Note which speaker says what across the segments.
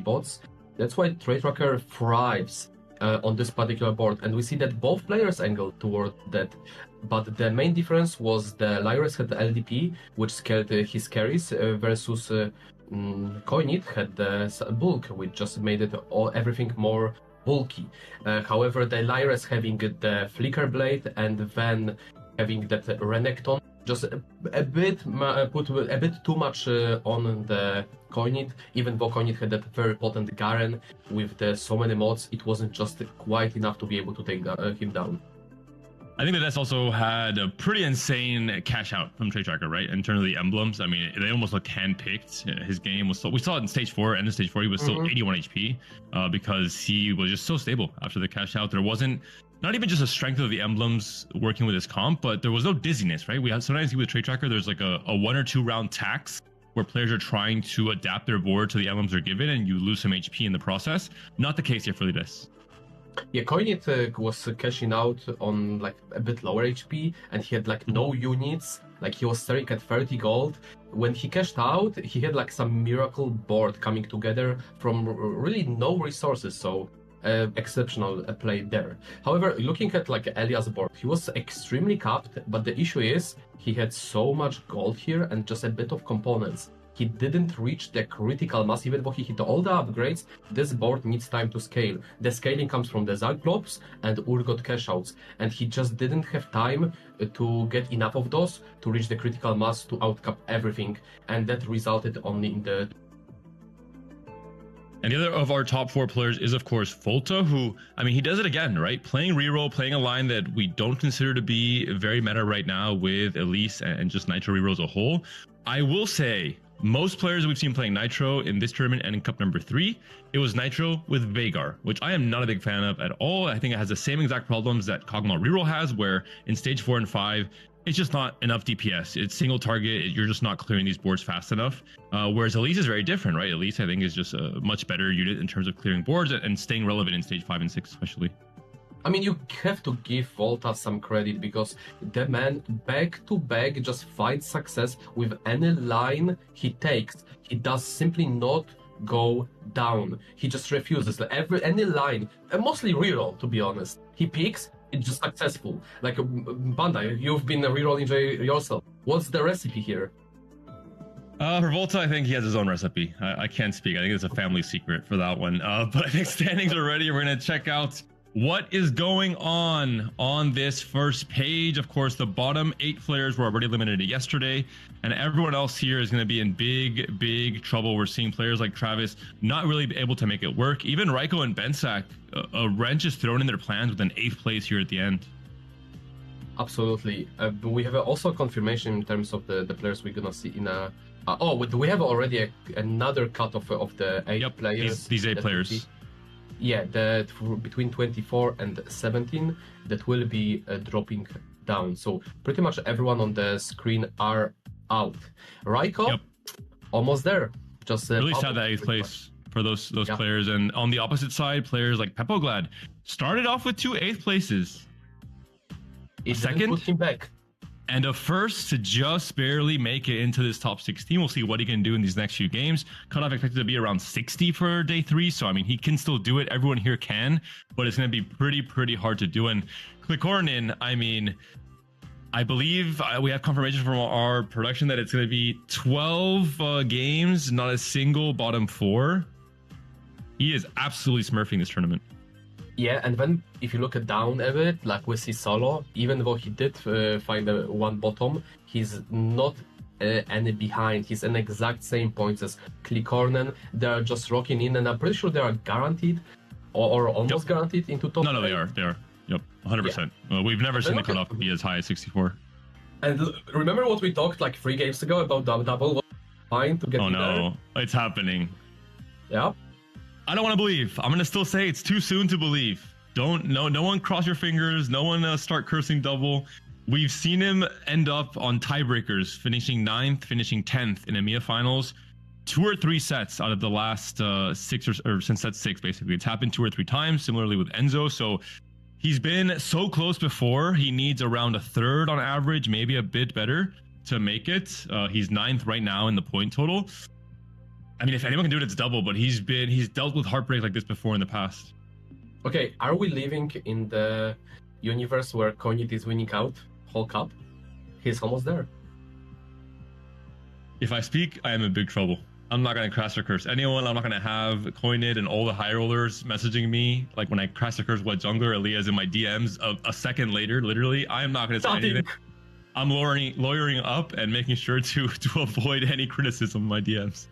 Speaker 1: bots. That's why Trade Tracker thrives on this particular board, and we see that both players angle toward that. But the main difference was the Lyres had the LDP, which scaled his carries, versus Coinit had the bulk, which just made it everything more bulky. However, the Lyres having the Flicker Blade and then having that Renekton just a bit put a bit too much on the Coinit. Even though Coinit had that very potent Garen with so many mods, it wasn't just quite enough to be able to take him down.
Speaker 2: I think that that's also had a pretty insane cash out from Trade Tracker, right? In terms of the emblems, I mean, they almost looked hand-picked. His game was we saw it in stage 4, and in stage 4, he was still 81 HP because he was just so stable after the cash out. There wasn't not even just a strength of the emblems working with his comp, but there was no dizziness, right? We have sometimes with Trade Tracker, there's like a 1 or 2 round tax where players are trying to adapt their board to the emblems they're given, and you lose some HP in the process. Not the case here for Lidis.
Speaker 1: Yeah, Coinit was cashing out on like a bit lower HP, and he had like no units. Like he was staring at 30 gold. When he cashed out, he had like some miracle board coming together from really no resources. So exceptional play there. However, looking at like Elias' board, he was extremely capped. But the issue is he had so much gold here and just a bit of components. He didn't reach the critical mass, even though he hit all the upgrades. This board needs time to scale. The scaling comes from the Zalplops and Urgot cashouts, and he just didn't have time to get enough of those to reach the critical mass to outcap everything, and that resulted only in the...
Speaker 2: And the other of our top 4 players is, of course, Volta, who, I mean, he does it again, right? Playing reroll, playing a line that we don't consider to be very meta right now with Elise and just Nitro reroll as a whole. I will say, most players we've seen playing Nitro in this tournament and in Cup number 3, it was Nitro with Veigar, which I am not a big fan of at all. I think it has the same exact problems that Kog'Maw reroll has, where in stage 4 and 5, it's just not enough DPS. It's single target. You're just not clearing these boards fast enough. Whereas Elise is very different, right? Elise, I think, is just a much better unit in terms of clearing boards and staying relevant in stage 5 and 6, especially.
Speaker 1: I mean, you have to give Volta some credit because the man back to back just finds success with any line he takes. He does simply not go down. He just refuses any line, mostly reroll, to be honest. He picks, it's just successful. Like Bandai, you've been a rerolling yourself. What's the recipe here?
Speaker 2: For Volta, I think he has his own recipe. I can't speak. I think it's a family secret for that one. But I think standings are ready. We're going to check out what is going on this first page. Of course, the bottom 8 players were already eliminated yesterday, and everyone else here is going to be in big trouble. We're seeing players like Travis not really able to make it work. Even Raiko and Bensak, a wrench is thrown in their plans with an 8th place here at the end.
Speaker 1: Absolutely. We have also confirmation in terms of the players we're going to see in a... we have already another cut of the 8 players.
Speaker 2: These 8 players.
Speaker 1: Yeah, that between 24 and 17 that will be dropping down. So pretty much everyone on the screen are out. Raiko, almost there. Just
Speaker 2: really sad that 8th place for those players. And on the opposite side, players like Pepoglad started off with 2 8th places.
Speaker 1: It didn't put him back.
Speaker 2: And a first to just barely make it into this top 16. We'll see what he can do in these next few games. Cutoff expected to be around 60 for day 3. So, I mean, he can still do it. Everyone here can, but it's going to be pretty hard to do. And Klikornin, I mean, I believe we have confirmation from our production that it's going to be 12 games, not a single bottom 4. He is absolutely smurfing this tournament.
Speaker 1: Yeah, and then if you look at down a bit, like we see Solo, even though he did find one bottom, he's not any behind. He's in exact same points as Klikornin. They're just rocking in, and I'm pretty sure they are guaranteed or almost guaranteed into top.
Speaker 2: No, they are. Yep, 100%. Yeah. We've never seen the cutoff be as high as 64.
Speaker 1: And remember what we talked like 3 games ago about double fine to get
Speaker 2: in there? It's happening.
Speaker 1: Yeah.
Speaker 2: I don't want to believe. I'm going to still say it's too soon to believe. No one cross your fingers. No one start cursing double. We've seen him end up on tiebreakers, finishing 9th, finishing 10th in EMEA finals. 2 or 3 sets out of the last 6 or since set 6, basically. It's happened 2 or 3 times, similarly with Enzo. So he's been so close before. He needs around a 3rd on average, maybe a bit better to make it. He's 9th right now in the point total. I mean, if anyone can do it, it's double. But he's dealt with heartbreak like this before in the past.
Speaker 1: Okay, are we living in the universe where Cognit is winning out whole cup? He's almost there.
Speaker 2: If I speak, I am in big trouble. I'm not gonna crash or curse anyone. I'm not gonna have Coinid and all the high rollers messaging me like when I crash or curse what jungler Elias in my DMs a second later. Literally, I am not gonna say anything. I'm lawyering up and making sure to avoid any criticism in my DMs.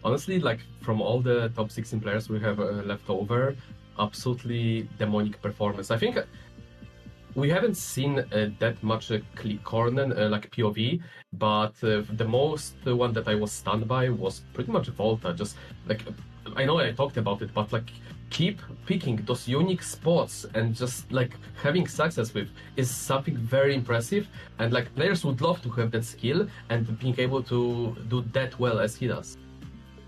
Speaker 1: Honestly, like from all the top 16 players we have left over, absolutely demonic performance. I think we haven't seen that much Cornen like POV, but the most one that I was stunned by was pretty much Volta. Just like I know I talked about it, but like keep picking those unique spots and just like having success with is something very impressive. And like players would love to have that skill and being able to do that well as he does.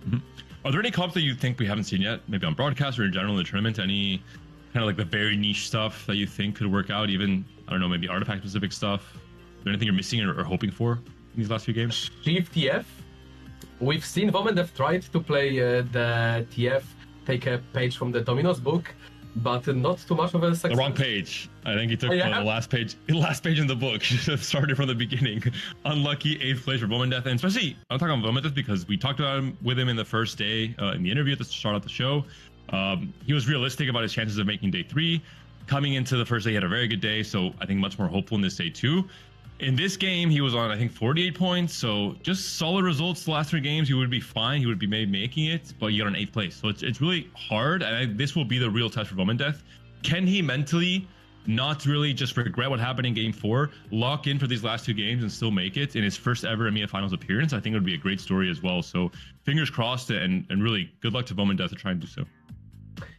Speaker 2: Mm-hmm. Are there any comps that you think we haven't seen yet? Maybe on broadcast or in general in the tournament? Any kind of like the very niche stuff that you think could work out? Even, I don't know, maybe artifact specific stuff? Is there anything you're missing or hoping for in these last few games?
Speaker 1: Shift TF. We've seen Vomendev tried to play the TF, take a page from the Domino's book, but not too much of a success.
Speaker 2: The wrong page. I think he took the last page in the book. He should have started from the beginning. Unlucky 8th place for Vomendev. And especially, I'm talking about Vomendev because we talked about him with him in the first day in the interview at the start of the show. He was realistic about his chances of making day 3. Coming into the first day, he had a very good day, so I think much more hopeful in this day 2. In this game, he was on, I think, 48 points, so just solid results the last 3 games. He would be fine. He would be maybe making it, but he got an 8th place. So it's really hard, and this will be the real test for Vomendev. Can he mentally not really just regret what happened in game 4, lock in for these last 2 games and still make it in his first ever EMEA Finals appearance? I think it would be a great story as well. So fingers crossed, and really good luck to Vomendev to try and do so.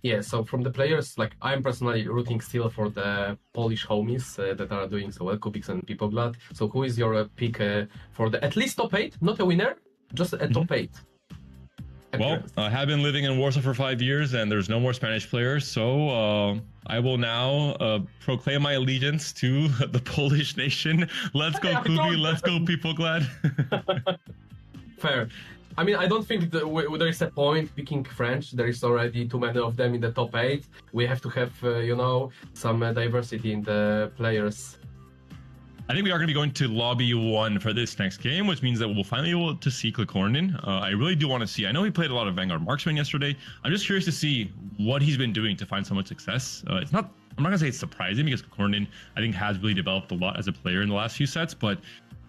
Speaker 1: Yeah, so from the players, like I'm personally rooting still for the Polish homies that are doing so well, Kubix and Pipoglad. So who is your pick for the at least top 8, not a winner, just a top 8?
Speaker 2: Well, I have been living in Warsaw for 5 years and there's no more Spanish players, so I will now proclaim my allegiance to the Polish nation. Let's go Kubi, let's go Pipoglad.
Speaker 1: Fair. I mean, I don't think there is a point picking French. There is already too many of them in the top 8. We have to have, some diversity in the players.
Speaker 2: I think we are going to be going to lobby 1 for this next game, which means that we'll finally be able to see Klikornin. I really do want to see. I know he played a lot of Vanguard Marksman yesterday. I'm just curious to see what he's been doing to find so much success. I'm not going to say it's surprising because Klikornin, I think, has really developed a lot as a player in the last few sets, but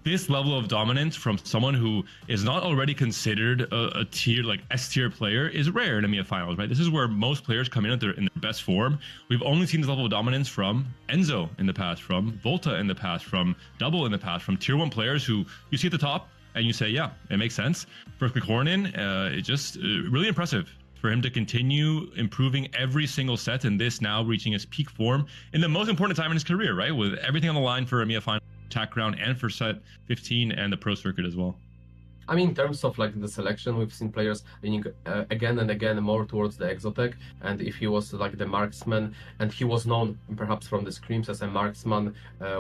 Speaker 2: this level of dominance from someone who is not already considered a tier, like S-tier player, is rare in EMEA Finals, right? This is where most players come in their best form. We've only seen this level of dominance from Enzo in the past, from Volta in the past, from Double in the past, from tier 1 players who you see at the top and you say, yeah, it makes sense. For Klikornin, it's just really impressive for him to continue improving every single set, and this now reaching his peak form in the most important time in his career, right? With everything on the line for EMEA Finals, attack ground, and for set 15 and the pro circuit as well.
Speaker 1: I mean, in terms of like the selection, we've seen players leaning again and again more towards the Exotech, and if he was like the marksman, and he was known perhaps from the scrims as a marksman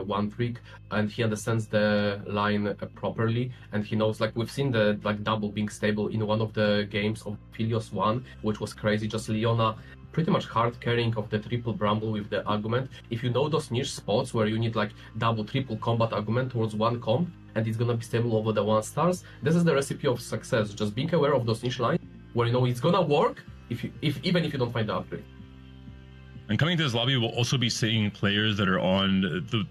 Speaker 1: one trick, and he understands the line properly, and he knows, like we've seen the like double being stable in one of the games of Philios 1, which was crazy, just Leona pretty much hard carrying of the triple bramble with the argument. If you know those niche spots where you need like double, triple combat argument towards one comp, and it's gonna be stable over the 1 stars, this is the recipe of success. Just being aware of those niche lines where you know it's gonna work even if you don't find the upgrade.
Speaker 2: And coming to this lobby, we'll also be seeing players that are on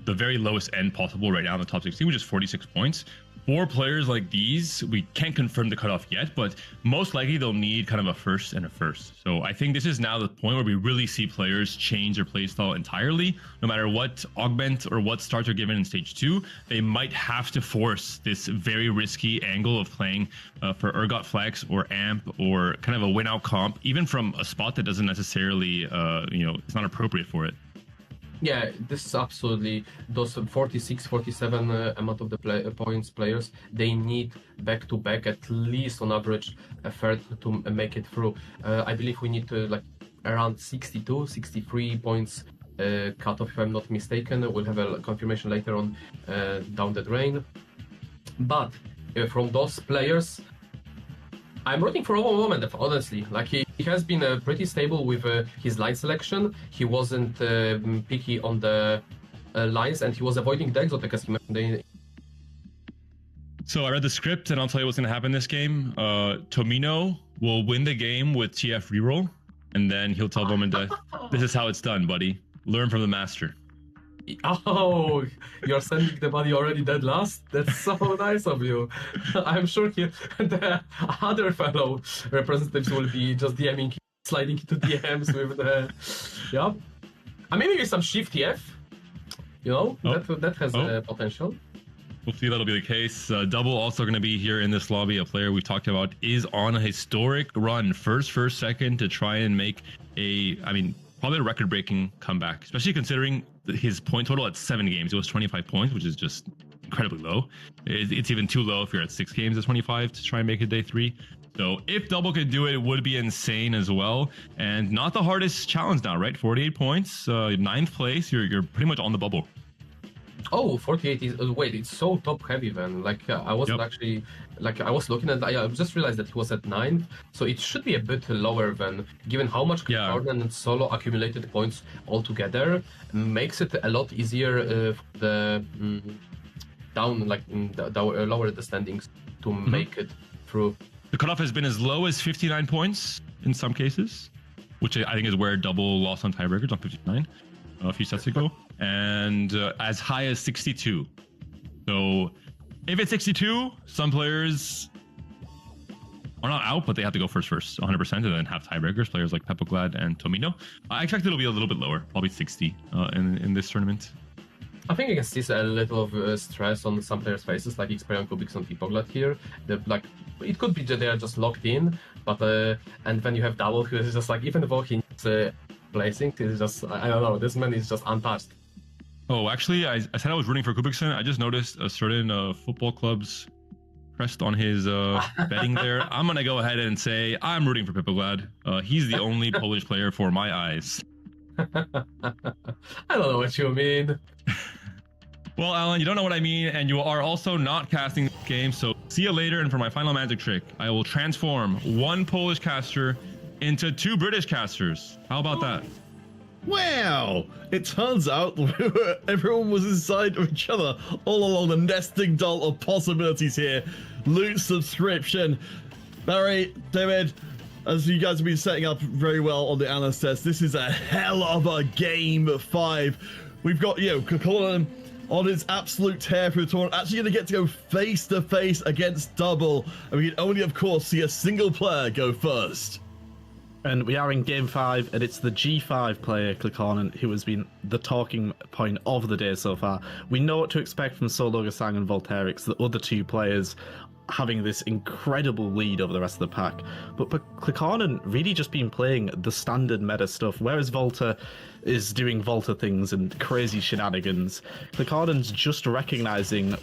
Speaker 2: the very lowest end possible right now in the top 16, which is 46 points. 4 players like these, we can't confirm the cutoff yet, but most likely they'll need kind of a first and a first. So I think this is now the point where we really see players change their playstyle entirely. No matter what augment or what starts are given in stage 2, they might have to force this very risky angle of playing for Urgot Flex or Amp or kind of a win out comp, even from a spot that doesn't necessarily, it's not appropriate for it.
Speaker 1: Yeah, this is absolutely those 46, 47 amount of the points players. They need back-to-back at least on average a third to make it through. I believe we need to like around 62, 63 points cutoff if I'm not mistaken. We'll have a confirmation later on down the drain. But from those players, I'm rooting for Moment, honestly. Like he has been pretty stable with his line selection. He wasn't picky on the lines, and he was avoiding the exotic as he mentioned.
Speaker 2: So I read the script, and I'll tell you what's going to happen this game. Tomino will win the game with TF reroll, and then he'll tell Moment Death, "This is how it's done, buddy. Learn from the master."
Speaker 1: Oh, you're sending the buddy already dead last? That's so nice of you. I'm sure the other fellow representatives will be just DMing, sliding into DMs with the. Yeah. I mean, maybe some shift TF. You know, that has potential.
Speaker 2: Hopefully that'll be the case. Double also going to be here in this lobby. A player we've talked about is on a historic run, first, second, to try and make probably a record-breaking comeback, especially considering his point total at 7 games. It was 25 points, which is just incredibly low. It's even too low if you're at 6 games at 25 to try and make it day 3. So if Double could do it, it would be insane as well. And not the hardest challenge now, right? 48 points, 9th place. You're pretty much on the bubble.
Speaker 1: Oh, 48 is wait, it's so top heavy then. Like I wasn't actually like I was looking at. I just realized that he was at 9th, so it should be a bit lower than given how much Gordon and Solo accumulated points altogether. Makes it a lot easier for the down like lower the standings to make it through.
Speaker 2: The cutoff has been as low as 59 points in some cases, which I think is where Double lost on tiebreakers on 59 a few sets ago, and as high as 62. So if it's 62, some players are not out, but they have to go first 100%, and then have tiebreakers, players like Pepoglad and Tomino. I expect it'll be a little bit lower, probably 60 in this tournament.
Speaker 1: I think you can see a little of stress on some players' faces, like Xperion, Kubix, and Pepoglad here. It could be that they are just locked in, but and then you have Double, who is just like, even though he needs placing, is just, I don't know, this man is just untouched.
Speaker 2: Oh, actually, I said I was rooting for Kubikson. I just noticed a certain football club's crest on his betting there. I'm going to go ahead and say I'm rooting for Pepoglad. He's the only Polish player for my eyes.
Speaker 1: I don't know what you mean.
Speaker 2: Well, Alan, you don't know what I mean, and you are also not casting this game, so see you later. And for my final magic trick, I will transform 1 Polish caster into 2 British casters. How about that?
Speaker 3: Wow! It turns out everyone was inside of each other all along, the nesting doll of possibilities here. Loot subscription. Barry, David, as you guys have been setting up very well on the analyst test, this is a hell of a game 5. We've got, Colin on his absolute tear through the tournament, actually going to get to go face to face against Double, and we can only, of course, see a single player go first.
Speaker 4: And we are in game 5, and it's the G5 player, Clickhonen, who has been the talking point of the day so far. We know what to expect from Solo Gasang and Volterix, the other 2 players having this incredible lead over the rest of the pack. But Clickhonen really just been playing the standard meta stuff, whereas Volta is doing Volta things and crazy shenanigans. Clickhanen's just recognizing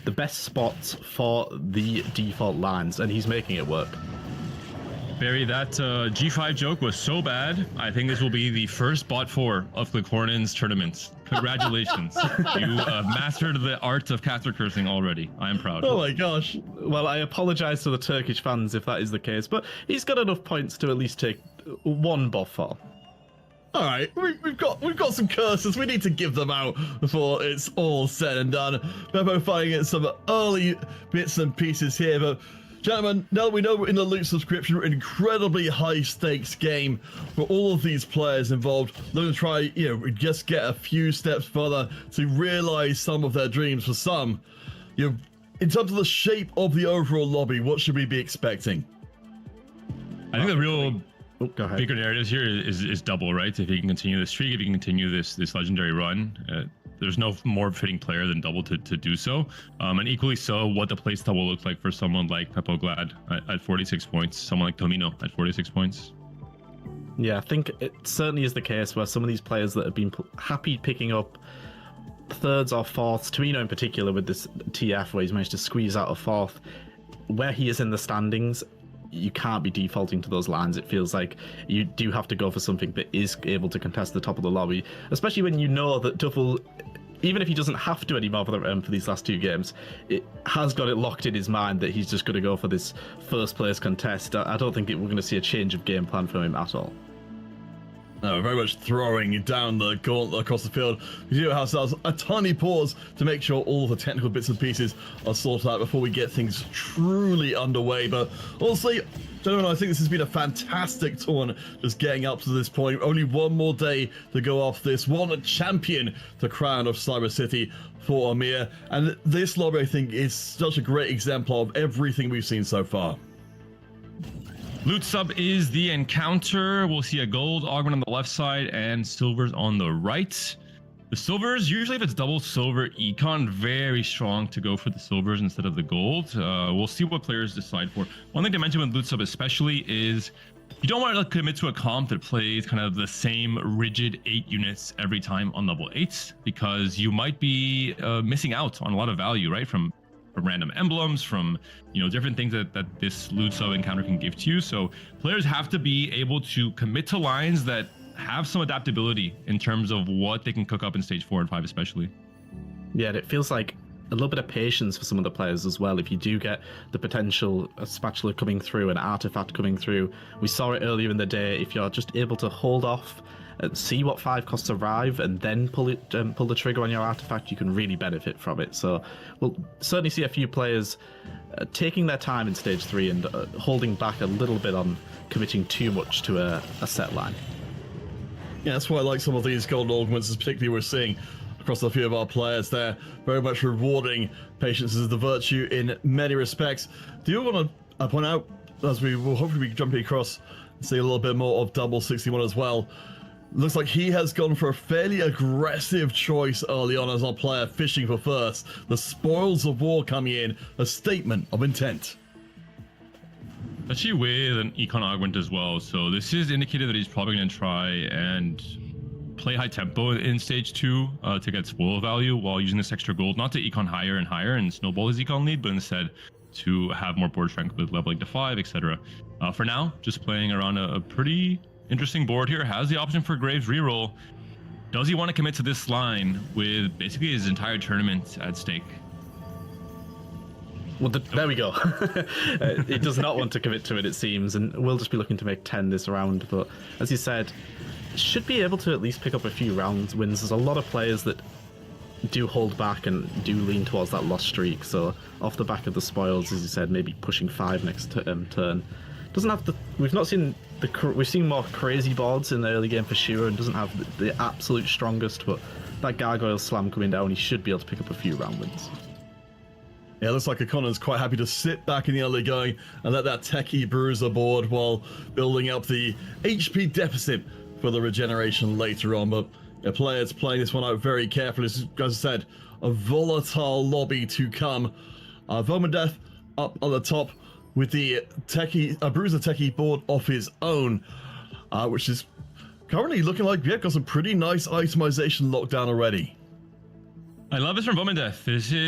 Speaker 4: the best spots for the default lines, and he's making it work.
Speaker 2: Barry, that G5 joke was so bad. I think this will be the first bot 4 of Clickhornen's tournament. Congratulations. You mastered the art of caster cursing already. I am proud.
Speaker 3: Oh my gosh.
Speaker 4: Well, I apologize to the Turkish fans if that is the case, but he's got enough points to at least take 1 bot 4.
Speaker 3: All right, we've got some curses. We need to give them out before it's all said and done. Beppo fighting at some early bits and pieces here, but gentlemen, now that we know we're in the loot subscription, we're an incredibly high stakes game for all of these players involved. They're going to try, just get a few steps further to realize some of their dreams. For some, in terms of the shape of the overall lobby, what should we be expecting?
Speaker 2: I think the real
Speaker 4: Go
Speaker 2: bigger narrative here is Double, right? If he can continue this streak, if he can continue this legendary run, there's no more fitting player than Double to do so. And equally so, what the playstyle will look like for someone like Pepoglad at 46 points, someone like Tomino at 46 points.
Speaker 4: Yeah, I think it certainly is the case where some of these players that have been happy picking up 3rds or 4ths, Tomino in particular with this TF where he's managed to squeeze out a 4th, where he is in the standings, you can't be defaulting to those lines. It feels like you do have to go for something that is able to contest the top of the lobby, especially when you know that Double even if he doesn't have to anymore for these last 2 games, it has got it locked in his mind that he's just going to go for this first place contest. I don't think we're going to see a change of game plan from him at all.
Speaker 3: No, very much throwing down the gauntlet across the field. We do have ourselves a tiny pause to make sure all the technical bits and pieces are sorted out before we get things truly underway. But honestly, gentlemen, I think this has been a fantastic tournament just getting up to this point. Only one more day to go after this. One champion to crown of Cyber City for Amir. And this lobby, I think, is such a great example of everything we've seen so far.
Speaker 2: Loot sub is the encounter. We'll see a gold augment on the left side and silvers on the right. The silvers, usually if it's double silver econ, very strong to go for the silvers instead of the gold. We'll see what players decide for. One thing to mention with loot sub especially is you don't want to commit to a comp that plays kind of the same rigid 8 units every time on level 8, because you might be missing out on a lot of value, right? From random emblems, from different things that this loot sub encounter can give to you. So players have to be able to commit to lines that have some adaptability in terms of what they can cook up in stage 4 and 5 especially.
Speaker 4: Yeah, and it feels like a little bit of patience for some of the players as well. If you do get the potential a spatula coming through, an artifact coming through, we saw it earlier in the day. If you're just able to hold off and see what 5 costs arrive and then pull the trigger on your artifact, you can really benefit from it. So we'll certainly see a few players taking their time in stage 3 and holding back a little bit on committing too much to a set line.
Speaker 3: Yeah, that's why I like some of these gold augments, particularly we're seeing across a few of our players there. Very much rewarding patience as the virtue in many respects. Do you want to point out, as we will hopefully be jumping across, see a little bit more of double 61 as well? Looks like he has gone for a fairly aggressive choice early on as our player fishing for first. The spoils of war coming in, a statement of intent.
Speaker 2: Actually with an econ augment as well, so this is indicated that he's probably going to try and play high tempo in stage 2 to get spoil value while using this extra gold, not to econ higher and higher and snowball his econ lead, but instead to have more board strength with leveling to 5, etc. For now, just playing around a pretty interesting board here. Has the option for Graves reroll. Does he want to commit to this line with basically his entire tournament at stake?
Speaker 4: Well, there we go. He does not want to commit to it seems, and we'll just be looking to make 10 this round. But as you said, should be able to at least pick up a few rounds wins. There's a lot of players that do hold back and do lean towards that lost streak. So off the back of the spoils, as you said, maybe pushing 5 next turn. Doesn't have the. We've not seen the. We've seen more crazy boards in the early game for sure, and doesn't have the absolute strongest. But that gargoyle slam coming down, he should be able to pick up a few round wins.
Speaker 3: Yeah, it looks like O'Connor's quite happy to sit back in the early going and let that techie bruiser board while building up the HP deficit for the regeneration later on. But the players playing this one out very carefully. As I said, a volatile lobby to come. Vomadeth up on the top with the techie, bruiser techie board of his own, which is currently looking like we've got some pretty nice itemization locked down already.
Speaker 2: I love this from Vomadeth.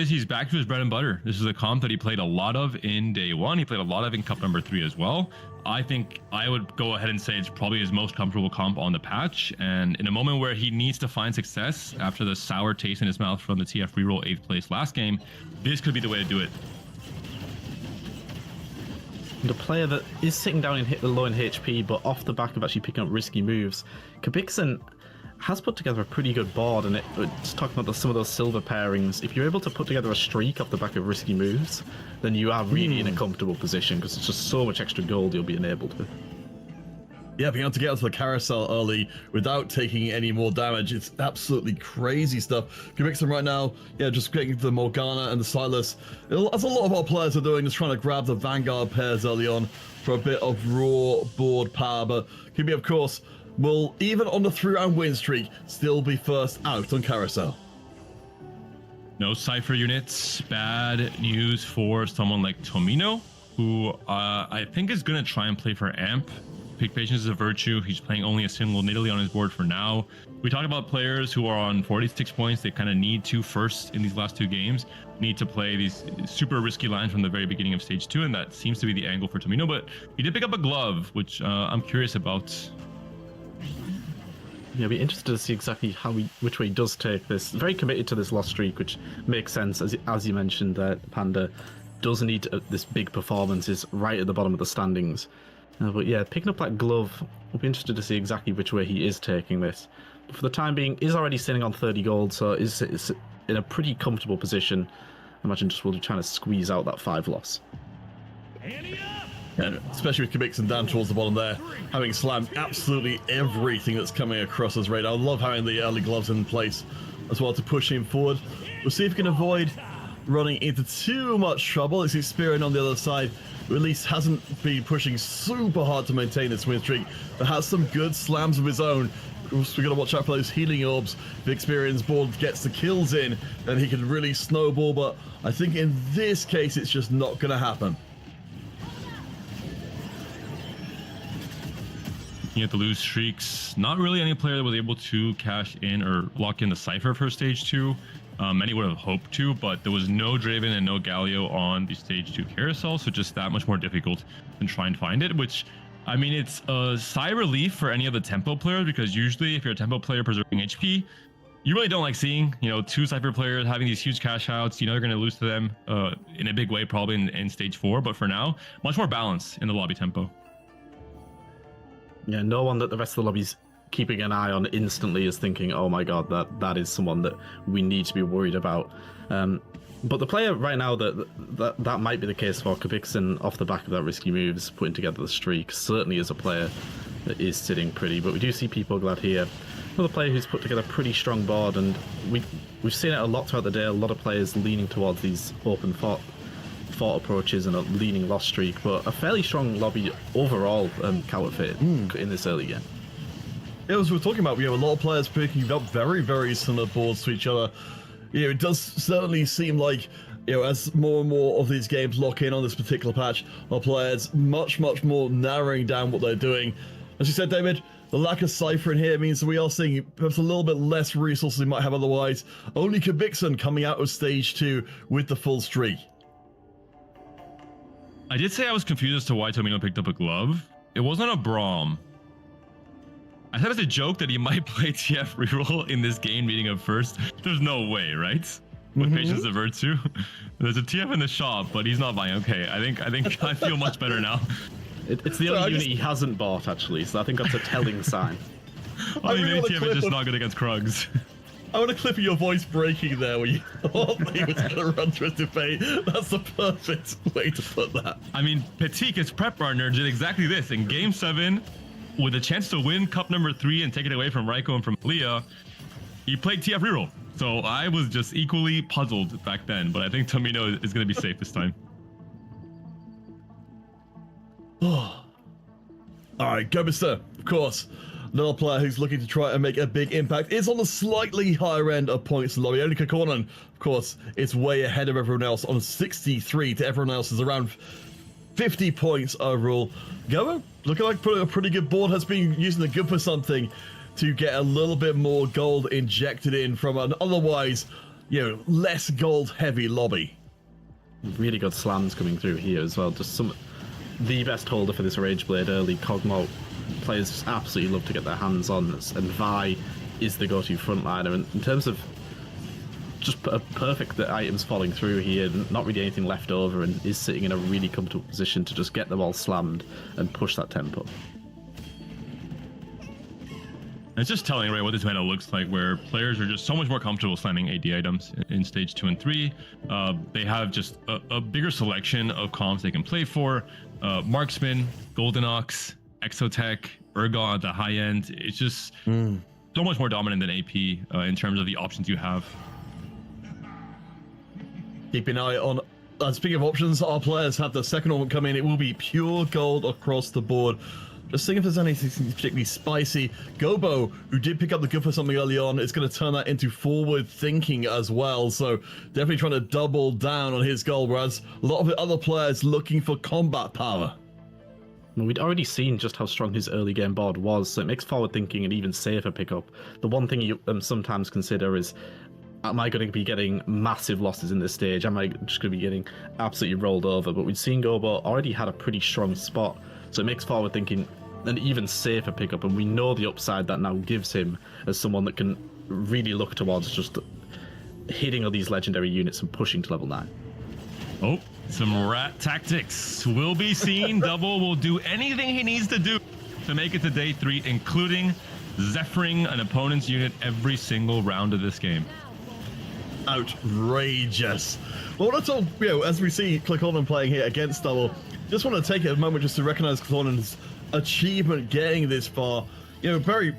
Speaker 2: He's back to his bread and butter. This is a comp that he played a lot of in day 1. He played a lot of in cup number 3 as well. I think I would go ahead and say it's probably his most comfortable comp on the patch. And in a moment where he needs to find success after the sour taste in his mouth from the TF reroll 8th place last game, this could be the way to do it.
Speaker 4: The player that is sitting down low in HP, but off the back of actually picking up risky moves, Kabixen has put together a pretty good board, and it's talking about some of those silver pairings. If you're able to put together a streak off the back of risky moves, then you are really in a comfortable position because it's just so much extra gold you'll be enabled with.
Speaker 3: Yeah, being able to get onto the carousel early without taking any more damage, it's absolutely crazy stuff. Kabixen right now, yeah, just getting the Morgana and the Silas. As a lot of our players are doing, just trying to grab the Vanguard pairs early on for a bit of raw board power. But Kibi, of course, will, even on the 3-round win streak, still be first out on carousel.
Speaker 2: No Cypher units. Bad news for someone like Tomino, who I think is going to try and play for Amp. Pick patience is a virtue. He's playing only a single Nidalee on his board for now. We talk about players who are on 46 points. They kind of need to first in these last 2 games, need to play these super risky lines from the very beginning of stage 2, and that seems to be the angle for Tomino. But he did pick up a glove, which I'm curious about.
Speaker 4: Yeah, I'll be interested to see exactly which way he does take this. Very committed to this loss streak, which makes sense, as you mentioned that Panda does need this big performance, is right at the bottom of the standings. But yeah, picking up that glove, we'll be interested to see exactly which way he is taking this. But for the time being, is already sitting on 30 gold, so is in a pretty comfortable position. I imagine just will be trying to squeeze out that 5 loss.
Speaker 3: And especially with Kabix and Dan towards the bottom there, having slammed absolutely everything that's coming across his radar. I love having the early gloves in place as well to push him forward. We'll see if we can avoid running into too much trouble. It's Experian on the other side, who at least hasn't been pushing super hard to maintain this win streak, but has some good slams of his own. We've got to watch out for those healing orbs. If Experian's board gets the kills in, then he can really snowball, but I think in this case it's just not going to happen.
Speaker 2: Looking at the lose streaks, not really any player that was able to cash in or lock in the Cypher for stage 2. Many would have hoped to, but there was no Draven and no Galio on the stage 2 carousel, so just that much more difficult than try and find it, which, I mean, it's a sigh of relief for any of the tempo players, because usually if you're a tempo player preserving HP, you really don't like seeing, 2 Cypher players having these huge cash outs. You're going to lose to them in a big way probably in stage 4, but for now, much more balance in the lobby tempo.
Speaker 4: Yeah, no one that the rest of the lobby's keeping an eye on instantly is thinking, oh my god, that is someone that we need to be worried about. But the player right now that might be the case for Kabixen off the back of that risky moves, putting together the streak, certainly is a player that is sitting pretty. But we do see people glad here. Another player who's put together a pretty strong board, and we've seen it a lot throughout the day. A lot of players leaning towards these open fort approaches and a leaning loss streak, but a fairly strong lobby overall, counterfeit in this early game.
Speaker 3: Yeah, as we're talking about, we have a lot of players picking up very, very similar boards to each other. It does certainly seem like, as more and more of these games lock in on this particular patch, our players much, much more narrowing down what they're doing. As you said, David, the lack of Cypher in here means that we are seeing perhaps a little bit less resources we might have otherwise. Only Kabixen coming out of stage 2 with the full streak.
Speaker 2: I did say I was confused as to why Tomino picked up a glove. It wasn't a Braum. I said as a joke that he might play TF reroll in this game meeting up first. There's no way, right? With Patience of Virtue. There's a TF in the shop, but he's not buying. Okay, I think I feel much better now.
Speaker 4: It's the only unit he hasn't bought, actually, so I think that's a telling sign.
Speaker 2: I mean, really TF is just not good against Krugs.
Speaker 3: I want a clip of your voice breaking there where you thought he was going to run through a debate. That's the perfect way to put that.
Speaker 2: I mean, Petit, his prep partner, did exactly this. In Game 7, with a chance to win Cup number 3 and take it away from Raiko and from Pelea, he played TF reroll. So I was just equally puzzled back then, but I think Tomino is going to be safe this time.
Speaker 3: All right, Gobster, of course. Another player who's looking to try and make a big impact is on the slightly higher end of points in the lobby. Only Kakonan, of course, is way ahead of everyone else on 63 to everyone else is around 50 points overall. Gobo, looking like a pretty good board, has been using the good for something to get a little bit more gold injected in from an otherwise, less gold heavy lobby.
Speaker 4: Really good slams coming through here as well. Just the best holder for this Rage Blade early. Kog'Maw players just absolutely love to get their hands on, and Vi is the go-to frontliner. And in terms of just perfect the items falling through here, not really anything left over, and is sitting in a really comfortable position to just get them all slammed and push that tempo.
Speaker 2: It's just telling, right, what this meta looks like, where players are just so much more comfortable slamming AD items in stage 2 and 3. They have just a bigger selection of comps they can play for. Marksman, Golden Ox, Exotech, Urgot at the high end. It's just so much more dominant than AP in terms of the options you have.
Speaker 3: Keep an eye on, speaking of options, our players have the second ornament come in. It will be pure gold across the board. Just seeing if there's anything particularly spicy. Gobo, who did pick up the good for something early on, is going to turn that into forward thinking as well. So definitely trying to double down on his goal, whereas a lot of the other players looking for combat power.
Speaker 4: We'd already seen just how strong his early game board was, so it makes forward thinking an even safer pickup. The one thing you sometimes consider is, am I going to be getting massive losses in this stage? Am I just going to be getting absolutely rolled over? But we'd seen Gobo already had a pretty strong spot, so it makes forward thinking an even safer pickup, and we know the upside that now gives him as someone that can really look towards just hitting all these legendary units and pushing to level 9.
Speaker 2: Oh, some rat tactics will be seen. Double will do anything he needs to do to make it to day 3, including Zephyring an opponent's unit every single round of this game.
Speaker 3: Outrageous. Well, that's all, as we see Click playing here against Double, just want to take a moment just to recognize Click achievement getting this far. Click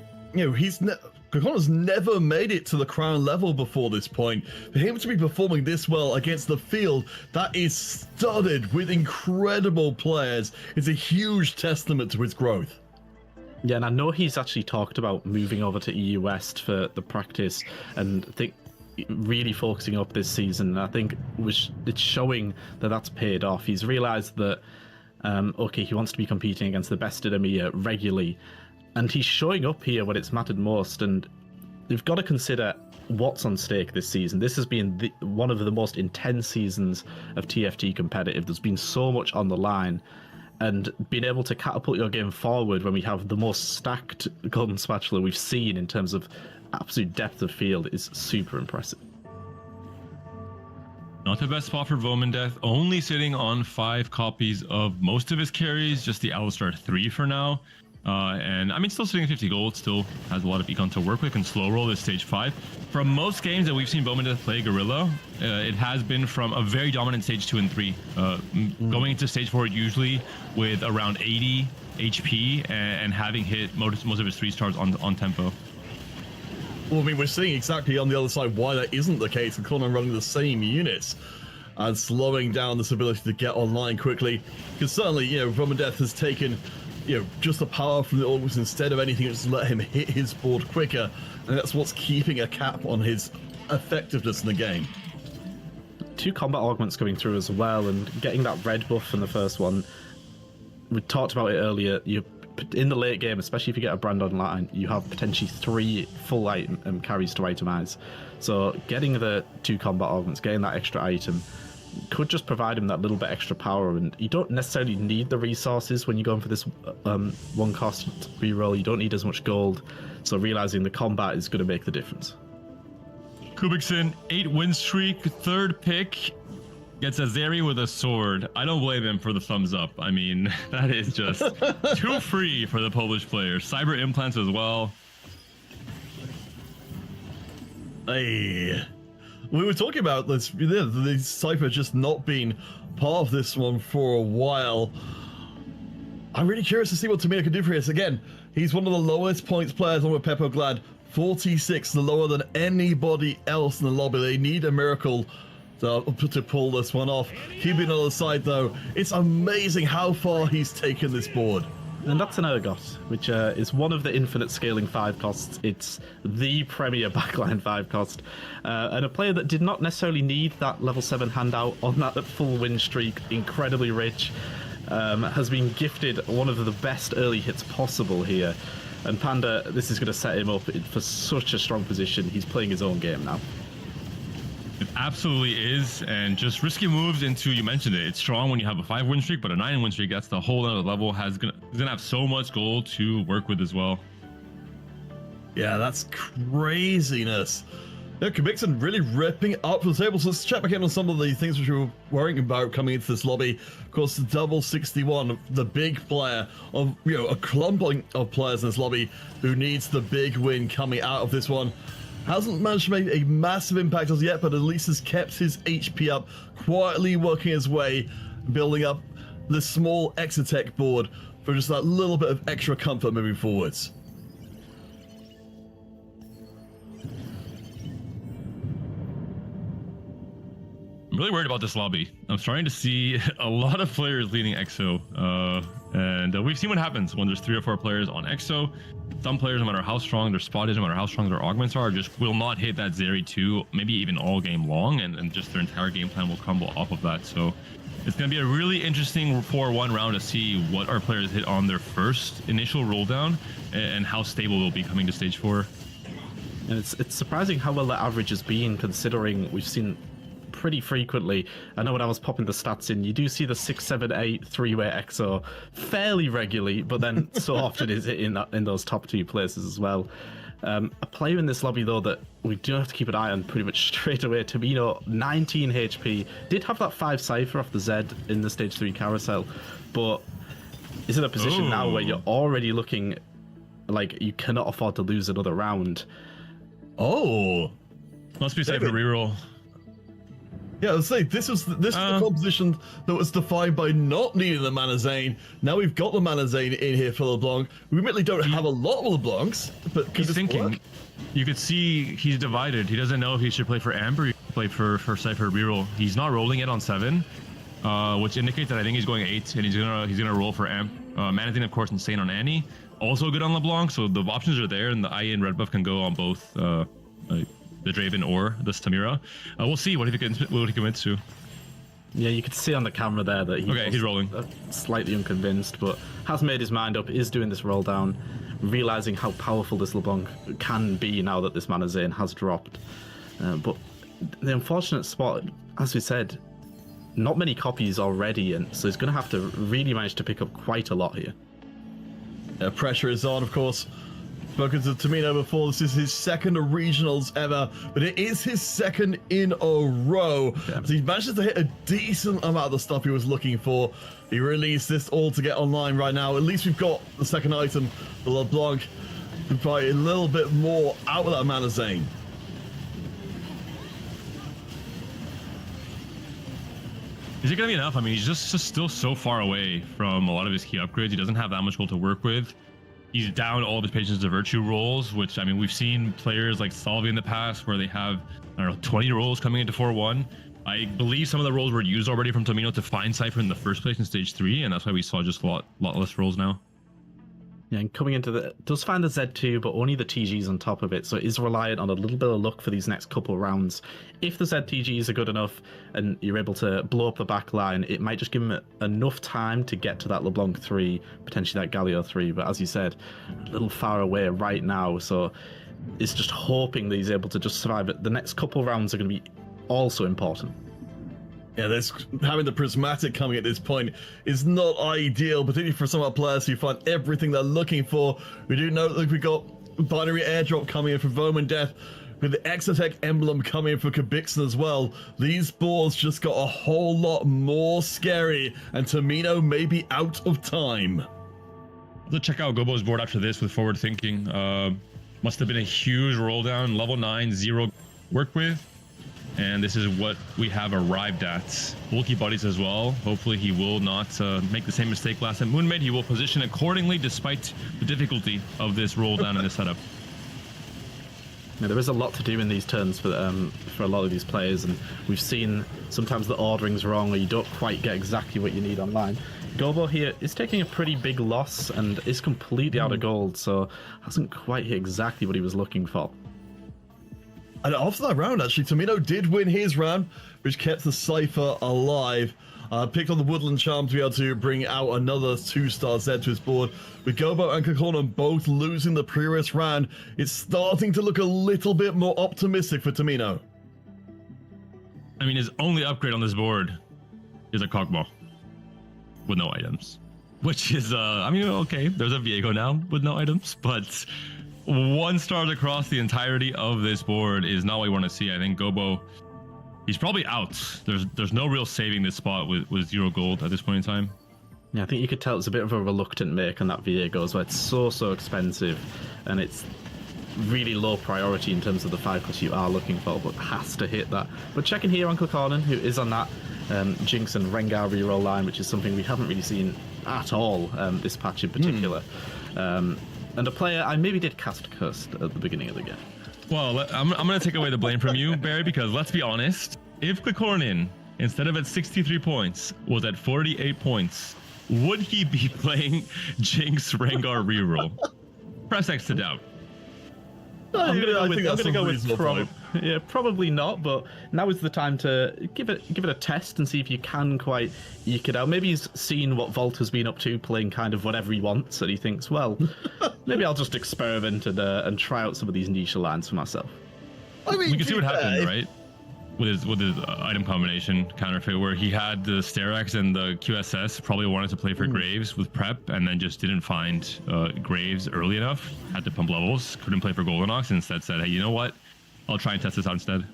Speaker 3: never made it to the crown level before this point. For him to be performing this well against the field that is studded with incredible players is a huge testament to his growth.
Speaker 4: Yeah, and I know he's actually talked about moving over to EU West for the practice, and I think really focusing up this season. And I think it's showing that that's paid off. He's realized that, okay, he wants to be competing against the best in EMEA regularly, and he's showing up here when it's mattered most. And you've got to consider what's on stake this season. This has been one of the most intense seasons of TFT competitive. There's been so much on the line. And being able to catapult your game forward when we have the most stacked Golden Spatula we've seen in terms of absolute depth of field is super impressive.
Speaker 2: Not the best spot for Vomandeth, only sitting on 5 copies of most of his carries, just the Alistar 3 for now. And I mean, still sitting at 50 gold, still has a lot of econ to work with, can slow roll this stage 5. From most games that we've seen Vomandeth play Gorilla, it has been from a very dominant stage 2 and 3. Going into stage 4 usually with around 80 HP and having hit most of his 3 stars on tempo.
Speaker 3: Well, I mean, we're seeing exactly on the other side why that isn't the case. And Conan running the same units and slowing down this ability to get online quickly. Because certainly, Vomandeth has taken just the power from the August instead of anything, just let him hit his board quicker, and that's what's keeping a cap on his effectiveness in the game.
Speaker 4: 2 combat augments coming through as well, and getting that red buff from the first one. We talked about it earlier. You in the late game, especially if you get a brand online, you have potentially 3 full item carries to itemize. So getting the 2 combat augments, getting that extra item, could just provide him that little bit extra power, and you don't necessarily need the resources when you're going for this 1 cost reroll. You don't need as much gold, so realizing the combat is going to make the difference.
Speaker 2: Kubikson, 8 win streak, 3rd pick, gets a Zeri with a sword. I don't blame him for the thumbs up. I mean, that is just too free for the Polish player. Cyber implants as well.
Speaker 3: Hey. We were talking about this, the Cypher just not being part of this one for a while. I'm really curious to see what Tamina can do for us. Again, he's one of the lowest points players on with Peppo Glad. 46, the lower than anybody else in the lobby. They need a miracle to pull this one off. Keeping on the side, though, it's amazing how far he's taken this board.
Speaker 4: And that's an Ergot, which is one of the infinite scaling 5 costs. It's the premier backline 5 cost. And a player that did not necessarily need that level 7 handout on that full win streak, incredibly rich, has been gifted one of the best early hits possible here. And Panda, this is going to set him up for such a strong position. He's playing his own game now.
Speaker 2: It absolutely is, and just risky moves into, you mentioned it, it's strong when you have a 5 win streak, but a 9 win streak, that's the whole other level. He's gonna have so much gold to work with as well.
Speaker 3: Yeah, that's craziness. Kubikson really ripping up the table. So let's check back in on some of the things which we were worrying about coming into this lobby. Of course, the double 61, the big player of, a clump of players in this lobby who needs the big win coming out of this one. Hasn't managed to make a massive impact as yet, but at least has kept his HP up, quietly working his way, building up the small Exotech board for just that little bit of extra comfort moving forwards.
Speaker 2: I'm really worried about this lobby. I'm starting to see a lot of players leading EXO, and we've seen what happens when there's 3 or 4 players on EXO. Some players, no matter how strong their spot is, no matter how strong their augments are, just will not hit that Zeri 2, maybe even all game long, and just their entire game plan will crumble off of that. So it's going to be a really interesting 4-1 round to see what our players hit on their first initial roll down and how stable they'll be coming to stage 4.
Speaker 4: And it's surprising how well the average has been, considering we've seen pretty frequently. I know when I was popping the stats in, you do see the 6, 7, 8 3-way XO fairly regularly, but then so often is it in those top 2 places as well. A player in this lobby, though, that we do have to keep an eye on pretty much straight away. Tamino, 19 HP, did have that 5 Cypher off the Z in the Stage 3 carousel, but is in a position now where you're already looking like you cannot afford to lose another round.
Speaker 3: Oh,
Speaker 2: must be safe for reroll.
Speaker 3: Yeah, let's say this is the composition that was defined by not needing the Mana Zane. Now we've got the Mana Zane in here for LeBlanc. We admittedly don't have a lot of LeBlancs, but
Speaker 2: he's thinking. You could see he's divided. He doesn't know if he should play for Amber or play for Cypher reroll. He's not rolling it on 7, which indicates that I think he's going 8, and he's gonna roll for Amp. Mana Zane, of course, insane on Annie. Also good on LeBlanc, so the options are there, and the IA and red buff can go on both. The Draven or the Stamira. We'll see what he commits to.
Speaker 4: Yeah, you could see on the camera there that
Speaker 2: he's rolling.
Speaker 4: Slightly unconvinced, but has made his mind up, is doing this roll down, realizing how powerful this LeBlanc can be now that this Mana Zane has dropped. But the unfortunate spot, as we said, not many copies already, and so he's going to have to really manage to pick up quite a lot here.
Speaker 3: Pressure is on, of course. Spoken to Tamino before, this is his second regionals ever, but it is his second in a row. Yeah. So he managed to hit a decent amount of the stuff he was looking for. He released this all to get online right now. At least we've got the second item, the LeBlanc, to buy a little bit more out of that Mana Zane.
Speaker 2: Is it going to be enough? I mean, he's just still so far away from a lot of his key upgrades. He doesn't have that much gold to work with. He's down all of his patience to virtue rolls, which, I mean, we've seen players like Salvi in the past where they have, I don't know, 20 rolls coming into 4-1. I believe some of the rolls were used already from Tamino to find Cypher in the first place in Stage 3, and that's why we saw just a lot less rolls now.
Speaker 4: Yeah, and coming into does find the Z2, but only the TGs on top of it, so it is reliant on a little bit of luck for these next couple of rounds. If the ZTGs are good enough and you're able to blow up the back line, it might just give him enough time to get to that LeBlanc 3, potentially that Galio 3, but as you said, a little far away right now, so it's just hoping that he's able to just survive it. The next couple of rounds are going to be also important.
Speaker 3: Yeah, having the prismatic coming at this point is not ideal, particularly for some of our players who find everything they're looking for. We do know that we got binary airdrop coming in for Voman Death, with the Exotech emblem coming in for Kabixen as well. These boards just got a whole lot more scary, and Tamino may be out of time.
Speaker 2: Let's check out Gobo's board after this with forward thinking. Must have been a huge roll down, level 9, 0 work with. And this is what we have arrived at. Bulky bodies as well. Hopefully he will not make the same mistake last time Moonmade. He will position accordingly despite the difficulty of this roll down in this setup.
Speaker 4: Yeah, there is a lot to do in these turns for a lot of these players, and we've seen sometimes the ordering's wrong or you don't quite get exactly what you need online. Gobo here is taking a pretty big loss and is completely out of gold, so hasn't quite hit exactly what he was looking for.
Speaker 3: And after that round, actually, Tamino did win his round, which kept the Cypher alive. Picked on the Woodland Charm to be able to bring out another 2-star Z to his board. With Gobo and Kakornan both losing the previous round, it's starting to look a little bit more optimistic for Tamino.
Speaker 2: I mean, his only upgrade on this board is a Cockball with no items. Which is, I mean, okay, there's a Viego now with no items, but 1 star across the entirety of this board is not what we want to see. I think Gobo, he's probably out. There's no real saving this spot with 0 gold at this point in time.
Speaker 4: Yeah, I think you could tell it's a bit of a reluctant make on that Viego as well. It's so expensive, and it's really low priority in terms of the 5+ you are looking for, but has to hit that. But checking here on Kakornan, who is on that Jinx and Rengar reroll line, which is something we haven't really seen at all this patch in particular. And a player I maybe did cast Cursed at the beginning of the game.
Speaker 2: Well, I'm going to take away the blame from you, Barry, because let's be honest. If Kakornan, instead of at 63 points, was at 48 points, would he be playing Jinx Rengar reroll? Press X to doubt.
Speaker 4: I'm gonna go with probably not, but now is the time to give it a test and see if you can quite eke it out. Maybe he's seen what Volt has been up to, playing kind of whatever he wants, and he thinks, well, maybe I'll just experiment and try out some of these niche lines for myself.
Speaker 3: I mean,
Speaker 2: we can see what happens, right? with his item combination counterfeit, where he had the Sterex and the QSS, probably wanted to play for Graves with prep, and then just didn't find Graves early enough, had to pump levels, couldn't play for Goldenox, instead said, hey, you know what, I'll try and test this out instead.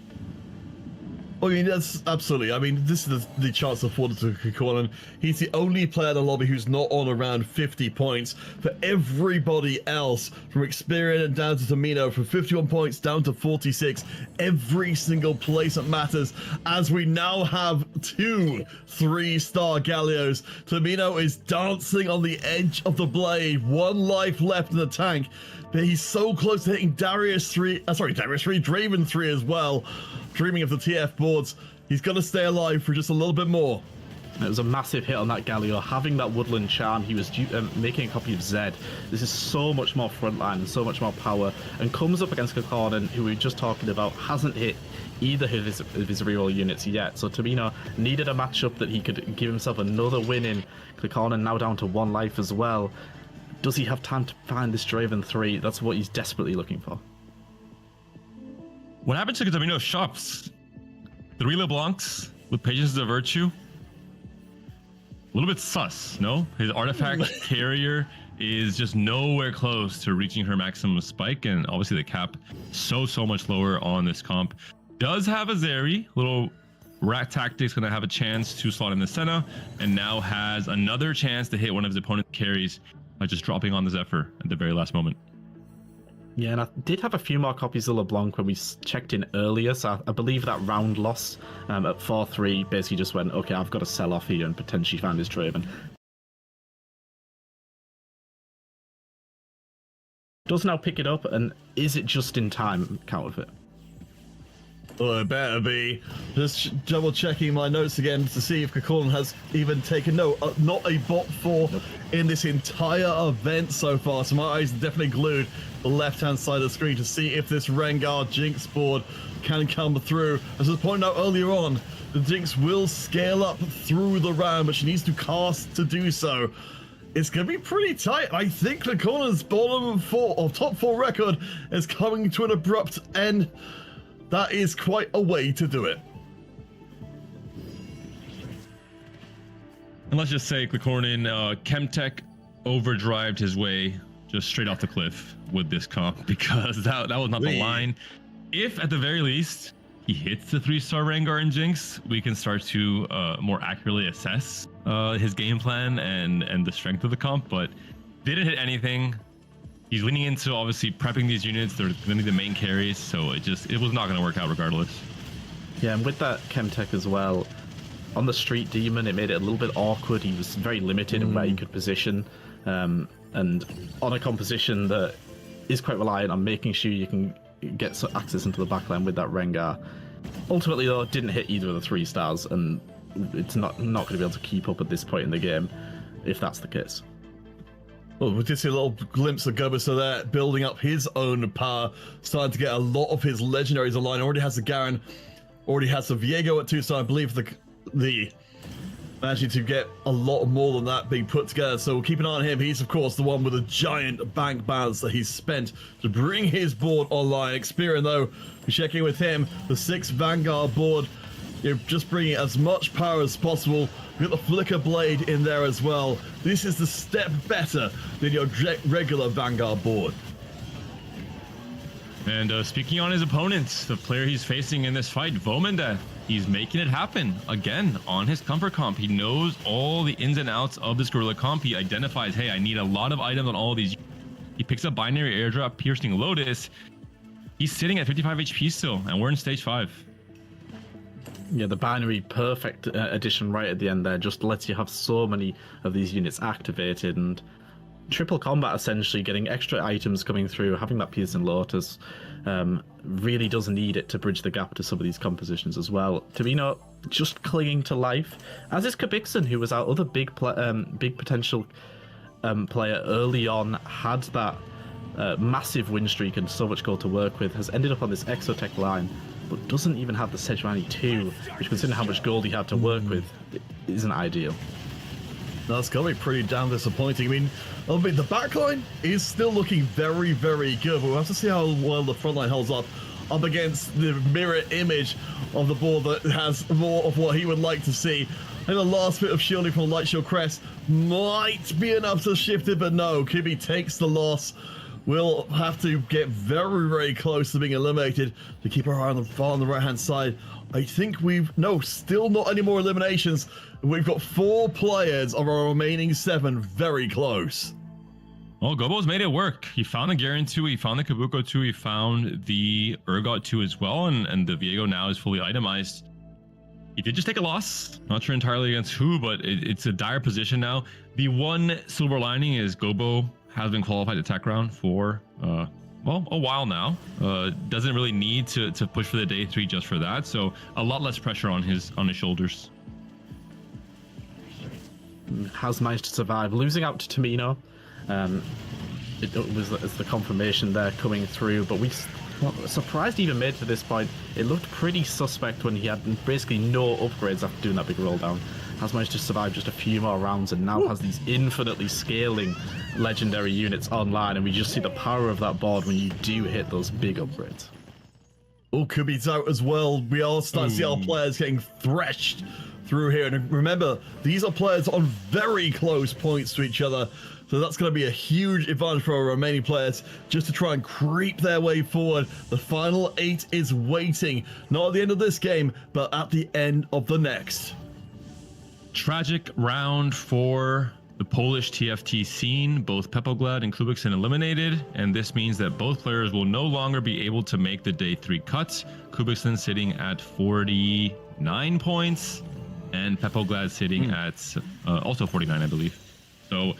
Speaker 3: I mean, that's absolutely. I mean, this is the chance afforded to Kikoran. He's the only player in the lobby who's not on around 50 points. For everybody else, from Experian down to Tamino, from 51 points down to 46, every single place that matters. As we now have 2 3-star Gallios, Tamino is dancing on the edge of the blade. 1 life left in the tank. But he's so close to hitting Draven 3 as well. Dreaming of the TF boards, he's got to stay alive for just a little bit more.
Speaker 4: It was a massive hit on that Galio. Having that Woodland Charm, he was making a copy of Zed. This is so much more frontline and so much more power, and comes up against Kakorden, who we were just talking about, hasn't hit either of his reroll units yet. So Tamino needed a matchup that he could give himself another win in. Kakorden now down to 1 life as well. Does he have time to find this Draven 3? That's what he's desperately looking for.
Speaker 2: What happened to Tamino's shops? 3 LeBlancs with Patience is a Virtue? A little bit sus, no? His artifact carrier is just nowhere close to reaching her maximum spike, and obviously the cap so much lower on this comp. Does have a Zeri, little rat tactics, gonna have a chance to slot in the Senna, and now has another chance to hit one of his opponent's carries by just dropping on the Zephyr at the very last moment.
Speaker 4: Yeah, and I did have a few more copies of LeBlanc when we checked in earlier, so I believe that round loss at 4-3 basically just went, okay, I've got to sell off here and potentially find this Draven. Does now pick it up, and is it just in time counterfeit?
Speaker 3: Oh, it better be. Just double checking my notes again to see if Kakorden has even taken note. Not a bot 4 in this entire event so far, so my eyes are definitely glued to the left-hand side of the screen to see if this Rengar Jinx board can come through. As I was pointing out earlier on, the Jinx will scale up through the round, but she needs to cast to do so. It's going to be pretty tight. I think Kakorden's bottom 4 or top 4 record is coming to an abrupt end. That is quite a way to do it.
Speaker 2: And let's just say Kakorden Chemtech overdrived his way just straight off the cliff with this comp, because that was not the line. If at the very least he hits the 3-star Rengar and Jinx, we can start to more accurately assess his game plan and the strength of the comp, but didn't hit anything. He's leaning into obviously prepping these units. They're going to be the main carries, so it was not going to work out regardless.
Speaker 4: Yeah, and with that Chemtech as well, on the Street Demon, it made it a little bit awkward. He was very limited in where he could position, and on a composition that is quite reliant on making sure you can get access into the backline with that Rengar. Ultimately, though, didn't hit either of the 3 stars, and it's not going to be able to keep up at this point in the game, if that's the case.
Speaker 3: Well, we did see a little glimpse of Gobuso there, building up his own power, starting to get a lot of his legendaries online. Already has the Garen, already has the Viego at 2-star. I believe the managing to get a lot more than that being put together. So we'll keep an eye on him. He's, of course, the one with a giant bank balance that he's spent to bring his board online. Experian, though, we're checking with him. The 6 Vanguard board, you're just bringing as much power as possible. We've got the Flicker Blade in there as well. This is the step better than your regular Vanguard board.
Speaker 2: And speaking on his opponents, the player he's facing in this fight, Vomandeth, he's making it happen again on his comfort comp. He knows all the ins and outs of this Gorilla comp. He identifies, hey, I need a lot of items on all of these. He picks up Binary Airdrop, Piercing Lotus. He's sitting at 55 HP still, and we're in stage 5.
Speaker 4: Yeah, the binary perfect addition right at the end there just lets you have so many of these units activated, and triple combat essentially, getting extra items coming through, having that Piercing Lotus really does need it to bridge the gap to some of these compositions as well. Tamino just clinging to life, as is Kabixon, who was our other big potential player early on, had that massive win streak and so much gold to work with, has ended up on this Exotech line, but doesn't even have the Sejuani 2, which, considering how much gold he had to work with, isn't ideal.
Speaker 3: That's got to be pretty damn disappointing. I mean, the backline is still looking very, very good, but we'll have to see how well the frontline holds up. up against the mirror image of the board that has more of what he would like to see. And the last bit of shielding from Light Shield Crest might be enough to shift it, but no, Kibi takes the loss. We'll have to get very, very close to being eliminated to keep our eye on the far on the right-hand side. I think still not any more eliminations. We've got 4 players of our remaining 7 very close.
Speaker 2: Well, Gobo's made it work. He found the Garen 2, he found the Kabuko 2, he found the Urgot 2 as well, and the Viego now is fully itemized. He did just take a loss. Not sure entirely against who, but it's a dire position now. The one silver lining is Gobo has been qualified to tech round for well, a while now. Doesn't really need to push for the day 3 just for that, so a lot less pressure on his shoulders.
Speaker 4: Has managed to survive, losing out to Tamino. It was the confirmation there coming through, but we surprised he even made to this point. It looked pretty suspect when he had basically no upgrades after doing that big roll down. Has managed to survive just a few more rounds and now has these infinitely scaling legendary units online, and we just see the power of that board when you do hit those big upgrades.
Speaker 3: Oh, Kubi's out as well. We are starting to see our players getting threshed through here. And remember, these are players on very close points to each other. So that's going to be a huge advantage for our remaining players just to try and creep their way forward. The final 8 is waiting, not at the end of this game, but at the end of the next.
Speaker 2: Tragic round for the Polish TFT scene. Both Pepoglad and Klubikson eliminated, and this means that both players will no longer be able to make the day 3 cuts. Klubikson sitting at 49 points, and Pepoglad sitting at also 49, I believe. So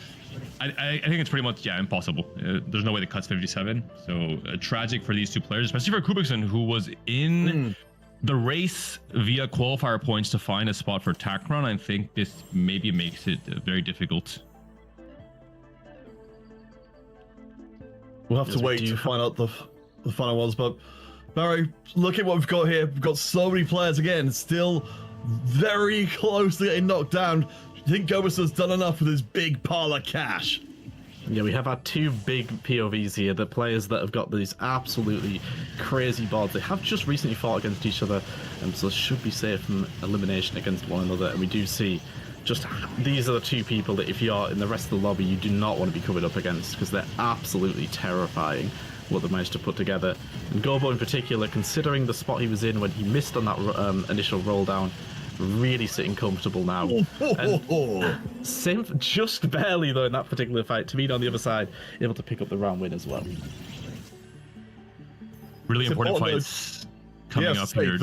Speaker 2: I think it's pretty much, impossible. There's no way the cut's 57. So tragic for these 2 players, especially for Kubikson, who was in the race via qualifier points to find a spot for Takron. I think this maybe makes it very difficult.
Speaker 3: We'll have to wait to find out the final ones, but Barry, look at what we've got here. We've got so many players again, still very close to getting knocked down. Do you think Gobus has done enough with his big pile of cash?
Speaker 4: Yeah, we have had 2 big POVs here. The players that have got these absolutely crazy boards. They have just recently fought against each other, and so should be safe from elimination against one another. And we do see just these are the 2 people that if you're in the rest of the lobby, you do not want to be covered up against, because they're absolutely terrifying what they managed to put together. And Gobo in particular, considering the spot he was in when he missed on that initial roll down, really sitting comfortable now. And same, just barely though in that particular fight. Tamino on the other side, able to pick up the round win as well.
Speaker 2: Really important fights coming up here.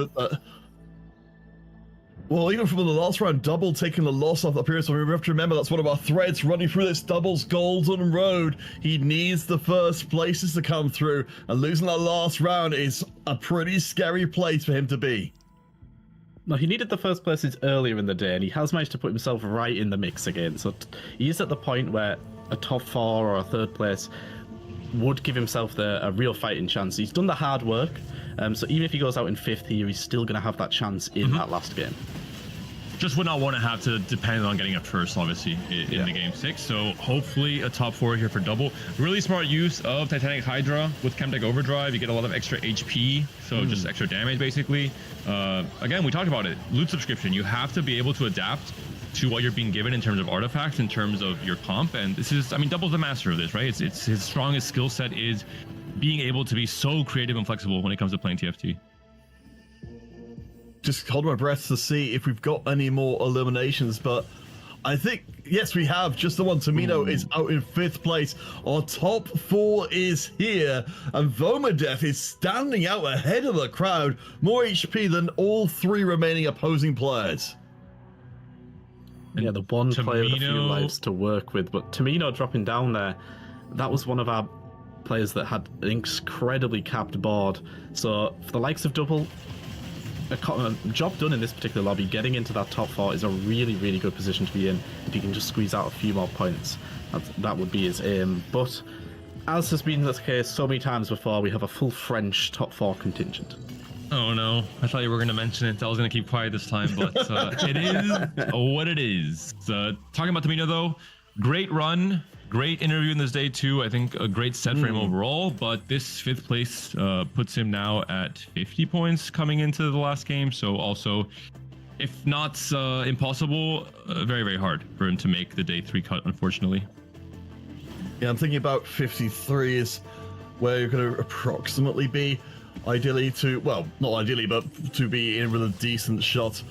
Speaker 3: Well, even from the last round, Double taking the loss off the appearance. We have to remember that's one of our threads running through this Double's golden road. He needs the first places to come through, and losing that last round is a pretty scary place for him to be.
Speaker 4: No, he needed the first places earlier in the day, and he has managed to put himself right in the mix again. So he is at the point where a top 4 or a 3rd place would give himself a real fighting chance. He's done the hard work, so even if he goes out in 5th here, he's still going to have that chance in that last game.
Speaker 2: Just would not want to have to depend on getting a first, obviously, in the game 6. So hopefully a top 4 here for Double. Really smart use of Titanic Hydra with Chemtech Overdrive. You get a lot of extra HP, so just extra damage, basically. Again, we talked about it. Loot subscription. You have to be able to adapt to what you're being given in terms of artifacts, in terms of your comp. And this is, I mean, Double's the master of this, right? It's his strongest skill set is being able to be so creative and flexible when it comes to playing TFT.
Speaker 3: Just hold my breath to see if we've got any more eliminations, but I think, yes, we have. Just the one. Tamino is out in 5th place. Our top 4 is here, and Vomadeth is standing out ahead of the crowd. More HP than all 3 remaining opposing players.
Speaker 4: Yeah, the one player with a few lives to work with, but Tamino dropping down there, that was one of our players that had an incredibly capped board. So for the likes of Double, a job done in this particular lobby. Getting into that top 4 is a really, really good position to be in. If he can just squeeze out a few more points, that would be his aim. But as has been the case so many times before, we have a full French top 4 contingent.
Speaker 2: Oh no, I thought you were going to mention it. I was going to keep quiet this time, but it is what it is. Talking about Tamino though, great run, great interview in this day too. I think a great set for him overall, but this 5th place puts him now at 50 points coming into the last game. So also, if not impossible, very, very hard for him to make the day 3 cut, unfortunately.
Speaker 3: Yeah, I'm thinking about 53 is where you're going to approximately be. Ideally well, not ideally, but to be in with a decent shot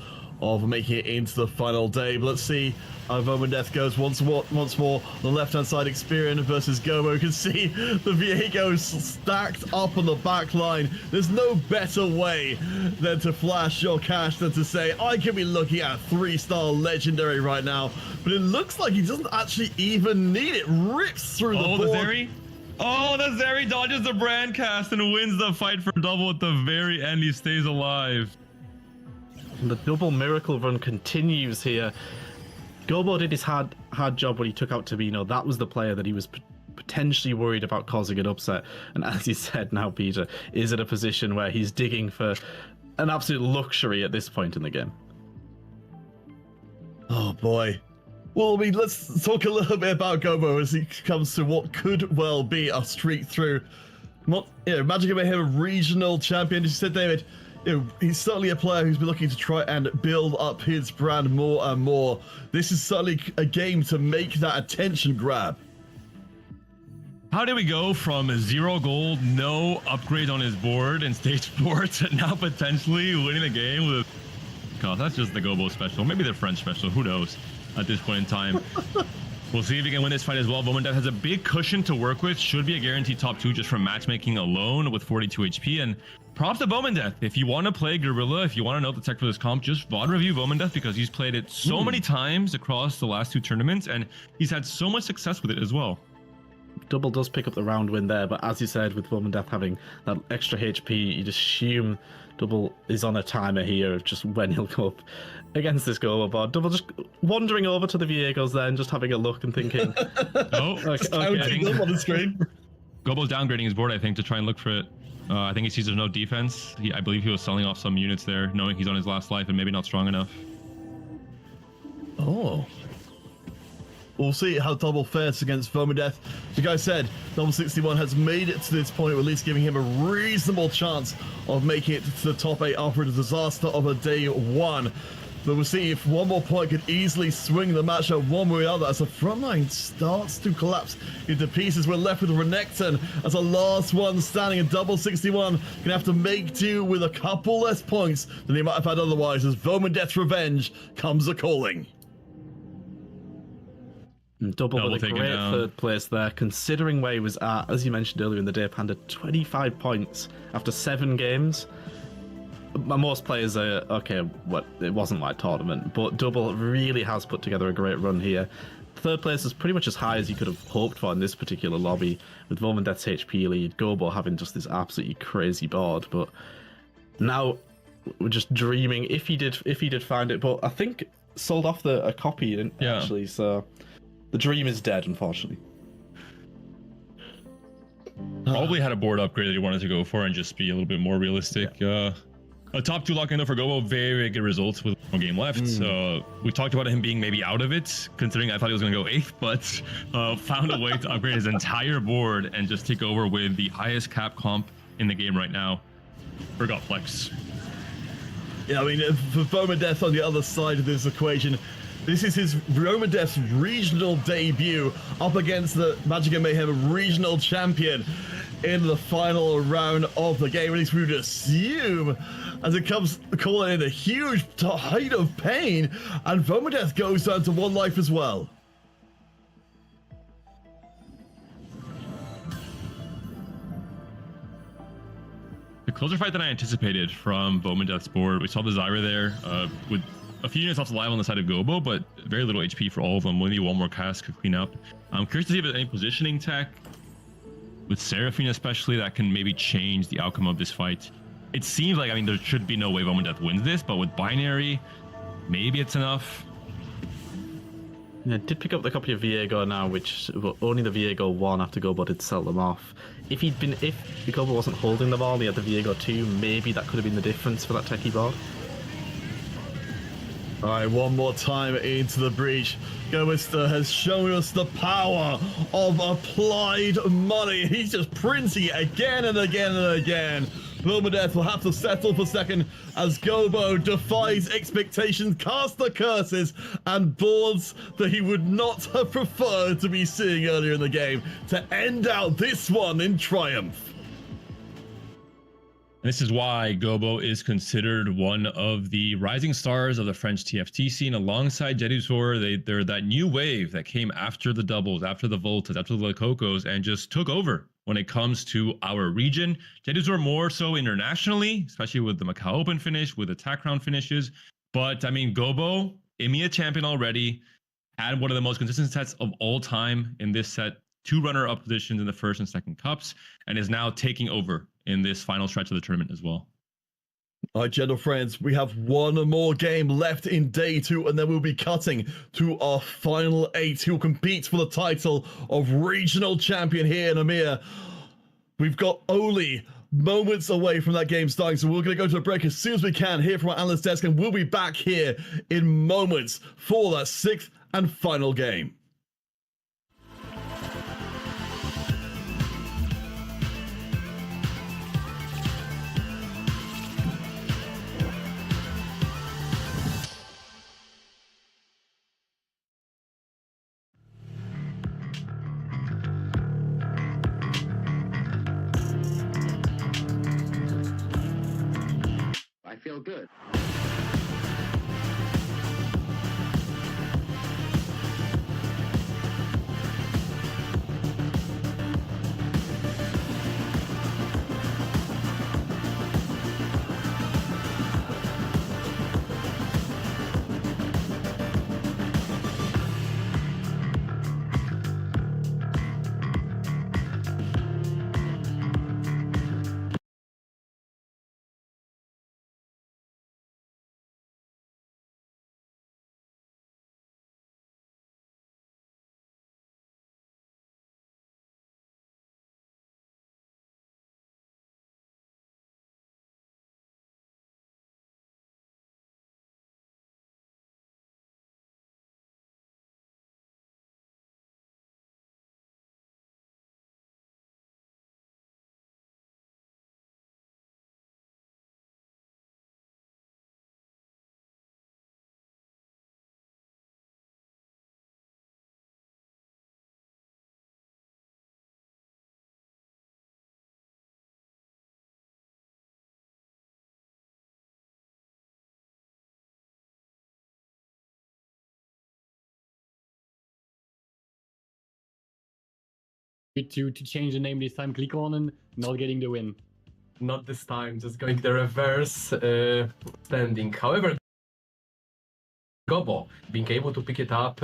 Speaker 3: of making it into the final day. But let's see how Vomandeth goes once more. The left-hand side, Experian versus Gobo. You can see the Viego stacked up on the back line. There's no better way than to flash your cash than to say, I could be looking at a 3-star legendary right now. But it looks like he doesn't actually even need it. Rips through the board.
Speaker 2: The Zeri dodges the brand cast and wins the fight for double at the very end. He stays alive.
Speaker 4: And the double miracle run continues here. Gobo did his hard job when he took out Tabino. That was the player that he was potentially worried about causing an upset. And as you said, now Peter is in a position where he's digging for an absolute luxury at this point in the game.
Speaker 3: Oh boy. Well, I mean, let's talk a little bit about Gobo as he comes to what could well be a streak through. Magic made him a regional champion, as you said, David. He's certainly a player who's been looking to try and build up his brand more and more. This is certainly a game to make that attention grab.
Speaker 2: How did we go from 0 gold, no upgrade on his board in stage 4 to now potentially winning the game with God, that's just the Gobo special. Maybe the French special, who knows at this point in time. We'll see if he can win this fight as well. Vomandeth has a big cushion to work with. Should be a guaranteed top 2 just from matchmaking alone with 42 HP. And props to Vomandeth. If you want to play Gorilla, if you want to know the tech for this comp, just VOD review Vomandeth because he's played it so many times across the last 2 tournaments and he's had so much success with it as well.
Speaker 4: Double does pick up the round win there, but as you said, with Vomandeth having that extra HP, you just assume Double is on a timer here of just when he'll come up against this Gobo board. Double just wandering over to the Viegos there and just having a look and thinking,
Speaker 3: Counting them on the screen.
Speaker 2: Gobo's downgrading his board, I think, to try and look for it. I think he sees there's no defense. I believe he was selling off some units there, knowing he's on his last life and maybe not strong enough.
Speaker 3: Oh. We'll see how Double fares against Vomandeth. The guy said Double 61 has made it to this point, at least giving him a reasonable chance of making it to the top 8 after the disaster of a day 1. But we'll see if one more point could easily swing the matchup one way or the other as the front line starts to collapse into pieces. We're left with Renekton as a last one standing, and Double 61 can have to make do with a couple less points than he might have had otherwise as Vomandeth's revenge comes a-calling.
Speaker 4: Double with a great 3rd place there, considering where he was at, as you mentioned earlier in the day, Panda, 25 points after 7 games. Most players are, it wasn't like tournament, but Double really has put together a great run here. 3rd place is pretty much as high as you could have hoped for in this particular lobby, with Vomandeth's HP lead, Gobo having just this absolutely crazy board, but now we're just dreaming if he did find it, but I think sold off a copy actually, so the dream is dead, unfortunately.
Speaker 2: Probably had a board upgrade that he wanted to go for and just be a little bit more realistic. Yeah. A top 2 lock-in though for Gobo, very, very good results with 1 game left. We talked about him being maybe out of it, considering I thought he was going to go 8th, but found a way to upgrade his entire board and just take over with the highest cap comp in the game right now. Forgot Flex.
Speaker 3: Yeah, I mean, for Vomandeth on the other side of this equation, this is his Vomandeth's regional debut up against the Magic and Mayhem regional champion in the final round of the game. At least we would assume, as it comes calling in a huge height of pain, and Vomandeth goes down to 1 life as well.
Speaker 2: The closer fight than I anticipated from Vomandeth's board. We saw the Zyra there with a few units off the live on the side of Gobo, but very little HP for all of them. Maybe 1 more cast could clean up. I'm curious to see if there's any positioning tech with Seraphine especially that can maybe change the outcome of this fight. It seems like, there should be no way Vomandeth wins this, but with Binary, maybe it's enough.
Speaker 4: Yeah, did pick up the copy of Viego now, which only the Viego 1 after Gobo did sell them off. If Gobo wasn't holding the ball, he had the Viego 2, maybe that could have been the difference for that techie board.
Speaker 3: All right, one more time into the breach. Goister has shown us the power of applied money. He's just printing it again and again and again. Wilmerdeth will have to settle for second as Gobo defies expectations, casts the curses, and boards that he would not have preferred to be seeing earlier in the game to end out this one in triumph.
Speaker 2: This is why Gobo is considered one of the rising stars of the French TFT scene alongside Jedusor. They're that new wave that came after the doubles, after the Voltas, after the Cocos, and just took over when it comes to our region. Jedusor more so internationally, especially with the Macau Open finish, with attack round finishes. But I mean, Gobo, EMEA champion already, had one of the most consistent sets of all time in this set. 2 runner-up positions in the first and second cups, and is now taking over in this final stretch of the tournament as well.
Speaker 3: All right, gentle friends, we have one more game left in day 2, and then we'll be cutting to our final 8 who will compete for the title of regional champion here in EMEA. We've got Oli moments away from that game starting, so we're going to go to a break as soon as we can here from our analyst desk, and we'll be back here in moments for that 6th and final game.
Speaker 5: I feel good.
Speaker 6: To change the name this time, click on and not getting the win.
Speaker 1: Not this time, just going the reverse standing. However, Gobo being able to pick it up.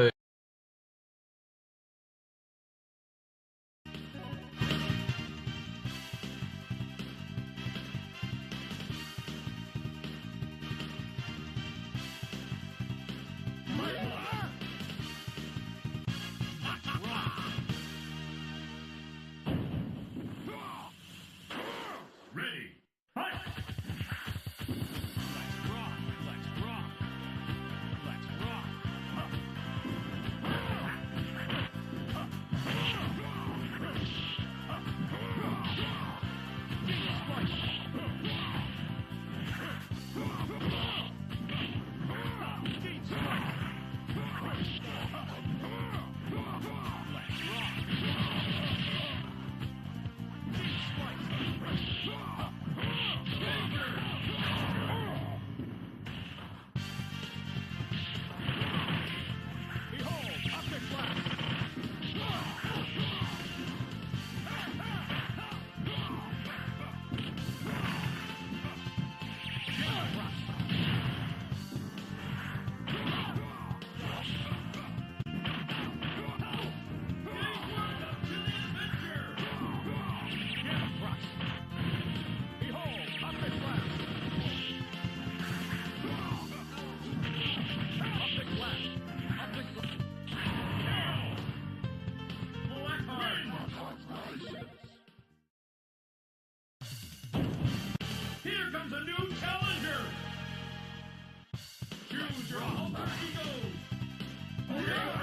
Speaker 7: Ready.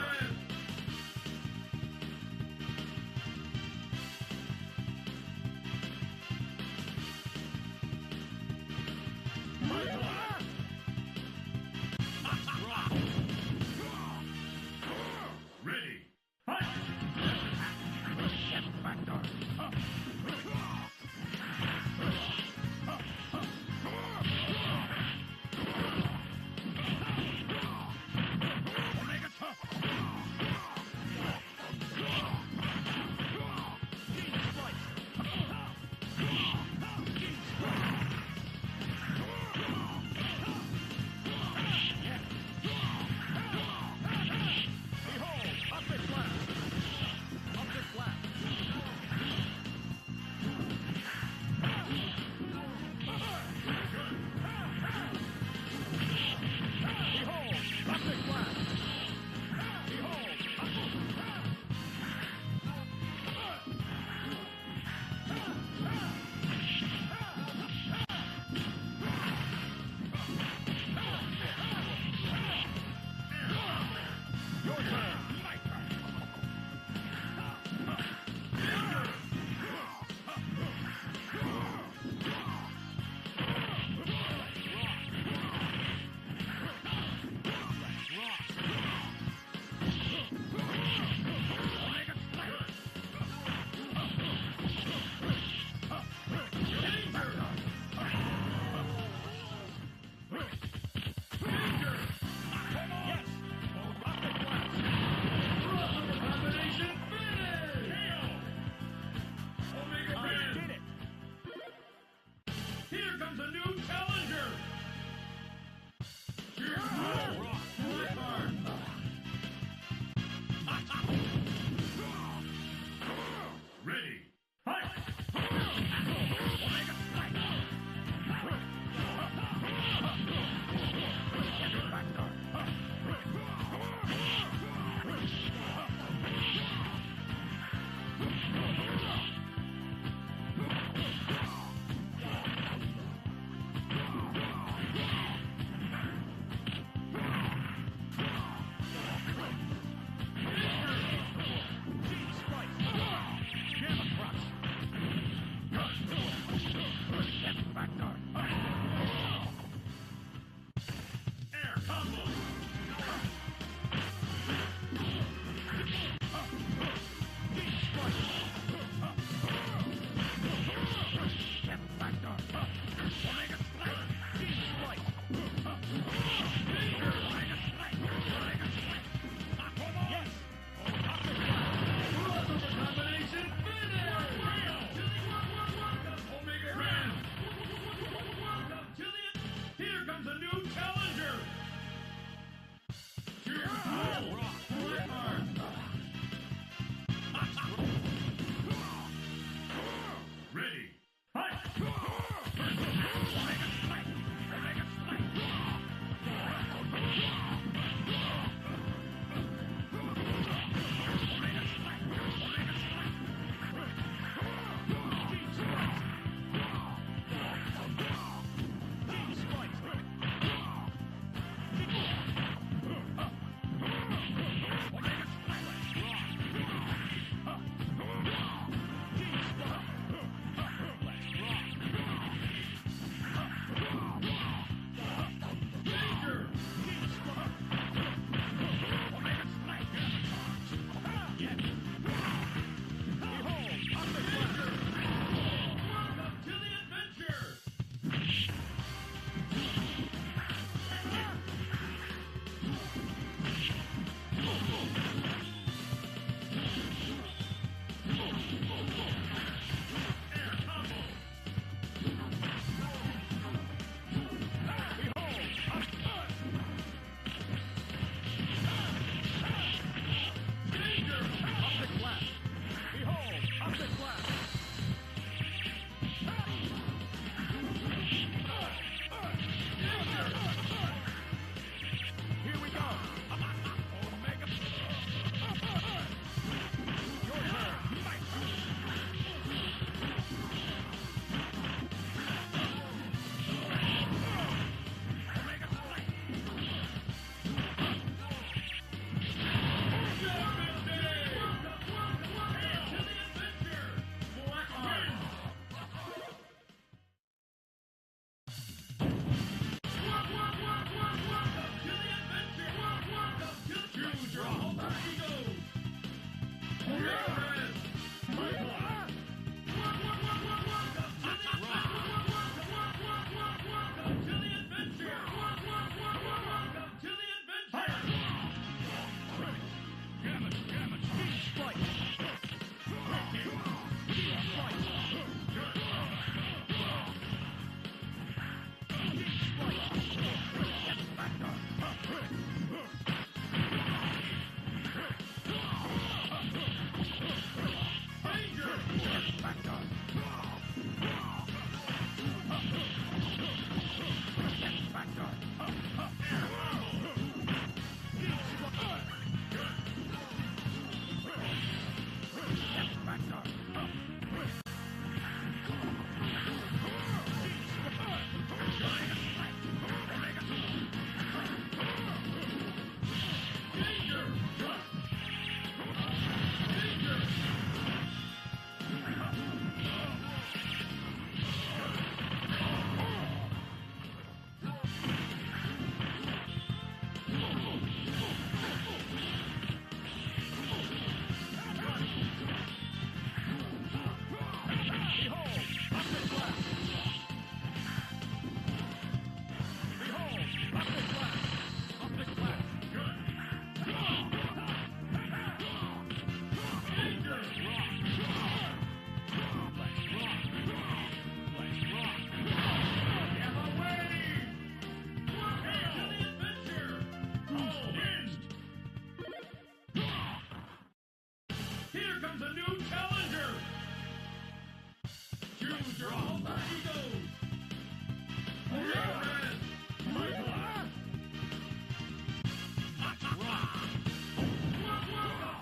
Speaker 7: Almighty go!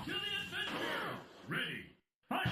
Speaker 7: To the adventure! Ready, fight!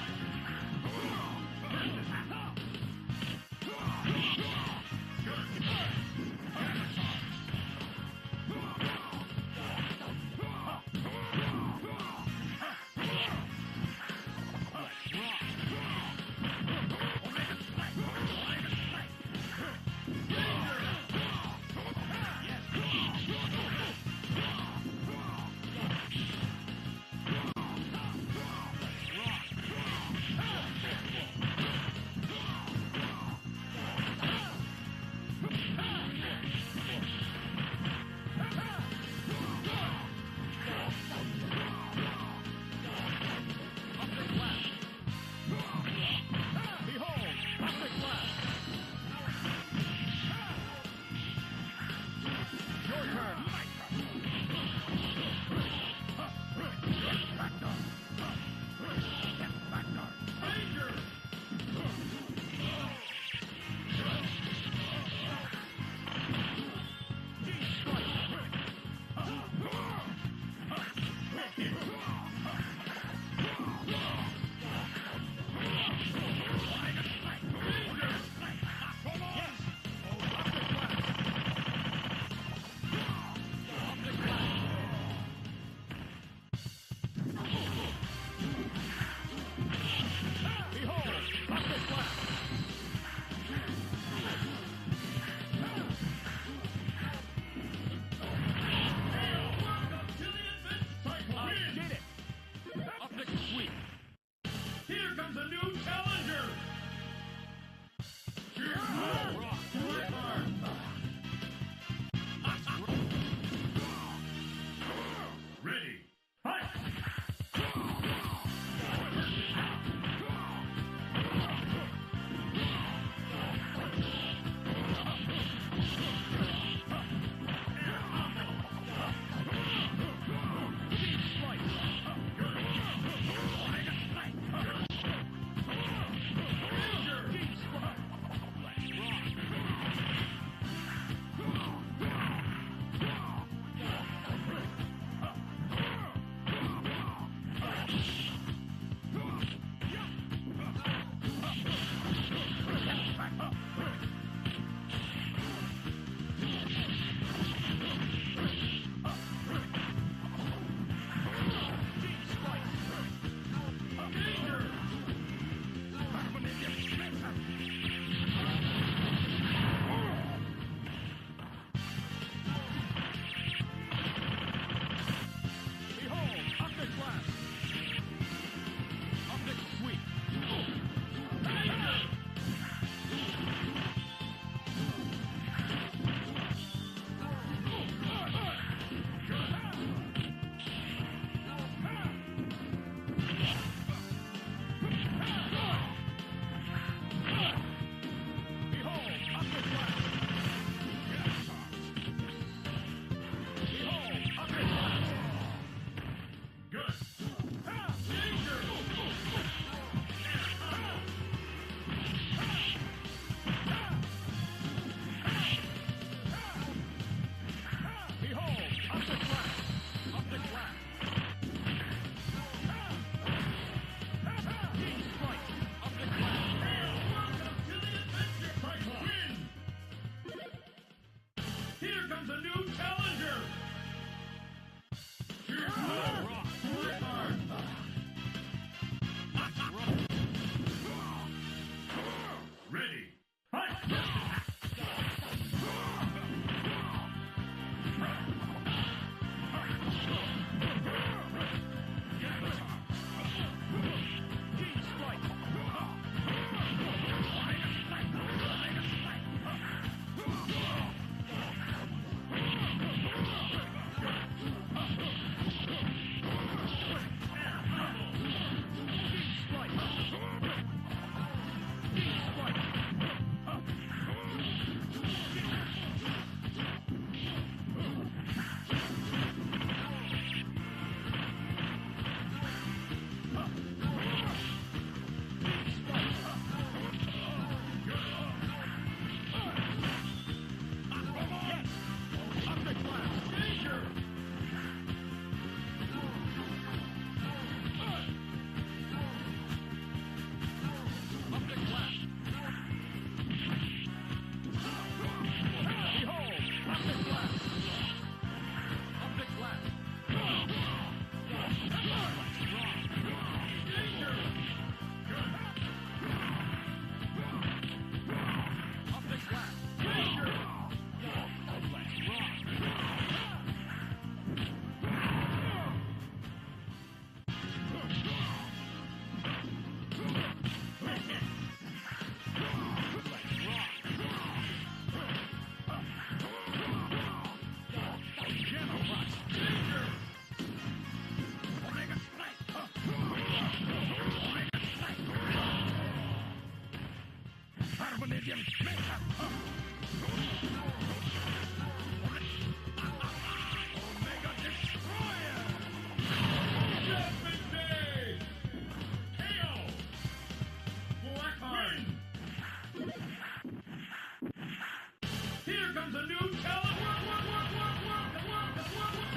Speaker 7: Here comes a new talent!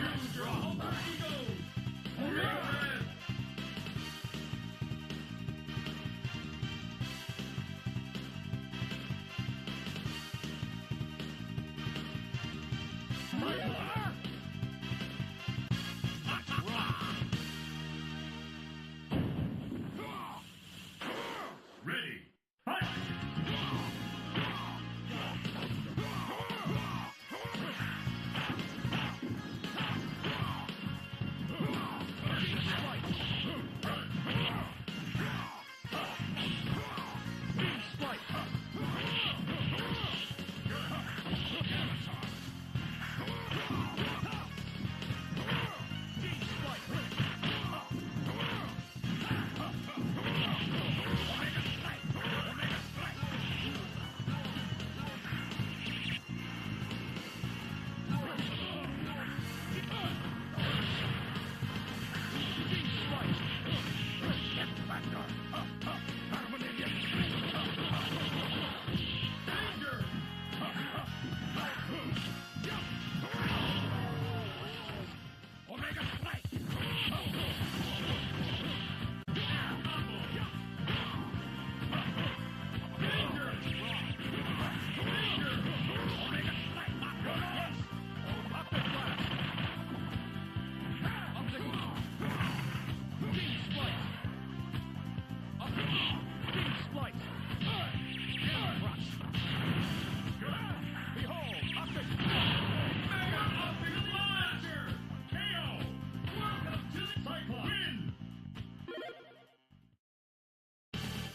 Speaker 7: You draw alter ego! Origenes! Ready! Fight!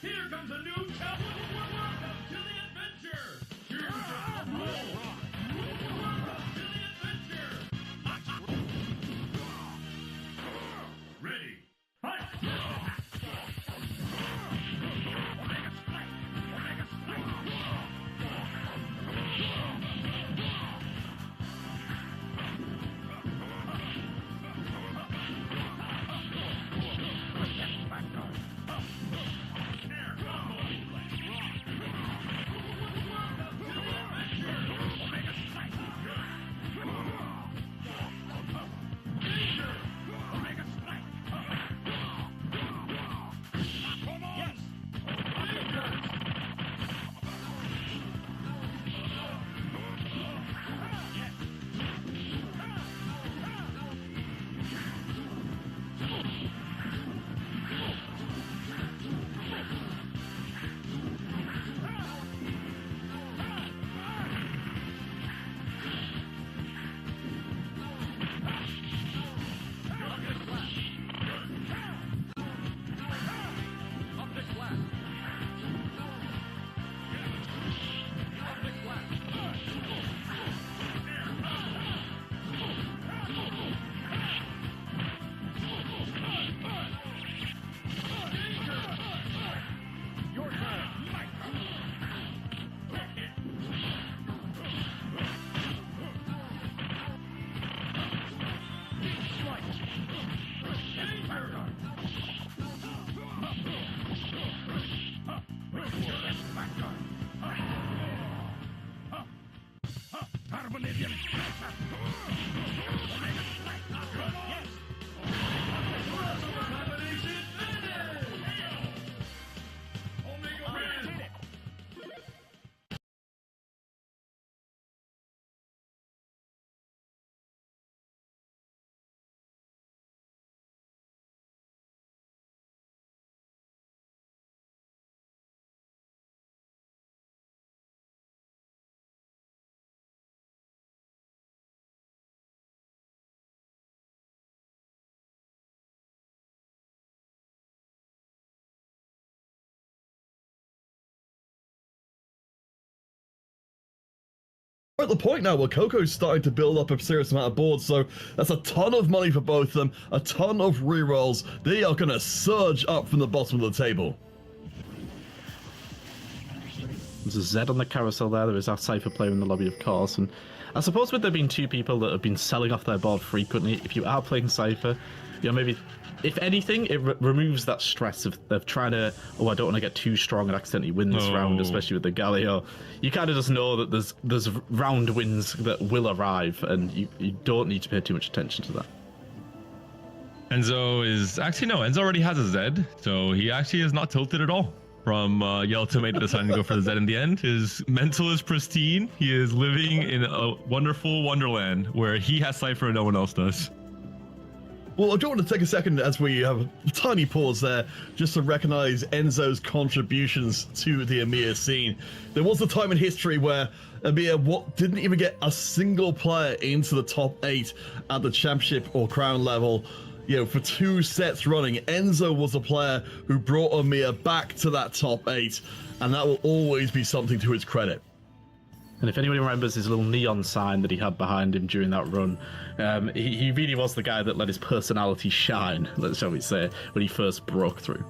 Speaker 7: Here comes a new talent! Welcome to the adventure! Here's the Welcome to the adventure! Ready! Fight!
Speaker 3: We're at the point now where Coco's starting to build up a serious amount of boards, so that's a ton of money for both of them, a ton of rerolls. They are going to surge up from the bottom of the table.
Speaker 4: There's a Z on the carousel there. There is our Cypher player in the lobby, of course. And I suppose with there being two people that have been selling off their board frequently, if you are playing Cypher, maybe, if anything, it removes that stress of trying to, I don't want to get too strong and accidentally win this round, especially with the Galio. You kind of just know that there's round wins that will arrive, and you don't need to pay too much attention to that.
Speaker 2: Enzo is actually no. Enzo already has a Z, so he actually is not tilted at all from Yellow Tomato deciding to go for the Z in the end. His mental is pristine. He is living in a wonderful wonderland where he has Cypher and no one else does.
Speaker 3: Well, I do want to take a second as we have a tiny pause there just to recognize Enzo's contributions to the EMEA scene. There was a time in history where EMEA didn't even get a single player into the top 8 at the championship or crown level. For 2 sets running, Enzo was a player who brought EMEA back to that top 8, and that will always be something to his credit.
Speaker 4: And if anybody remembers his little neon sign that he had behind him during that run, he really was the guy that let his personality shine, shall we say, when he first broke through.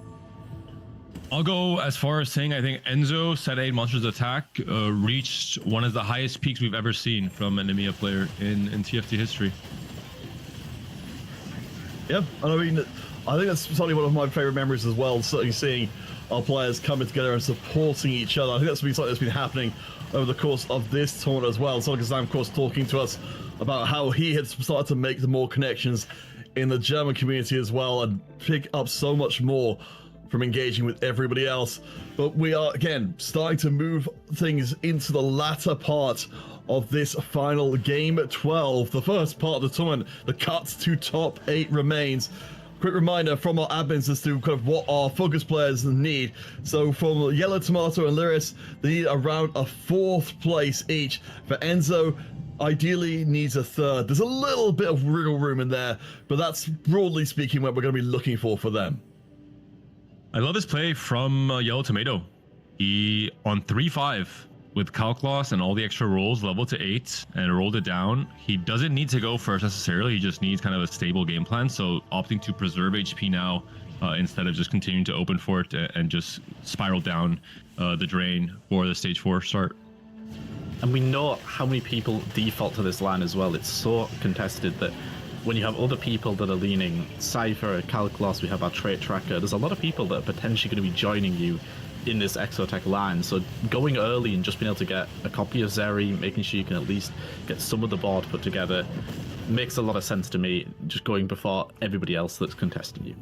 Speaker 2: I'll go as far as saying I think Enzo Set 8 Monsters Attack reached one of the highest peaks we've ever seen from an EMEA player in TFT history.
Speaker 3: Yeah, and I mean, I think that's certainly one of my favorite memories as well, certainly seeing our players coming together and supporting each other. I think that's been something that's been happening over the course of this tournament as well. So Sam, of course, talking to us about how he had started to make the more connections in the German community as well and pick up so much more from engaging with everybody else. But we are, again, starting to move things into the latter part of this final game 12, the first part of the tournament. The cut to top 8 remains. Quick reminder from our admins as to kind of what our focus players need. So from Yellow Tomato and Lyris, they need around a 4th place each. For Enzo, ideally needs a 3rd. There's a little bit of wiggle room in there, but that's broadly speaking what we're going to be looking for them.
Speaker 2: I love this play from Yellow Tomato. He, on 3-5, with Calc Loss and all the extra rolls, leveled to 8 and rolled it down. He doesn't need to go first necessarily. He just needs kind of a stable game plan. So opting to preserve HP now instead of just continuing to open for it and just spiral down the drain for the stage 4 start.
Speaker 4: And we know how many people default to this line as well. It's so contested that when you have other people that are leaning Cypher, Calc Loss, we have our trait tracker, there's a lot of people that are potentially going to be joining you in this Exotech line. So going early and just being able to get a copy of Zeri, making sure you can at least get some of the board put together, makes a lot of sense to me, just going before everybody else that's contesting you.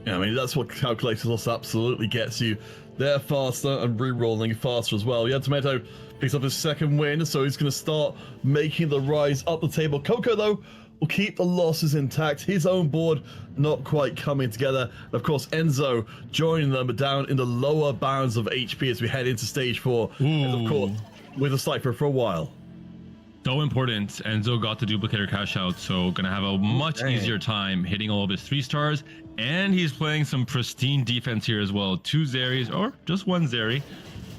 Speaker 3: Yeah, I mean, that's what Calculators absolutely gets you. They're faster and re-rolling faster as well. Yeah, Tomato picks up his 2nd win, so he's going to start making the rise up the table. Coco, though, will keep the losses intact. His own board not quite coming together. And of course, Enzo joining them down in the lower bounds of HP as we head into stage 4. And of course, with a Cypher for a while.
Speaker 2: So important. Enzo got the duplicator cash out, so gonna have a much easier time hitting all of his 3 stars. And he's playing some pristine defense here as well. 2 Zeris, or just 1 Zeri,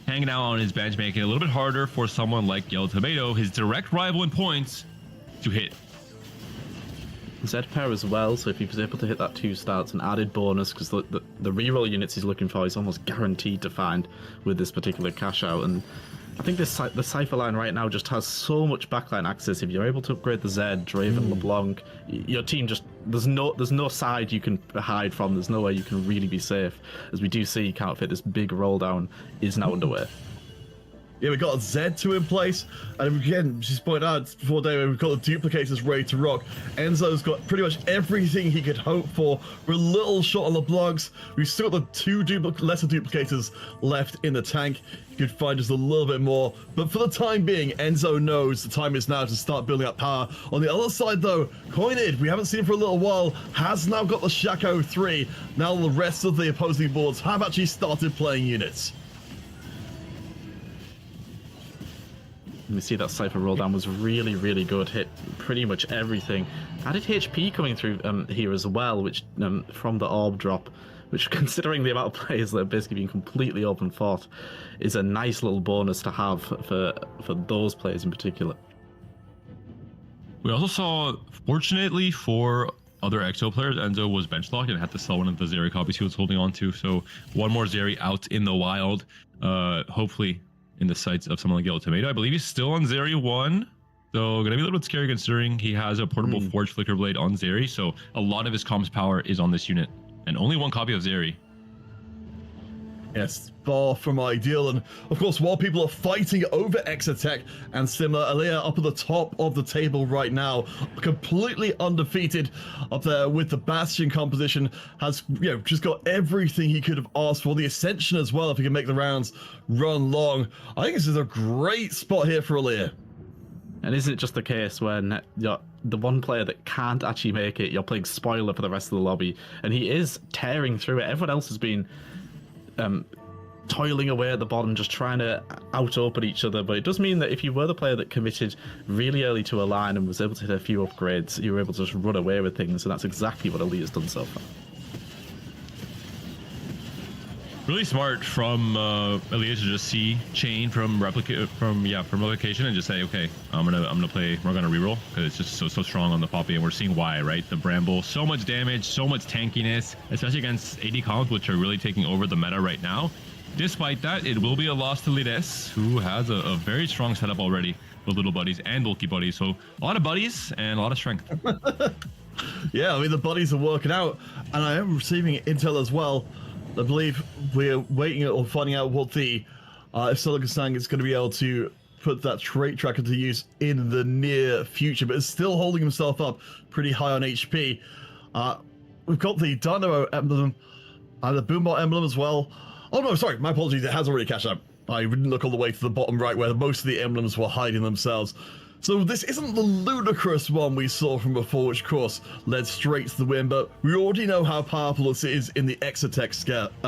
Speaker 2: hanging out on his bench, making it a little bit harder for someone like Yellow Tomato, his direct rival in points, to hit.
Speaker 4: Z pair as well, so if he was able to hit that 2 starts, an added bonus, because the reroll units he's looking for is almost guaranteed to find with this particular cash out. And I think the Cypher line right now just has so much backline access. If you're able to upgrade the Z, Draven, LeBlanc, your team just, there's no side you can hide from, there's nowhere you can really be safe. As we do see, Can't Fit, this big roll down is now underway.
Speaker 3: Yeah, we've got a Z2 in place, and again, she's pointed out before, David, we've got the duplicators ready to rock. Enzo's got pretty much everything he could hope for. We're a little short on LeBlancs. We've still got the 2 lesser duplicators left in the tank. You could find just a little bit more, but for the time being, Enzo knows the time is now to start building up power. On the other side, though, Coinid, we haven't seen him for a little while, has now got the Shaco 3. Now the rest of the opposing boards have actually started playing units.
Speaker 4: And we see that Cypher roll down was really, really good. Hit pretty much everything. Added HP coming through here as well, which from the orb drop, which considering the amount of players that have basically been completely open fought, is a nice little bonus to have for those players in particular.
Speaker 2: We also saw, fortunately for other EXO players, Enzo was bench locked and had to sell one of the Zeri copies he was holding on to. So 1 more Zeri out in the wild. Hopefully in the sights of someone like Yellow Tomato. I believe he's still on Zeri 1. So gonna be a little bit scary considering he has a portable Forge Flicker Blade on Zeri. So a lot of his comms power is on this unit. And only one copy of Zeri.
Speaker 3: Yes, far from ideal. And of course, while people are fighting over Exotech and similar, Alea up at the top of the table right now, completely undefeated up there with the Bastion composition, has, you know, just got everything he could have asked for. The Ascension as well, if he can make the rounds run long. I think this is a great spot here for Alea.
Speaker 4: And isn't it just the case when you're the one player that can't actually make it, you're playing spoiler for the rest of the lobby, and he is tearing through it. Everyone else has been toiling away at the bottom, just trying to out-open each other, but it does mean that if you were the player that committed really early to a line and was able to hit a few upgrades, you were able to just run away with things, and that's exactly what Elite has done so far.
Speaker 2: Really smart from Elias to just see chain from replication and just say, okay, I'm gonna play. We're gonna reroll because it's just so strong on the Poppy, and we're seeing why, right? The Bramble, so much damage, so much tankiness, especially against AD columns, which are really taking over the meta right now. Despite that, it will be a loss to Lides, who has a very strong setup already with little buddies and bulky buddies. So a lot of buddies and a lot of strength.
Speaker 3: Yeah, I mean the buddies are working out, and I am receiving intel as well. I believe we're waiting or finding out what the if Sologasang is going to be able to put that trait tracker to use in the near future, but it's still holding himself up pretty high on HP. We've got the Dynamo emblem and the Boombot emblem as well. Oh no, sorry, my apologies, it has already cashed out. I didn't look all the way to the bottom right where most of the emblems were hiding themselves. So this isn't the ludicrous one we saw from before, which of course led straight to the win, but we already know how powerful this is in the Exotech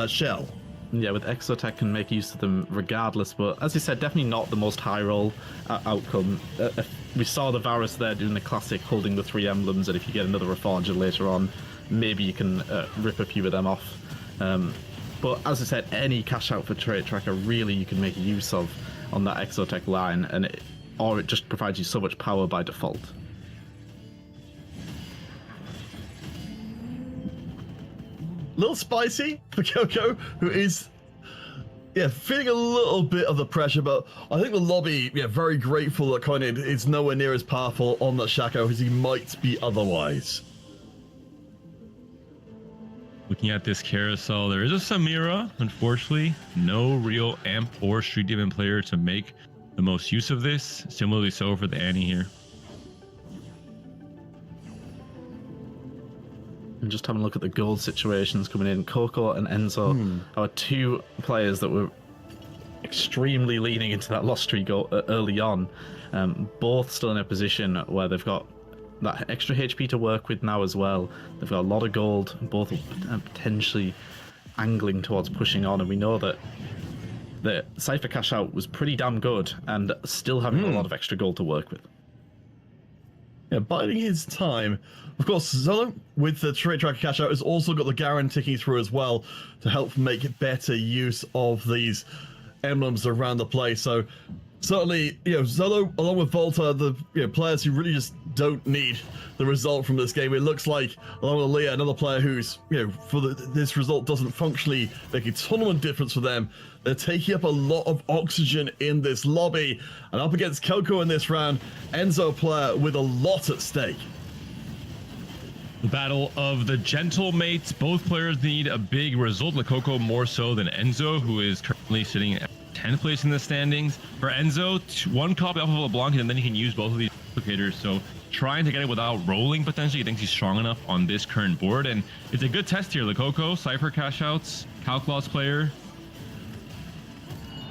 Speaker 3: shell.
Speaker 4: Yeah, with Exotech can make use of them regardless, but as you said, definitely not the most high roll outcome. We saw the Varus there doing the classic holding the 3 emblems, and if you get another Reforger later on, maybe you can rip a few of them off. But as I said, any cash out for trait tracker really you can make use of on that Exotech line, and or it just provides you so much power by default.
Speaker 3: Little spicy for Coco, who is feeling a little bit of the pressure, but I think the lobby, very grateful that Coinid is nowhere near as powerful on that Shaco as he might be otherwise.
Speaker 2: Looking at this carousel, there is a Samira. Unfortunately, no real Amp or Street Demon player to make the most use of this. Similarly so for the Annie here.
Speaker 4: And just having a look at the gold situations coming in, Coco and Enzo are 2 players that were extremely leaning into that lost streak early on. Both still in a position where they've got that extra HP to work with now as well. They've got a lot of gold, both potentially angling towards pushing on, and we know that the Cypher cash out was pretty damn good and still having a lot of extra gold to work with.
Speaker 3: Yeah, biding his time. Of course, Zolo, with the trait tracker cash out, has also got the Garen ticking through as well to help make better use of these emblems around the place. So certainly, Zolo, along with Volta, the players who really just don't need the result from this game. It looks like, along with Leah, another player who's, for this result doesn't functionally make a tournament difference for them. They're taking up a lot of oxygen in this lobby. And up against Coco in this round, Enzo player with a lot at stake.
Speaker 2: The battle of the gentle mates. Both players need a big result. Coco more so than Enzo, who is currently sitting at 10th place in the standings. For Enzo, 1 copy off of LeBlanc, and then he can use both of these duplicators. So trying to get it without rolling potentially. He thinks he's strong enough on this current board, and it's a good test here. Coco, Cypher cash outs, Calclaws player.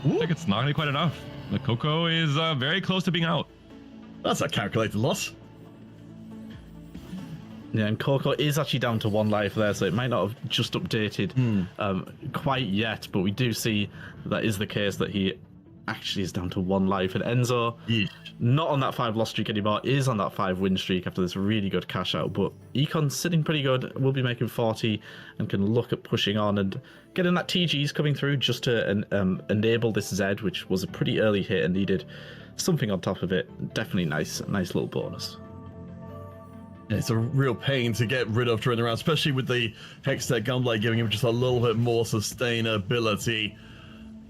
Speaker 2: I think it's not gonna be quite enough. Coco is very close to being out.
Speaker 3: That's a calculated loss.
Speaker 4: Yeah, and Coco is actually down to 1 life there, so it might not have just updated quite yet, but we do see that is the case, that he actually is down to 1 life. And Enzo, not on that 5 loss streak anymore, is on that 5 win streak after this really good cash out, but Econ's sitting pretty good, will be making 40 and can look at pushing on and getting that TG's coming through just to enable this Z, which was a pretty early hit and needed something on top of it. Definitely nice little bonus.
Speaker 3: It's a real pain to get rid of during the round, especially with the Hextech Gunblade giving him just a little bit more sustainability.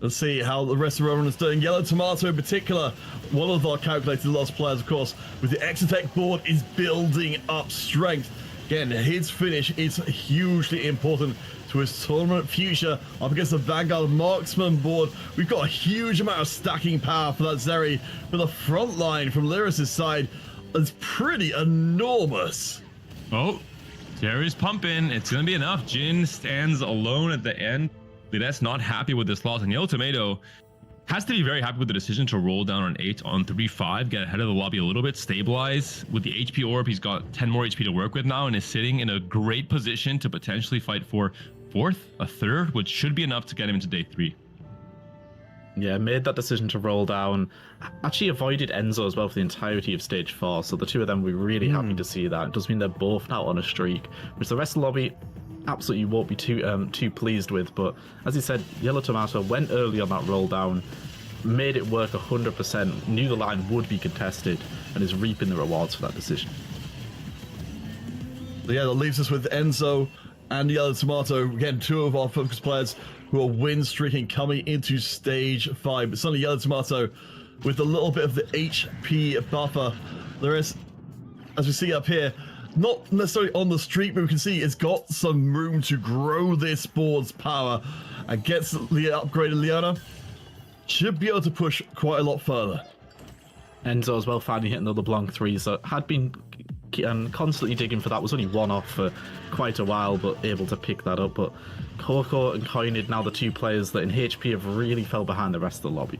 Speaker 3: Let's see how the rest of everyone is doing. Yellow Tomato in particular, one of our calculated loss players, of course, with the Exotech board, is building up strength. Again, his finish is hugely important to his tournament future. Up against the Vanguard Marksman board, we've got a huge amount of stacking power for that Zeri, but the front line from Lyris' side is pretty enormous.
Speaker 2: Oh, Jerry's pumping. It's going to be enough. Jin stands alone at the end. That's not happy with this loss. And Yellow Tomato has to be very happy with the decision to roll down on 8 on 3-5, get ahead of the lobby a little bit, stabilize. With the HP orb, he's got 10 more HP to work with now and is sitting in a great position to potentially fight for 4th, a 3rd, which should be enough to get him into day 3.
Speaker 4: Yeah, made that decision to roll down. Actually avoided Enzo as well for the entirety of stage 4, so the two of them were really happy to see that. It does mean they're both now on a streak, which the rest of the lobby absolutely won't be too pleased with. But as he said, Yellow Tomato went early on that roll down, made it work 100%, knew the line would be contested, and is reaping the rewards for that decision.
Speaker 3: Yeah, that leaves us with Enzo and Yellow Tomato, again, two of our focus players who are win streaking coming into stage 5. But suddenly Yellow Tomato, with a little bit of the HP buffer, there is, as we see up here, not necessarily on the streak, but we can see it's got some room to grow this board's power, and gets the upgraded Leona, should be able to push quite a lot further.
Speaker 4: Enzo as well finally hitting another Blanc 3, so had been constantly digging for that, was only one off for quite a while, but able to pick that up. But Coco and Coinid, now the two players that in HP have really fell behind the rest of the lobby.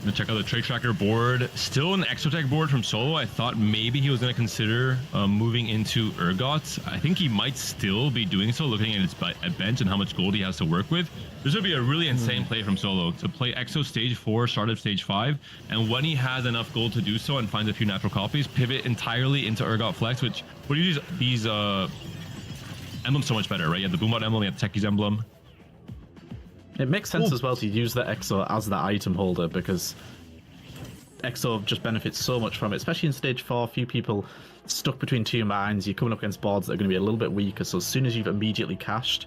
Speaker 2: Gonna check out the Trade Tracker board. Still an Exotech board from Solo. I thought maybe he was going to consider moving into Urgot. I think he might still be doing so, looking at his bench and how much gold he has to work with. This would be a really insane play from Solo, to play Exo stage 4, start of stage 5, and when he has enough gold to do so and finds a few natural copies, pivot entirely into Urgot Flex, which would use these emblems so much better, right? You have the Boombot emblem, you have Techie's emblem.
Speaker 4: It makes sense as well to use the Exo as the item holder, because Exo just benefits so much from it, especially in stage 4. A few people stuck between two mines, you're coming up against boards that are going to be a little bit weaker, so as soon as you've immediately cashed,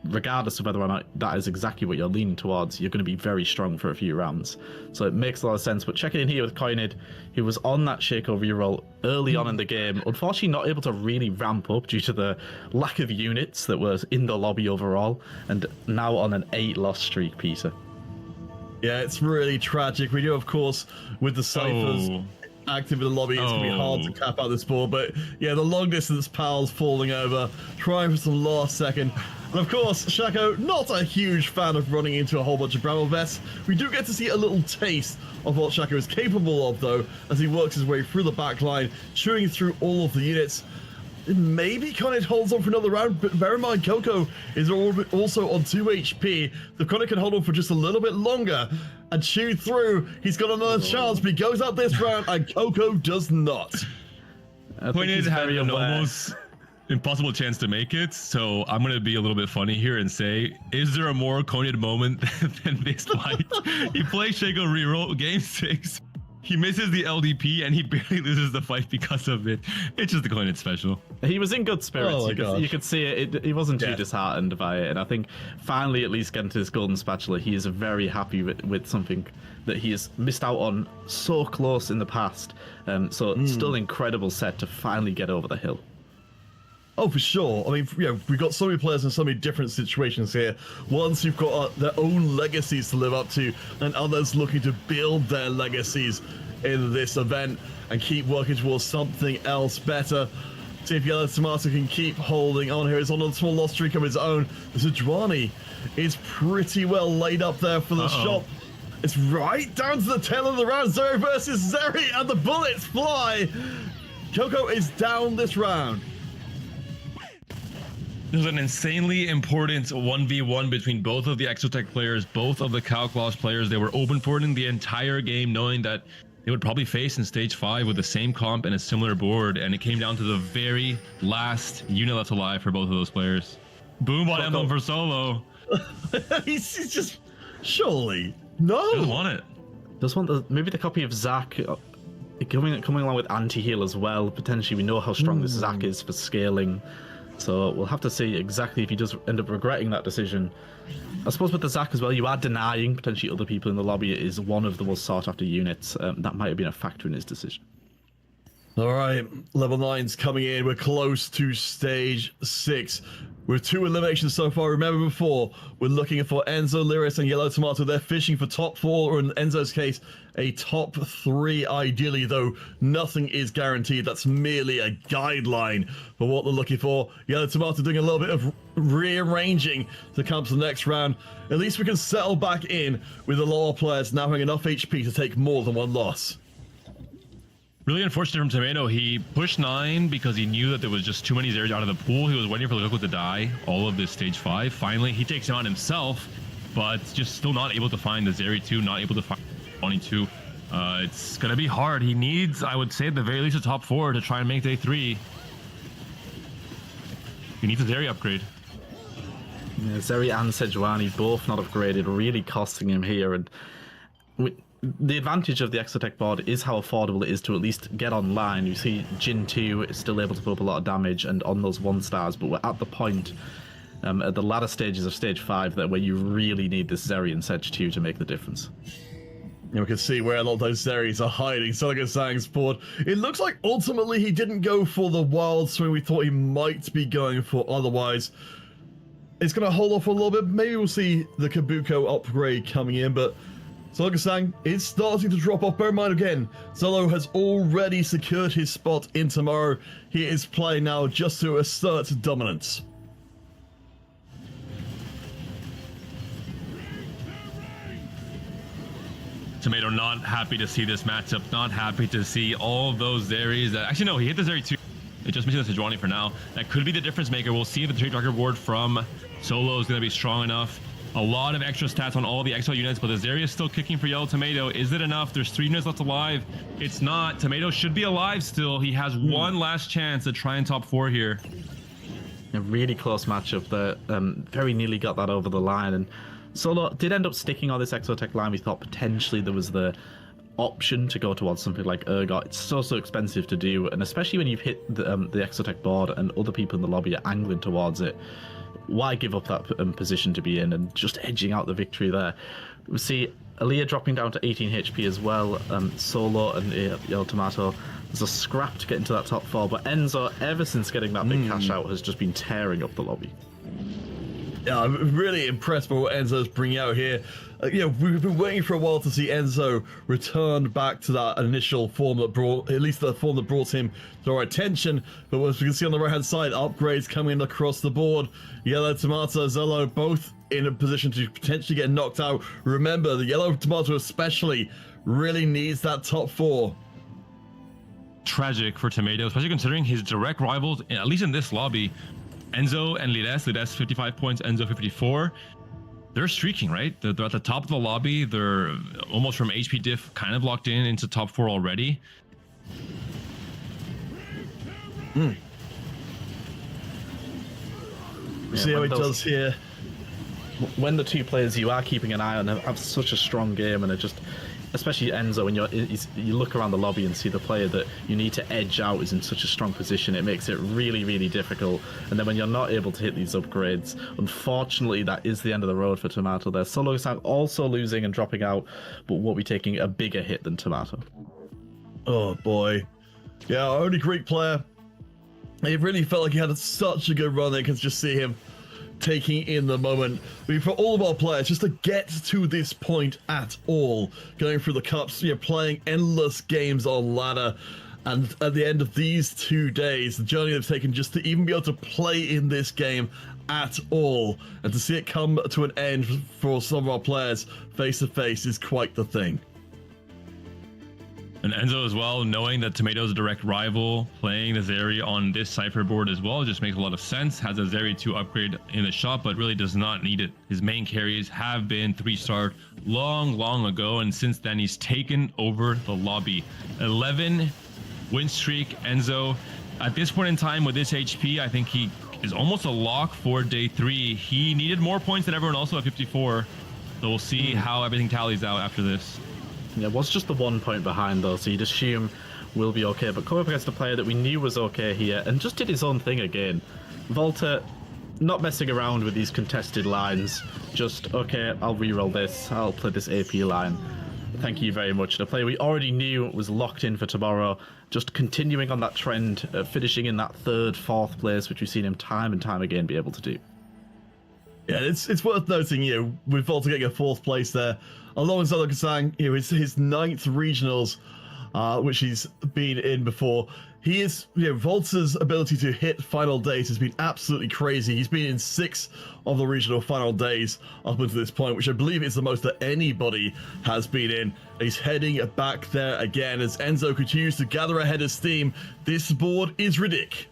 Speaker 4: regardless of whether or not that is exactly what you're leaning towards, you're going to be very strong for a few rounds. So it makes a lot of sense. But checking in here with Coinid, who was on that Shaco reroll early on in the game, unfortunately not able to really ramp up due to the lack of units that were in the lobby overall, and now on an 8-loss streak, Peter.
Speaker 3: Yeah, it's really tragic. We do, of course, with the ciphers active in the lobby, it's going to be hard to cap out this board. But yeah, the long distance pals falling over, trying for some last second. And of course, Shaco, not a huge fan of running into a whole bunch of Bramble vests. We do get to see a little taste of what Shaco is capable of, though, as he works his way through the back line, chewing through all of the units. Maybe Connet holds on for another round, but bear in mind, Coco is also on 2 HP. The Connet can hold on for just a little bit longer and chew through. He's got another chance, but he goes out this round, and Coco does not.
Speaker 2: Coinid had an almost impossible chance to make it, so I'm going to be a little bit funny here and say, is there a more Coinid moment than this fight? He plays Shaco reroll game 6. He misses the LDP and he barely loses the fight because of it. It's just the Coinid special.
Speaker 4: He was in good spirits. You could see it. He wasn't too disheartened by it. And I think finally, at least getting to this golden spatula, he is very happy with something that he has missed out on so close in the past. So it's still an incredible set to finally get over the hill.
Speaker 3: Oh, for sure. I mean, you know, we've got so many players in so many different situations here. Ones who've got their own legacies to live up to, and others looking to build their legacies in this event and keep working towards something else better. See if Yellow Tomato can keep holding on here. He's on a small loss streak of his own. Zidwani is pretty well laid up there for the shot. It's right down to the tail of the round. Zeri versus Zeri, and the bullets fly. Coco is down this round.
Speaker 2: There's an insanely important 1v1 between both of the Exotech players, both of the Calclaws players. They were open for it in the entire game, knowing that they would probably face in stage 5 with the same comp and a similar board, and it came down to the very last unit left alive for both of those players. Boombot emblem for Solo.
Speaker 3: he's just surely no.
Speaker 2: Doesn't want it.
Speaker 4: Just want maybe the copy of Zac coming along with anti-heal as well. Potentially, we know how strong this Zac is for scaling. So we'll have to see exactly if he does end up regretting that decision. I suppose with the Zac as well, you are denying potentially other people in the lobby is one of the most sought after units. That might have been a factor in his decision.
Speaker 3: All right, level 9's coming in. We're close to stage 6. With 2 eliminations so far. Remember before, we're looking for Enzo, Lyris, and Yellow Tomato. They're fishing for top 4, or in Enzo's case, a top 3 ideally, though nothing is guaranteed. That's merely a guideline for what they're looking for. Yellow Tomato doing a little bit of rearranging to come to the next round. At least we can settle back in with the lower players now having enough HP to take more than 1 loss.
Speaker 2: Really unfortunate from Tomato. He pushed 9 because he knew that there was just too many Zeri's out of the pool. He was waiting for the Goku to die all of this stage 5. Finally, he takes him on himself, but just still not able to find the Zeri 2, not able to find 22. It's going to be hard. He needs, I would say, at the very least, a top 4 to try and make day 3. He needs a Zeri upgrade.
Speaker 4: Yeah, Zeri and Sejuani both not upgraded, really costing him here. And the advantage of the Exotech board is how affordable it is to at least get online. You see Jin 2 is still able to put up a lot of damage and on those 1 stars, but we're at the point at the latter stages of stage 5 that where you really need this Zeri and Sej 2 to make the difference.
Speaker 3: And we can see where a lot of those Zeris are hiding. Soliga Sang's board. It looks like ultimately he didn't go for the wild swing we thought he might be going for otherwise. It's going to hold off a little bit. Maybe we'll see the Kabuko upgrade coming in, but Soliga Sang is starting to drop off. Bear in mind again, Zolo has already secured his spot in tomorrow. He is playing now just to assert dominance.
Speaker 2: Tomato not happy to see this matchup, not happy to see all of those Zeris. Actually, no, he hit the Zeri 2. It just missing the Sejuani for now. That could be the difference maker. We'll see if the trade tracker board from Solo is going to be strong enough. A lot of extra stats on all the extra units, but the Zeri is still kicking for Yellow Tomato. Is it enough? There's 3 units left alive. It's not. Tomato should be alive still. He has one last chance to try and top 4 here.
Speaker 4: A really close matchup that very nearly got that over the line. And Solo did end up sticking on this Exotech line. We thought potentially there was the option to go towards something like Urgot. It's so expensive to do, and especially when you've hit the Exotech board and other people in the lobby are angling towards it. Why give up that position to be in and just edging out the victory there? We see Aaliyah dropping down to 18 HP as well. Solo and Yellow Tomato. There's a scrap to get into that top 4, but Enzo, ever since getting that big cash out, has just been tearing up the lobby.
Speaker 3: Yeah, I'm really impressed by what Enzo's bringing out here. We've been waiting for a while to see Enzo return back to that initial form that brought, at least the form that brought him to our attention. But as we can see on the right-hand side, upgrades coming across the board. Yellow Tomato, Zello, both in a position to potentially get knocked out. Remember, the Yellow Tomato especially really needs that top 4.
Speaker 2: Tragic for Tomato, especially considering his direct rivals, at least in this lobby, Enzo and Lides. Lides 55 points, Enzo 54. They're streaking, right? They're at the top of the lobby. They're almost from HP diff, kind of locked in into top 4 already.
Speaker 3: See how he does here.
Speaker 4: When the 2 players you are keeping an eye on have such a strong game, and it just, especially Enzo, when you look around the lobby and see the player that you need to edge out is in such a strong position, it makes it really, really difficult. And then when you're not able to hit these upgrades, unfortunately, that is the end of the road for Tomato there. Solo Sang also losing and dropping out, but will be taking a bigger hit than Tomato.
Speaker 3: Oh boy. Yeah, our only Greek player. It really felt like he had such a good run there. You can just see him taking in the moment. I mean, for all of our players, just to get to this point at all, going through the cups, playing endless games on ladder, and at the end of these 2 days, the journey they've taken just to even be able to play in this game at all, and to see it come to an end for some of our players face to face is quite the thing.
Speaker 2: And Enzo as well, knowing that Tomato's a direct rival, playing the Zeri on this Cypher board as well, just makes a lot of sense. Has a Zeri 2 upgrade in the shop, but really does not need it. His main carries have been 3-star long ago, and since then he's taken over the lobby. 11 win streak, Enzo. At this point in time with this HP, I think he is almost a lock for day 3. He needed more points than everyone else at 54, so we'll see how everything tallies out after this.
Speaker 4: Yeah, was just the 1 point behind though, so you'd assume we'll be okay. But coming up against a player that we knew was okay here and just did his own thing again. Volta not messing around with these contested lines. Just, okay, I'll reroll this. I'll play this AP line. Thank you very much. The player we already knew was locked in for tomorrow. Just continuing on that trend, finishing in that third, fourth place, which we've seen him time and time again be able to do.
Speaker 3: Yeah, it's worth noting, with Volta getting a fourth place there, alongside like saying, his ninth regionals, which he's been in before. He is, Volta's ability to hit final days has been absolutely crazy. He's been in 6 of the regional final days up until this point, which I believe is the most that anybody has been in. He's heading back there again as Enzo continues to gather ahead of steam. This board is ridiculous.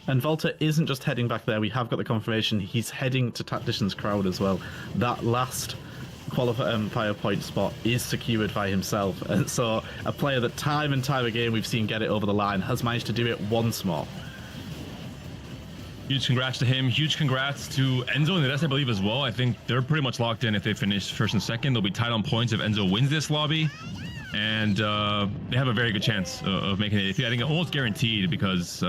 Speaker 4: And Volta isn't just heading back there. We have got the confirmation. He's heading to Tactician's Crowd as well. That last qualifier point spot is secured by himself. And so a player that time and time again we've seen get it over the line has managed to do it once more.
Speaker 2: Huge congrats to him. Huge congrats to Enzo and the rest, I believe, as well. I think they're pretty much locked in. If they finish first and second, they'll be tied on points if Enzo wins this lobby. And they have a very good chance of making it. I think almost guaranteed because...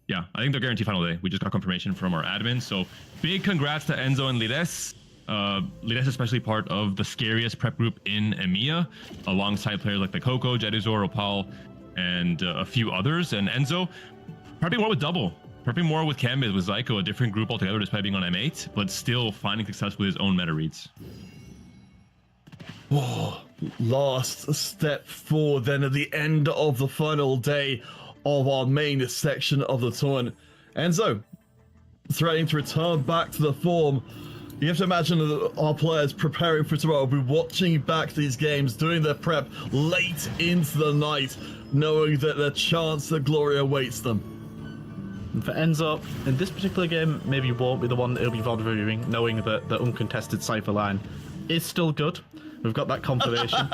Speaker 2: yeah, I think they're guaranteed final day. We just got confirmation from our admin. So big congrats to Enzo and Lides. Lides especially part of the scariest prep group in EMEA, alongside players like the Coco, Jedizor, Opal, and a few others. And Enzo, prepping more with Double, prepping more with Cambiz, with Zyko, a different group altogether despite being on M8, but still finding success with his own meta reads.
Speaker 3: Oh, last step forward then at the end of the final day of our main section of the tournament. Enzo, threatening to return back to the form. You have to imagine that our players preparing for tomorrow will be watching back these games, doing their prep late into the night, knowing that their chance at glory awaits them.
Speaker 4: And for Enzo, in this particular game, maybe won't be the one that he'll be VOD reviewing, knowing that the uncontested Cypher line is still good. We've got that confirmation.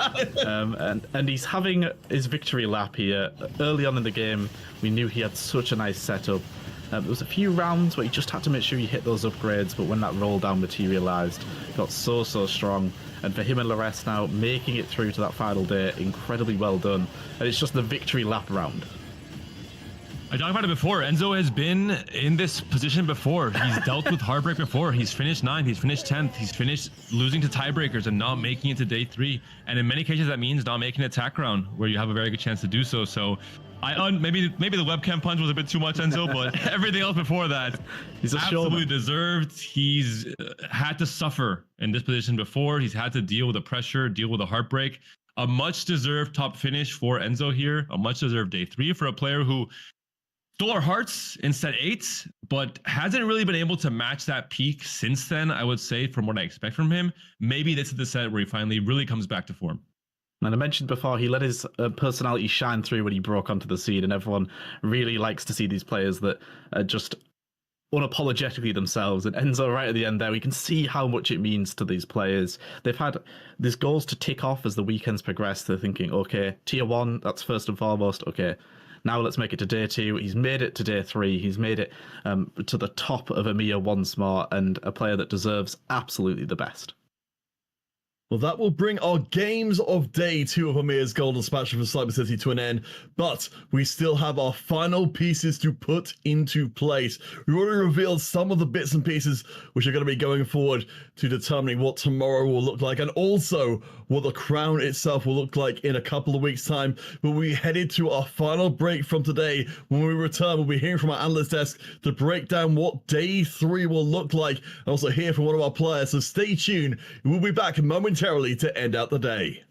Speaker 4: And he's having his victory lap here. Early on in the game, we knew he had such a nice setup. There was a few rounds where he just had to make sure he hit those upgrades, but when that roll down materialized, got so strong. And for him and Lares now making it through to that final day, incredibly well done. And it's just the victory lap round.
Speaker 2: I talked about it before. Enzo has been in this position before. He's dealt with heartbreak before. He's finished 9th, he's finished 10th, he's finished losing to tiebreakers and not making it to day 3. And in many cases, that means not making an attack round where you have a very good chance to do so. So maybe the webcam punch was a bit too much, Enzo, but everything else before that,
Speaker 4: he's
Speaker 2: absolutely deserved. He's had to suffer in this position before. He's had to deal with the pressure, deal with the heartbreak. A much deserved top finish for Enzo here. A much deserved day 3 for a player who stole our hearts in set 8, but hasn't really been able to match that peak since then, I would say, from what I expect from him. Maybe this is the set where he finally really comes back to form.
Speaker 4: And I mentioned before, he let his personality shine through when he broke onto the scene, and everyone really likes to see these players that are just unapologetically themselves. And Enzo right at the end there, we can see how much it means to these players. They've had these goals to tick off as the weekends progress. They're thinking, okay, tier 1, that's first and foremost, okay. Now let's make it to day 2. He's made it to day 3. He's made it to the top of EMEA once more, and a player that deserves absolutely the best.
Speaker 3: Well, that will bring our games of day 2 of EMEA's Golden Spatula for Cyber City to an end, but we still have our final pieces to put into place. We've already revealed some of the bits and pieces which are going to be going forward to determining what tomorrow will look like, and also what the crown itself will look like in a couple of weeks' time. But we headed to our final break from today. When we return, we'll be hearing from our analyst desk to break down what day 3 will look like, and also hear from one of our players. So stay tuned. We'll be back momentarily to end out the day.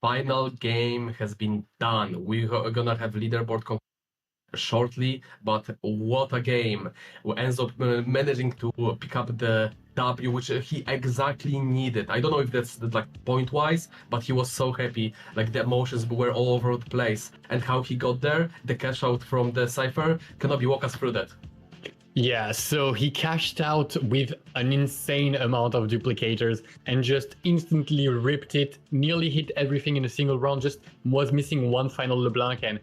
Speaker 1: final game has been done. We're gonna have leaderboard shortly, but what a game. Enzo managing to pick up the W, which he exactly needed. I don't know if that's like point wise, but he was so happy. Like the emotions were all over the place. And how he got there, the cash out from the Cypher. Cannot walk us through that?
Speaker 6: Yeah, so he cashed out with an insane amount of duplicators and just instantly ripped it, nearly hit everything in a single round, just was missing one final LeBlanc and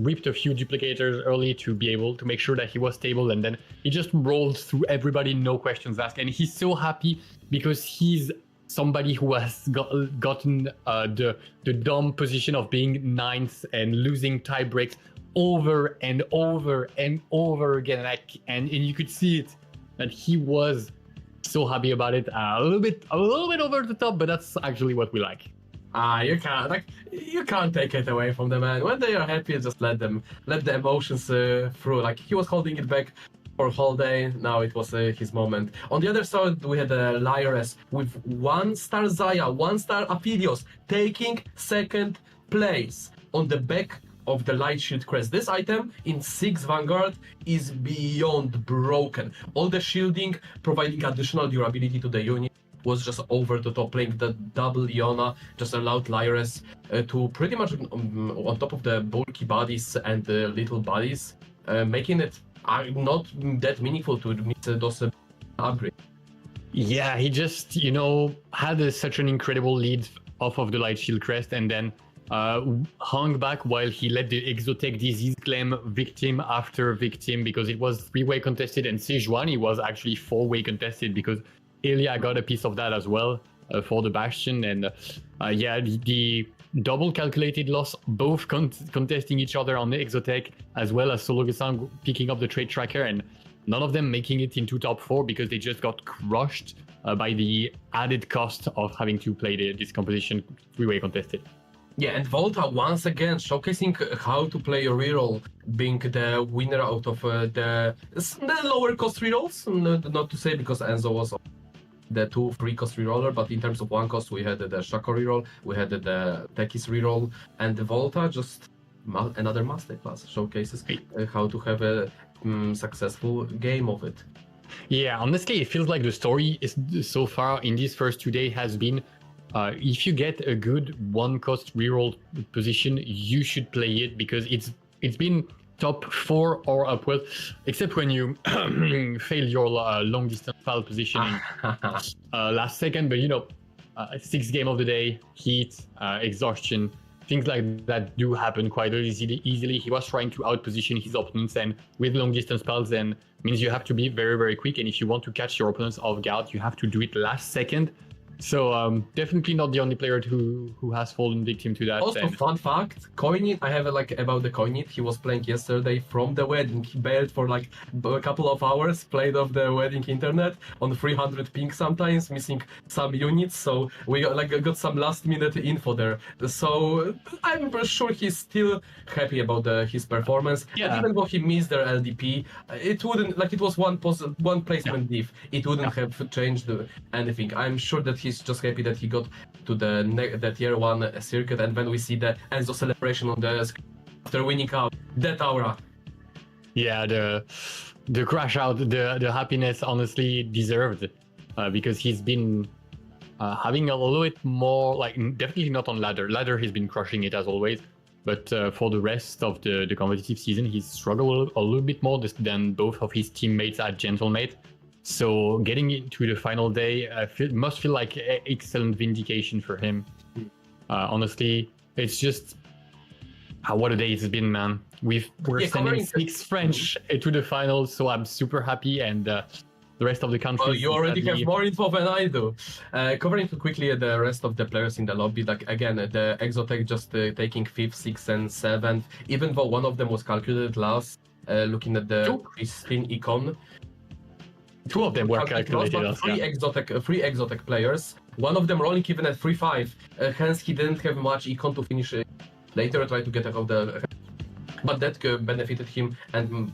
Speaker 6: ripped a few duplicators early to be able to make sure that he was stable, and then he just rolled through everybody, no questions asked. And he's so happy because he's somebody who has gotten the dumb position of being ninth and losing tie breaks over and over and over again, and you could see it that he was so happy about it. A little bit over the top, but that's actually what we like.
Speaker 1: You can't take it away from the man. When they are happy, just let the emotions through. Like he was holding it back for whole day. Now it was his moment. On the other side, we had Lyres with 1-star Zaya, 1-star Aphidios taking second place on the back of the Light Shield crest. This item in 6 Vanguard is beyond broken. All the shielding, providing additional durability to the unit, was just over the top. Playing the double Iona just allowed Lyres to pretty much on top of the bulky bodies and the little bodies, making it not that meaningful to miss those upgrades.
Speaker 6: Yeah, he just, had such an incredible lead off of the Light Shield crest, and then hung back while he let the Exotech disease claim victim after victim, because it was 3-way contested, and Sejuani was actually 4-way contested because Elia got a piece of that as well for the Bastion. And the double calculated loss, both contesting each other on the Exotech, as well as Solo Gesang picking up the trade tracker, and none of them making it into top 4 because they just got crushed by the added cost of having to play this composition 3-way contested.
Speaker 1: Yeah, and Volta once again showcasing how to play a reroll, being the winner out of the lower cost rerolls. Not to say because Enzo was the 2 free cost reroller, but in terms of 1 cost, we had the Shako reroll, we had the Tekis reroll, and the Volta just another masterclass showcases how to have a successful game of it.
Speaker 6: Yeah, honestly, it feels like the story is so far in these first 2 days has been, if you get a good 1-cost reroll position, you should play it, because it's been top 4 or upward, except when you fail your long distance foul positioning last second. But 6th game of the day, heat, exhaustion, things like that do happen quite easily. He was trying to outposition his opponents, and with long distance spells, then means you have to be very, very quick. And if you want to catch your opponents off guard, you have to do it last second. So definitely not the only player who has fallen victim to that.
Speaker 1: Also, fun fact, Coinit, I have about the Coinit. He was playing yesterday from the wedding. He bailed for like a couple of hours, played off the wedding internet on 300 ping sometimes, missing some units. So we got some last minute info there. So I'm sure he's still happy about his performance.
Speaker 6: Yeah.
Speaker 1: And even though he missed their LDP, it wouldn't, it was one placement diff. It wouldn't have changed anything. I'm sure that he's just happy that he got to the tier 1 circuit, and when we see the Enzo celebration on the after winning out, that aura.
Speaker 6: Yeah, the crash out, the happiness, honestly deserved, because he's been having a little bit more, definitely not on ladder. Ladder, he's been crushing it as always, but for the rest of the competitive season, he's struggled a little bit more than both of his teammates at Gentlemate. So getting into the final day must feel like excellent vindication for him. Honestly, it's just what a day it's been, man. We're sending 6 French to the finals, so I'm super happy, and the rest of the country.
Speaker 1: Oh, you already have more info than I do. Covering quickly the rest of the players in the lobby, again, the Exotech just taking 5th, 6th, and 7th, even though one of them was calculated last, looking at the pristine icon.
Speaker 6: 2 of them were calculated.
Speaker 1: Three exotic players. One of them rolling even at 3-5. Hence, he didn't have much econ to finish later. Try to get out of the, but that benefited him, and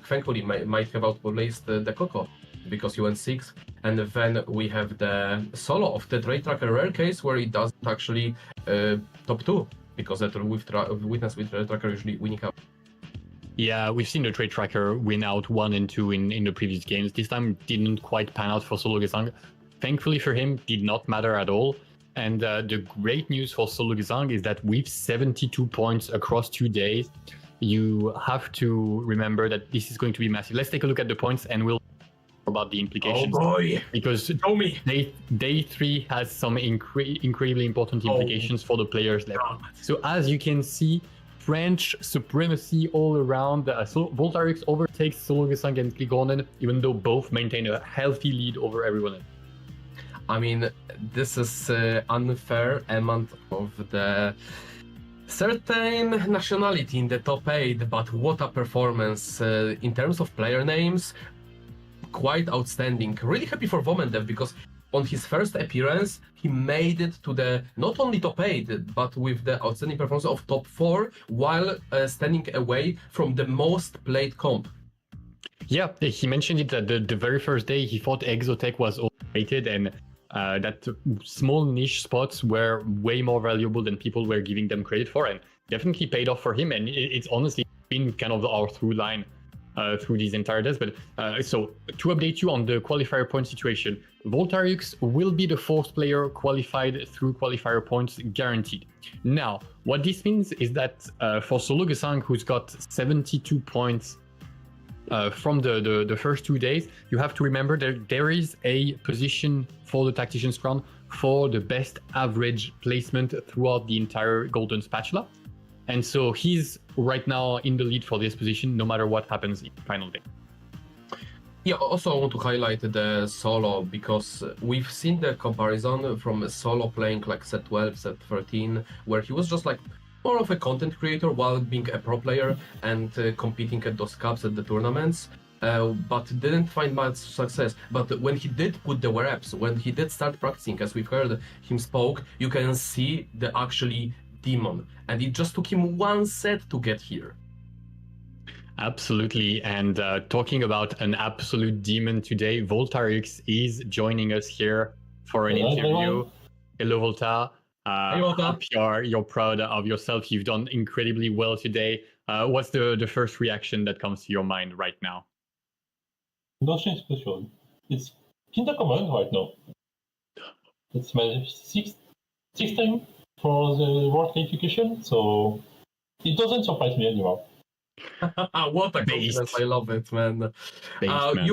Speaker 1: thankfully might have outplaced the Coco because he went 6th. And then we have the solo of the trade tracker rare case where it doesn't actually top 2 because that Witness with Tracker usually winning out.
Speaker 6: Yeah, we've seen the trade tracker win out 1 and 2 in the previous games. This time didn't quite pan out for Solo Gesang. Thankfully for him, did not matter at all. And the great news for Solo Gesang is that with 72 points across 2 days, you have to remember that this is going to be massive. Let's take a look at the points and we'll talk about the implications.
Speaker 1: Oh boy!
Speaker 6: Because
Speaker 1: Show me!
Speaker 6: day 3 has some incredibly important implications for the players left.
Speaker 1: God.
Speaker 6: So as you can see, French supremacy all around. Voltarix overtakes Solo Gesang and Kligonen, even though both maintain a healthy lead over everyone else.
Speaker 1: I mean, this is unfair amount of the certain nationality in the top 8, but what a performance in terms of player names. Quite outstanding. Really happy for Vomendev because on his first appearance, he made it to the not only top 8, but with the outstanding performance of top 4, while standing away from the most played comp.
Speaker 6: Yeah, he mentioned it that the very first day he thought Exotech was overrated and that small niche spots were way more valuable than people were giving them credit for, and definitely paid off for him. And it's honestly been kind of our through line through these entire days. But so to update you on the qualifier point situation, Voltarix will be the 4th player qualified through qualifier points guaranteed. Now, what this means is that for Solo Gesang, who's got 72 points from the first 2 days, you have to remember that there is a position for the Tactician's Crown for the best average placement throughout the entire Golden Spatula. And so he's right now in the lead for this position, no matter what happens in the final day.
Speaker 1: Yeah, also I want to highlight the solo because we've seen the comparison from a solo playing like set 12, set 13, where he was just like more of a content creator while being a pro player and competing at those cups at the tournaments, but didn't find much success. But when he did put the reps, when he did start practicing, as we've heard him spoke, you can see the actually demon, and it just took him 1 set to get here.
Speaker 6: Absolutely, and talking about an absolute demon today, Voltarix is joining us here for an interview. Hello, Volta.
Speaker 1: Hey, Volta.
Speaker 6: Hope you're proud of yourself. You've done incredibly well today. What's the first reaction that comes to your mind right now?
Speaker 8: Nothing special. It's kinda common right now. It's my sixth time for the world qualification, so it doesn't surprise me anymore.
Speaker 1: What a confidence! I love it, man.
Speaker 6: Man.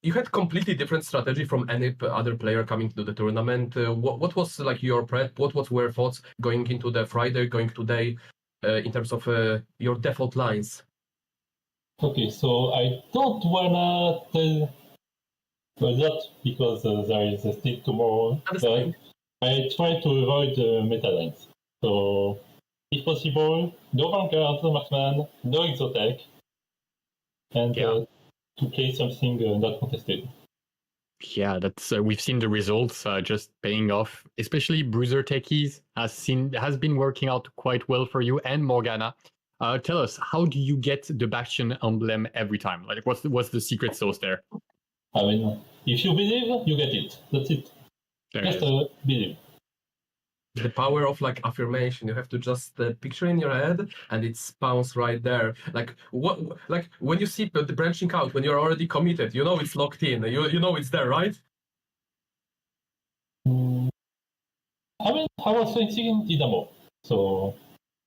Speaker 1: You had completely different strategy from any other player coming to the tournament. What was like your prep? What were thoughts going into the Friday, going today, in terms of your default lines?
Speaker 8: Okay, so I don't wanna tell a lot because there is a stick tomorrow, but I try to avoid the meta lines. So, if possible, no Vanguard, no Marksman, no Exotech, and to play something not contested.
Speaker 6: Yeah, that's we've seen the results just paying off. Especially Bruiser Techies has been working out quite well for you, and Morgana. Tell us, how do you get the Bastion emblem every time? Like, what's the secret sauce there?
Speaker 8: I mean, if you believe, you get it. That's it. Just believe.
Speaker 1: The power of like affirmation. You have to just picture in your head, and it spawns right there. Like what? Like when you see the branching out, when you're already committed, you know it's locked in. You know it's there, right?
Speaker 8: I mean, I was thinking Dynamo, so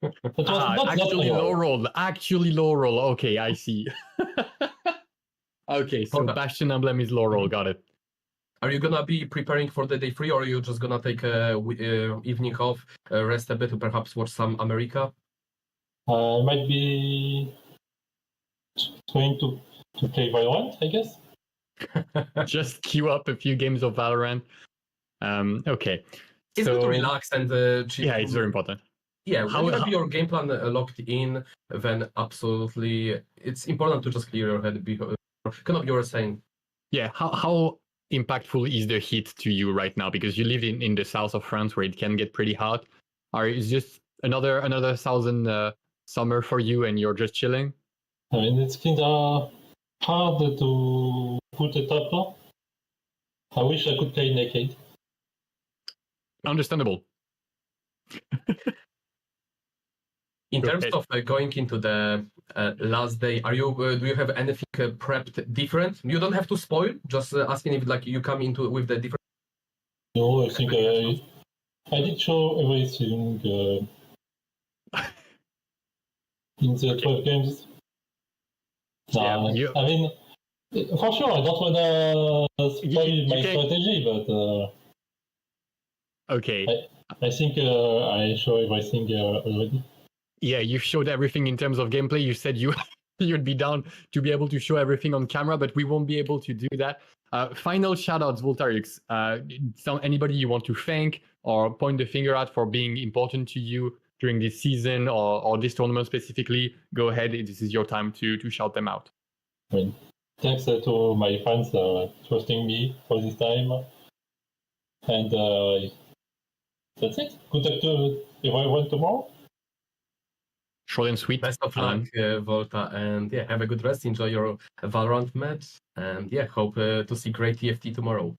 Speaker 8: that was not
Speaker 6: actually
Speaker 8: that
Speaker 6: low roll. Actually low roll. Okay, I see. Okay, so Bastion emblem is low roll. Got it.
Speaker 1: Are you gonna be preparing for the day 3, or are you just gonna take a evening off, rest a bit, perhaps watch some America?
Speaker 8: I might be trying to play Valorant, I guess.
Speaker 6: Just queue up a few games of Valorant. Okay.
Speaker 1: It's good to relax and chill.
Speaker 6: Yeah, it's very important.
Speaker 1: Yeah, when you have your game plan locked in, then absolutely, it's important to just clear your head. Kind of you were saying.
Speaker 6: Yeah, how impactful is the heat to you right now? Because you live in the south of France where it can get pretty hot. Is just another thousand summer for you and you're just chilling?
Speaker 8: I mean, it's kind of hard to put it up. I wish I could play naked.
Speaker 6: Understandable.
Speaker 1: In terms
Speaker 6: Okay.
Speaker 1: of going into the last day, are you do you have anything prepped different? You don't have to spoil. Just asking if like you come into with the different.
Speaker 8: No, I think I did show everything in the 12 games.
Speaker 6: Yeah,
Speaker 8: Nah,
Speaker 6: you-
Speaker 8: I mean, for sure, I don't wanna spoil
Speaker 6: You
Speaker 8: my
Speaker 6: can-
Speaker 8: strategy, but
Speaker 6: Okay.
Speaker 8: I think I show everything already.
Speaker 6: Yeah, you showed everything in terms of gameplay. You said you you'd be down to be able to show everything on camera, but we won't be able to do that. Final shoutouts, Voltarix. Anybody you want to thank or point the finger at for being important to you during this season or this tournament specifically? Go ahead. This is your time to shout them out.
Speaker 8: I mean, thanks to my fans trusting me for this time. And that's it. Good luck to everyone tomorrow.
Speaker 6: Short and sweet.
Speaker 1: Best of
Speaker 6: Alan.
Speaker 1: luck, Volta, and yeah, have a good rest. Enjoy your Valorant match, and yeah, hope to see great TFT tomorrow.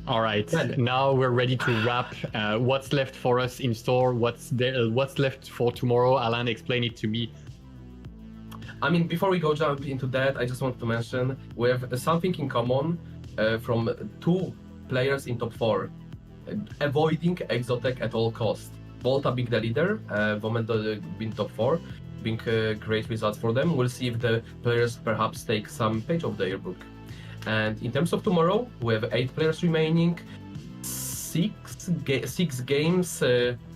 Speaker 6: All right,
Speaker 1: Well-
Speaker 6: now we're ready to wrap. What's left for us in store? What's left for tomorrow? Alan, explain it to me.
Speaker 1: I mean, before we go jump into that, I just want to mention we have something in common from two players in top 4, avoiding Exotech at all costs. Volta being the leader, Vomendo being top 4, being great results for them. We'll see if the players perhaps take some page of the yearbook. And in terms of tomorrow, we have 8 players remaining, 6 games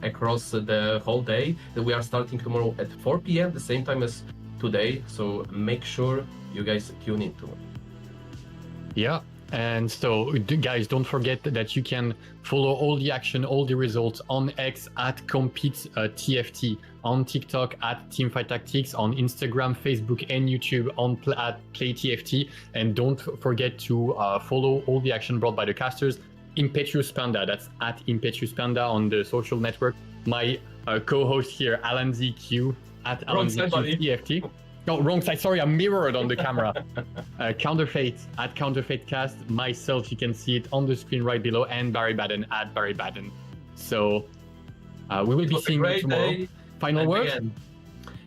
Speaker 1: across the whole day. We are starting tomorrow at 4 p.m., the same time as today, so make sure you guys tune in tomorrow.
Speaker 6: Yeah. And so, guys, don't forget that you can follow all the action, all the results on X at Compete TFT, on TikTok at Teamfight Tactics, on Instagram, Facebook, and YouTube at Play TFT. And don't forget to follow all the action brought by the casters. Impetuous Panda, that's at Impetuous Panda on the social network. My co-host here, Alan ZQ, at Alan ZQ TFT. No, wrong side. Sorry, I'm mirrored on the camera. Counterfeit at CounterfeitCast. Myself, you can see it on the screen right below, and Barry Baden at Barry Baden. So we will be seeing you tomorrow.
Speaker 1: Day.
Speaker 6: Final
Speaker 1: And
Speaker 6: word?
Speaker 1: again,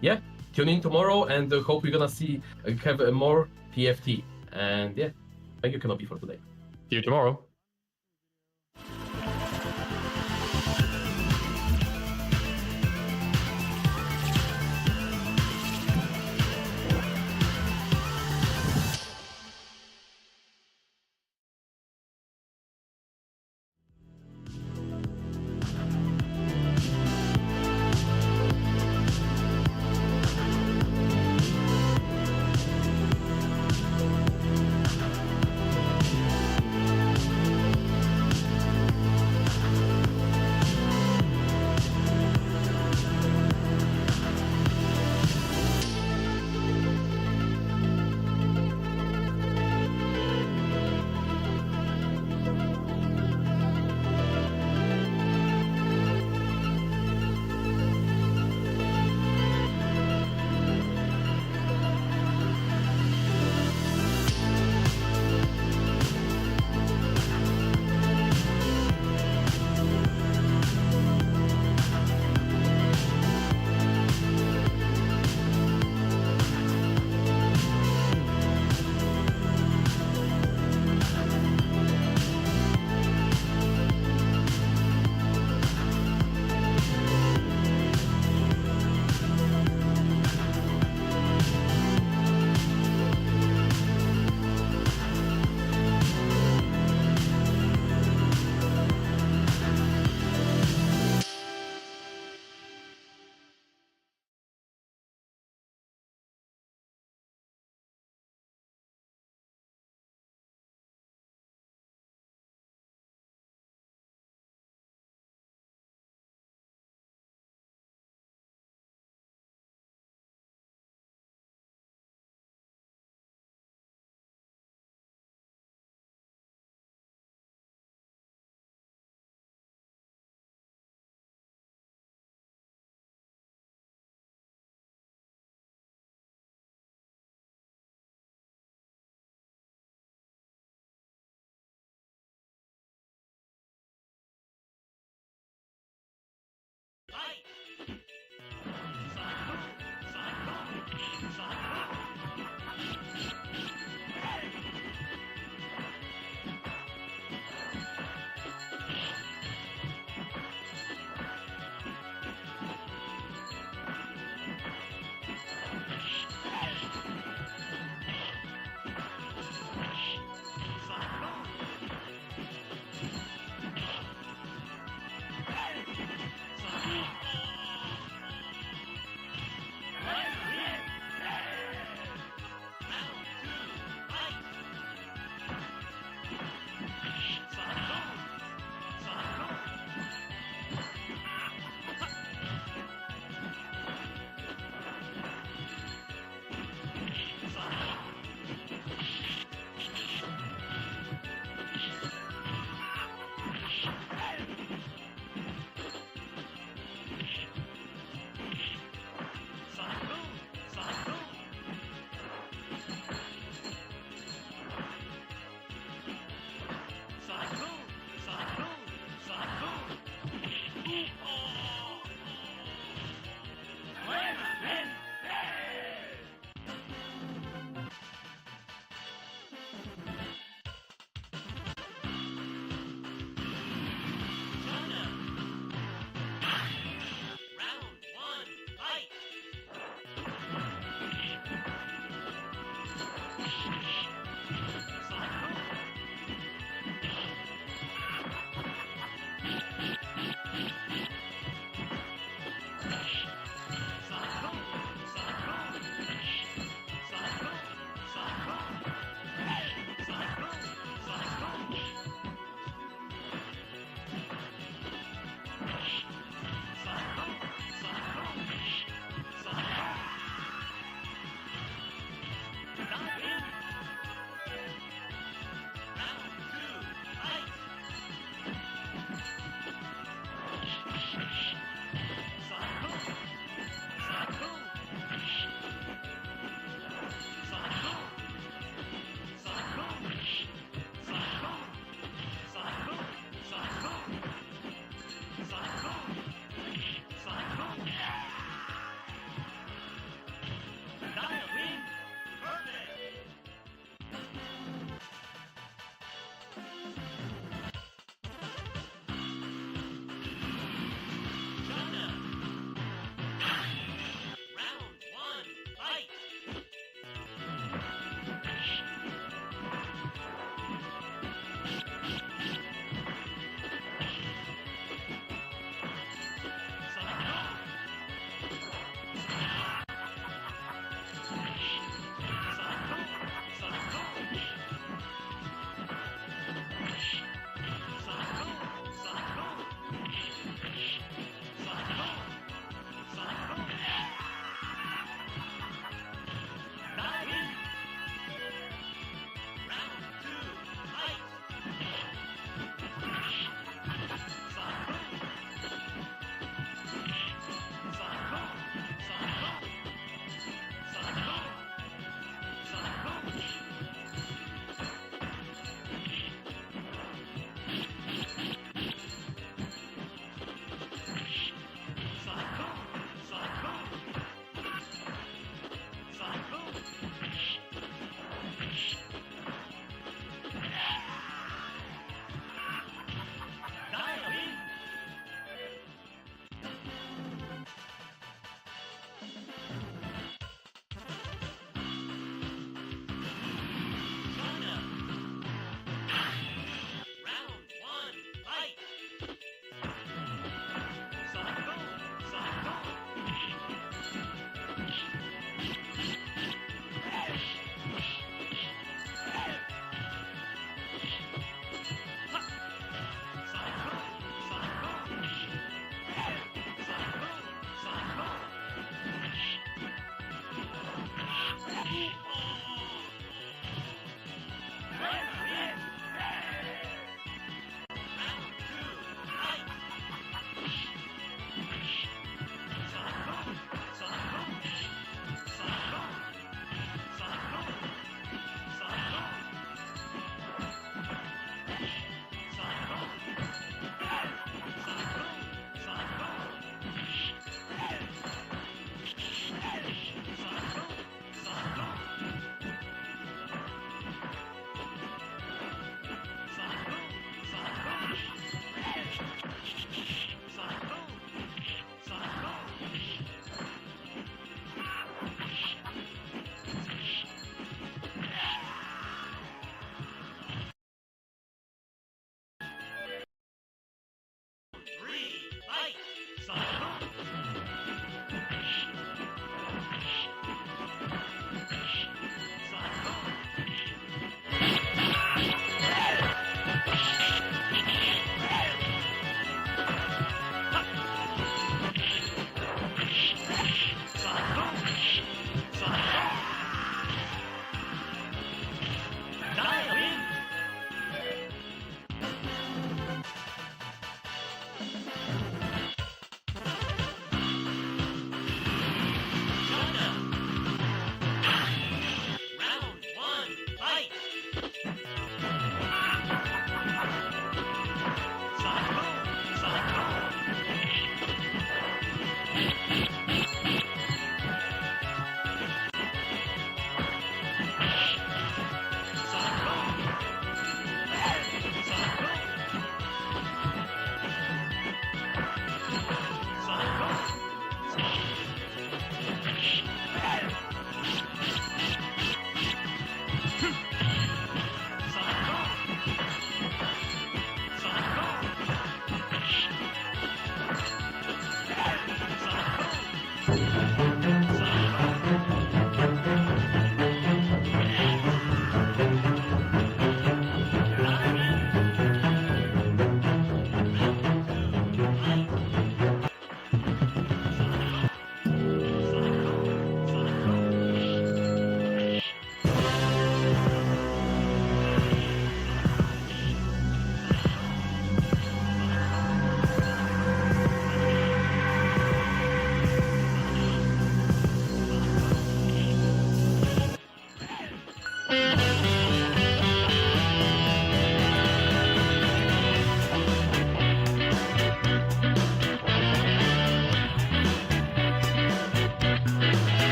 Speaker 1: yeah, tune in tomorrow, and hope we're gonna see have more TFT. And yeah, thank you, Kenobi, for today.
Speaker 6: See you tomorrow.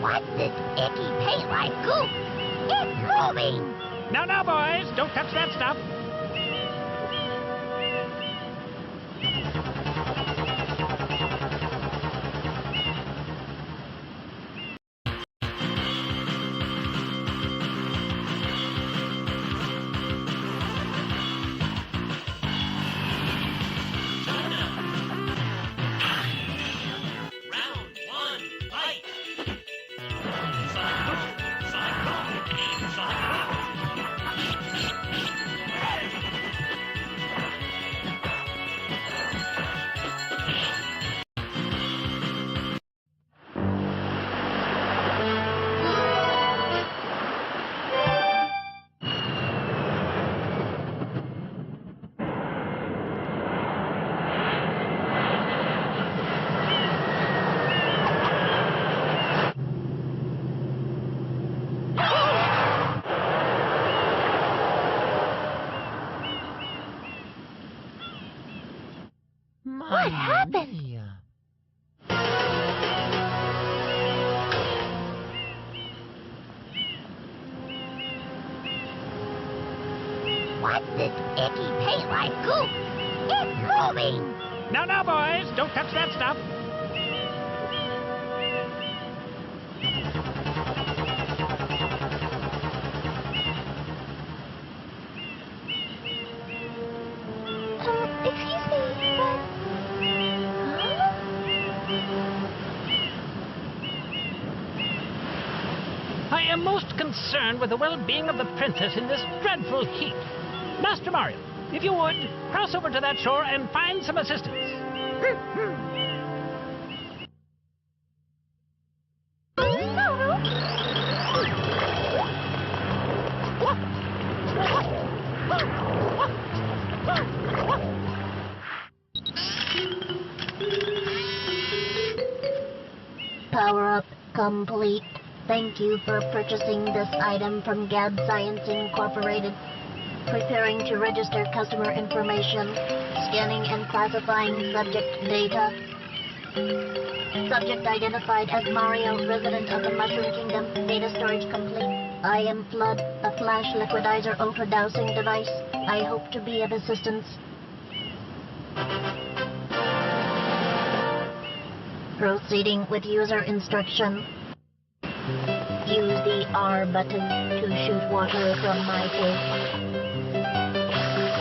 Speaker 9: What's this icky paint-like goop? It's moving!
Speaker 10: Now, now, boys, don't touch that stuff.
Speaker 9: What happened? What's this icky paint-like goop? It's moving!
Speaker 10: Now, now, boys, don't touch that stuff.
Speaker 9: Excuse me, but... Huh?
Speaker 10: I am most concerned with the well-being of the princess in this dreadful heat. Master Mario, if you would, cross over to that shore and find some assistance.
Speaker 9: Power-up complete. Thank you for purchasing this item from Gab Science Incorporated. Preparing to register customer information. Scanning and classifying subject data. Subject identified as Mario, resident of the Mushroom Kingdom. Data storage complete. I am Flood, a flash liquidizer overdosing device. I hope to be of assistance. Proceeding with user instruction. Use the R button to shoot water from my face.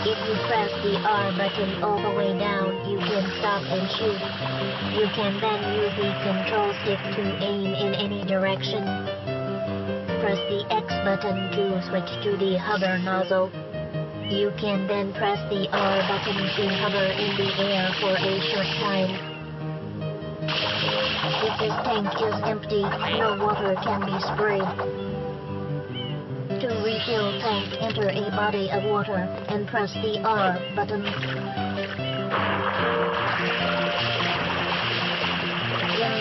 Speaker 9: If you press the R button all the way down, you can stop and shoot. You can then use the control stick to aim in any direction. Press the X button to switch to the hover nozzle. You can then press the R button to hover in the air for a short time. If this tank is empty, no water can be sprayed. To refill tank, enter a body of water and press the R button.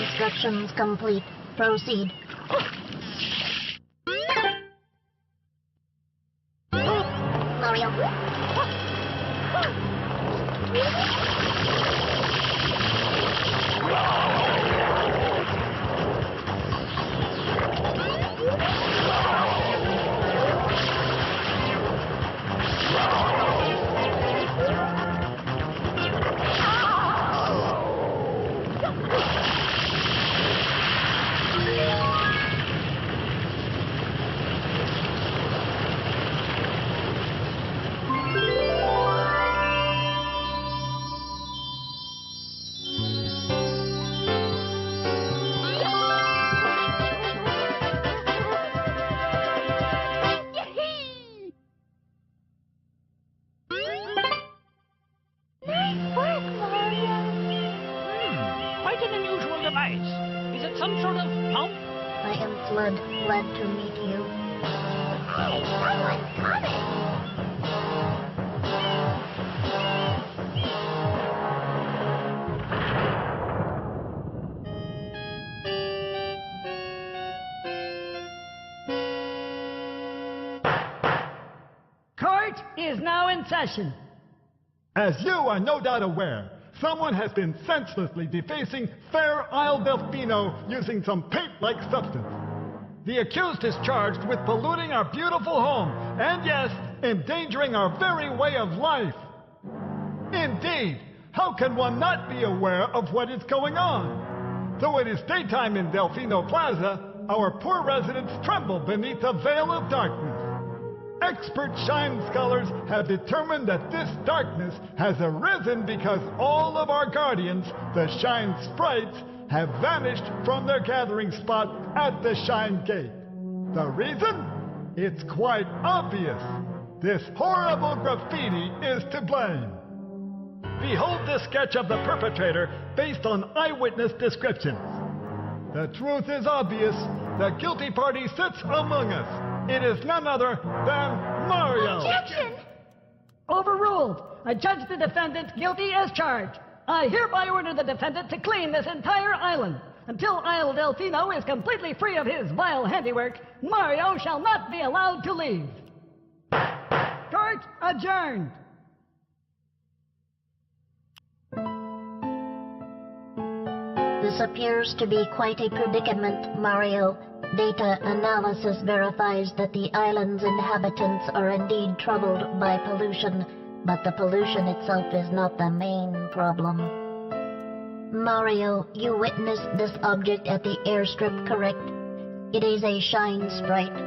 Speaker 9: Instructions complete. Proceed. Mario.
Speaker 10: Quite an unusual device. Is it some sort of pump?
Speaker 9: I am Flood. Glad to meet you. Hey, someone's coming!
Speaker 11: Court is now in session. As you are no doubt aware, Someone has been senselessly defacing fair Isle Delfino using some paint-like substance. The accused is charged with polluting our beautiful home, and yes, endangering our very way of life. Indeed, how can one not be aware of what is going on? Though it is daytime in Delfino Plaza, our poor residents tremble beneath a veil of darkness. Expert Shine Scholars have determined that this darkness has arisen because all of our guardians, the Shine Sprites, have vanished from their gathering spot at the Shine Gate. The reason? It's quite obvious. This horrible graffiti is to blame. Behold this sketch of the perpetrator based on eyewitness descriptions. The truth is obvious. The guilty party sits among us. It is none other than Mario.
Speaker 12: Objection! Overruled. I judge the defendant guilty as charged. I hereby order the defendant to clean this entire island. Until Isle Delfino is completely free of his vile handiwork, Mario shall not be allowed to leave. Court adjourned.
Speaker 9: This appears to be quite a predicament, Mario. Data analysis verifies that the island's inhabitants are indeed troubled by pollution, but the pollution itself is not the main problem. Mario, you witnessed this object at the airstrip, correct? It is a Shine Sprite.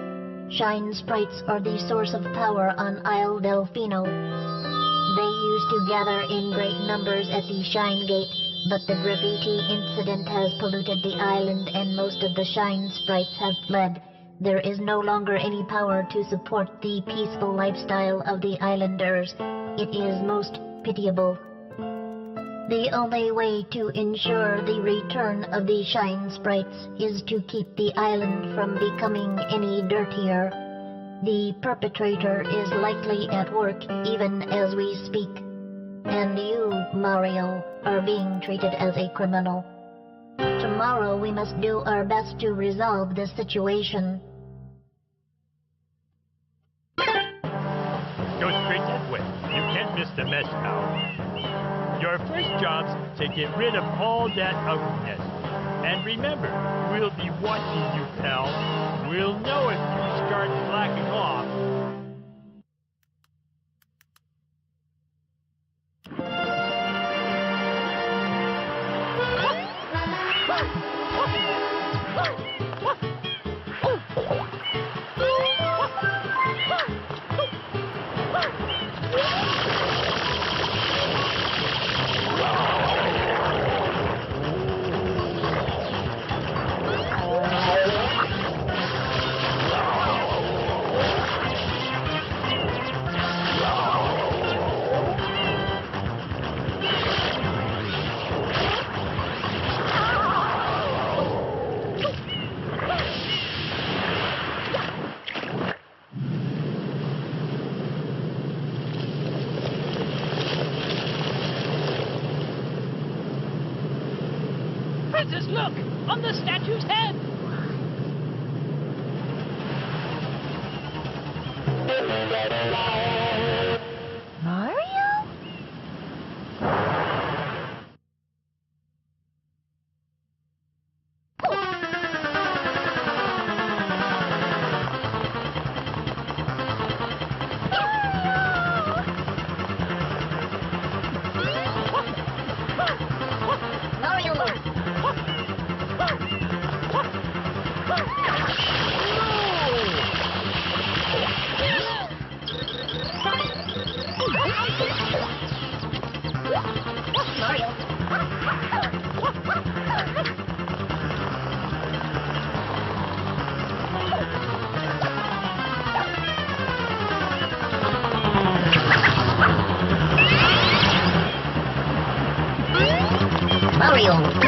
Speaker 9: Shine Sprites are the source of power on Isle Delfino. They used to gather in great numbers at the Shine Gate, but the graffiti incident has polluted the island and most of the Shine Sprites have fled. There is no longer any power to support the peaceful lifestyle of the islanders. It is most pitiable. The only way to ensure the return of the Shine Sprites is to keep the island from becoming any dirtier. The perpetrator is likely at work even as we speak. And you, Mario, are being treated as a criminal. Tomorrow we must do our best to resolve this situation.
Speaker 13: Go straight that way. You can't miss the mess, pal. Your first job's to get rid of all that ugliness. And remember, we'll be watching you, pal. We'll know if you start slacking off.
Speaker 10: Princess, look! On the statue's head!
Speaker 9: Mario?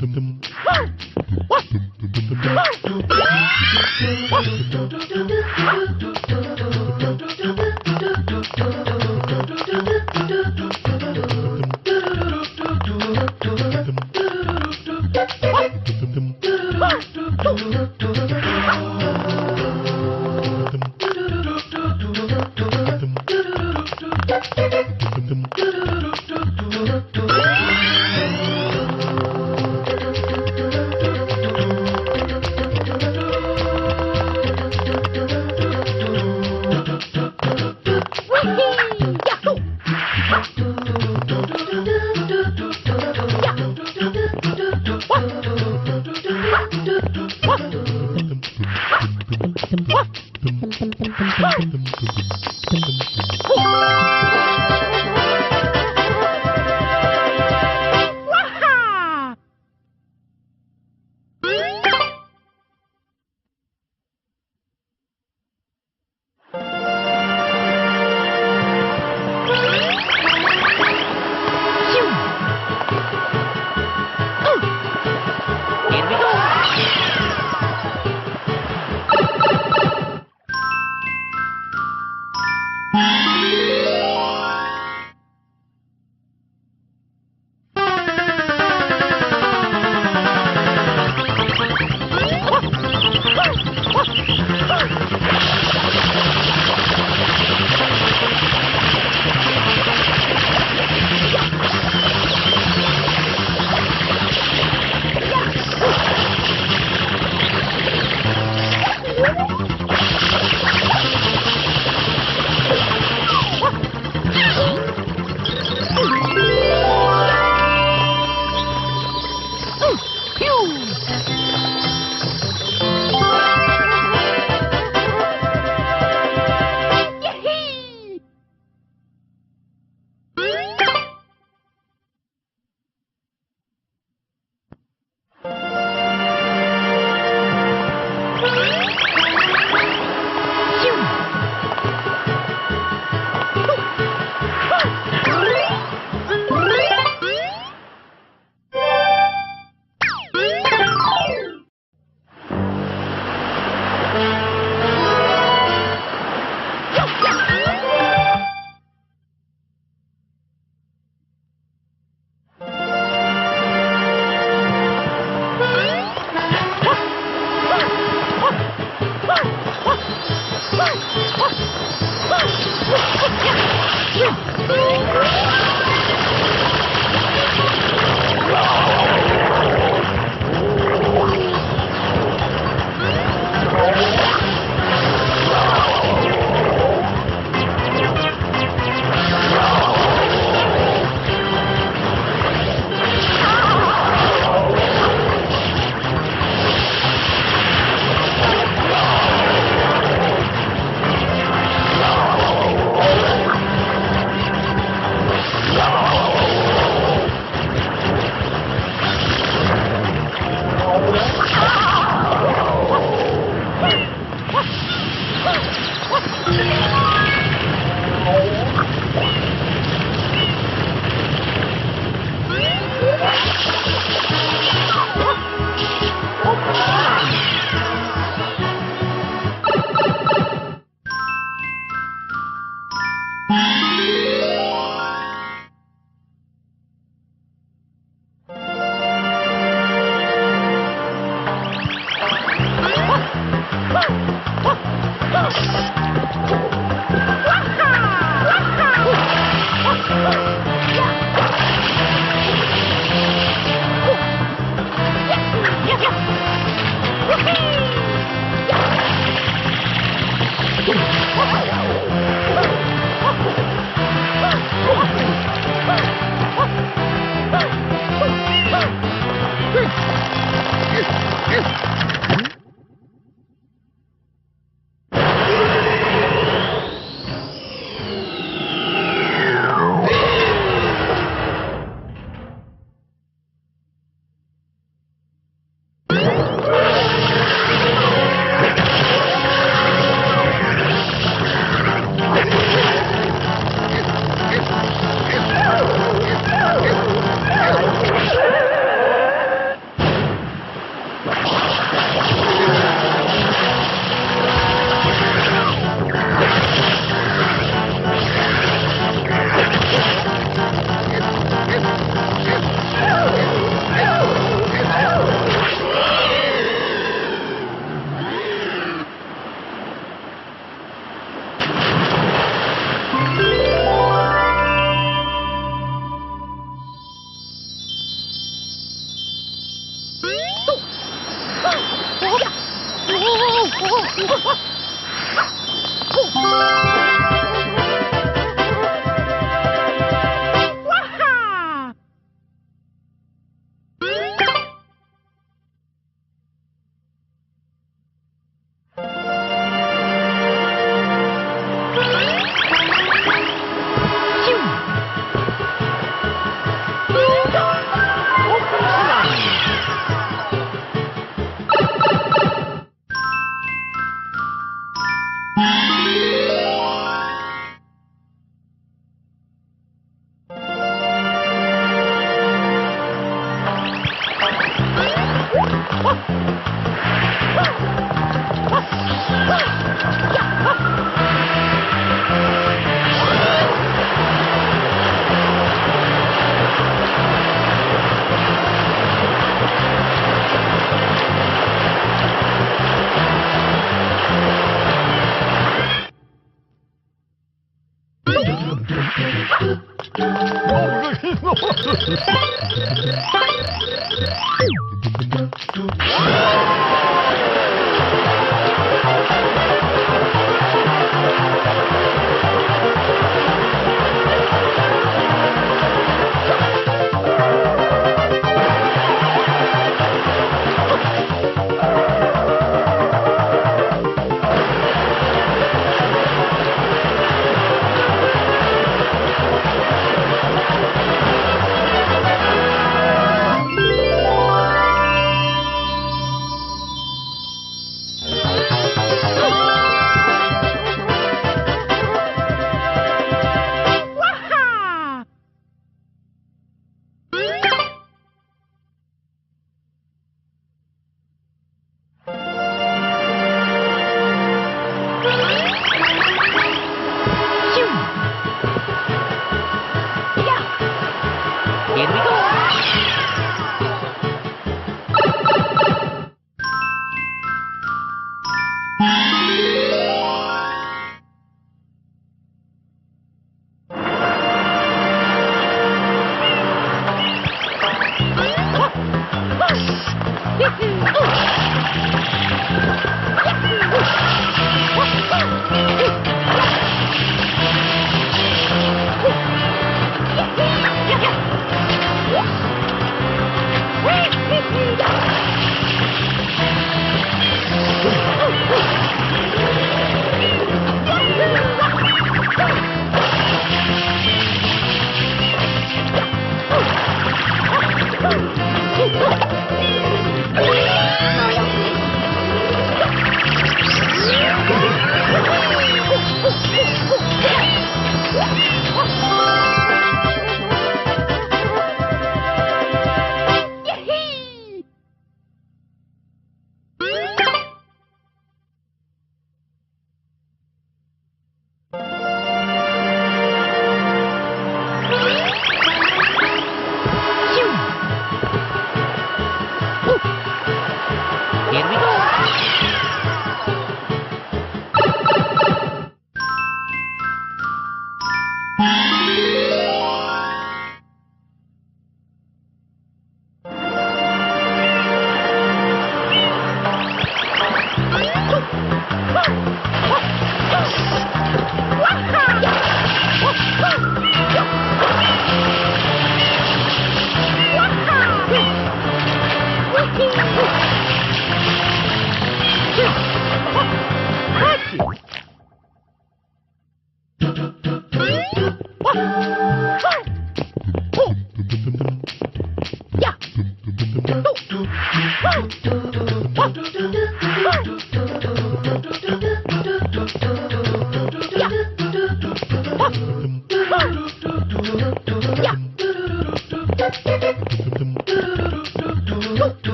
Speaker 9: What?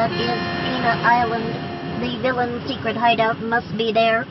Speaker 9: That is Peanut Island. The villain's secret hideout must be there.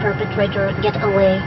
Speaker 9: Perpetrator get away.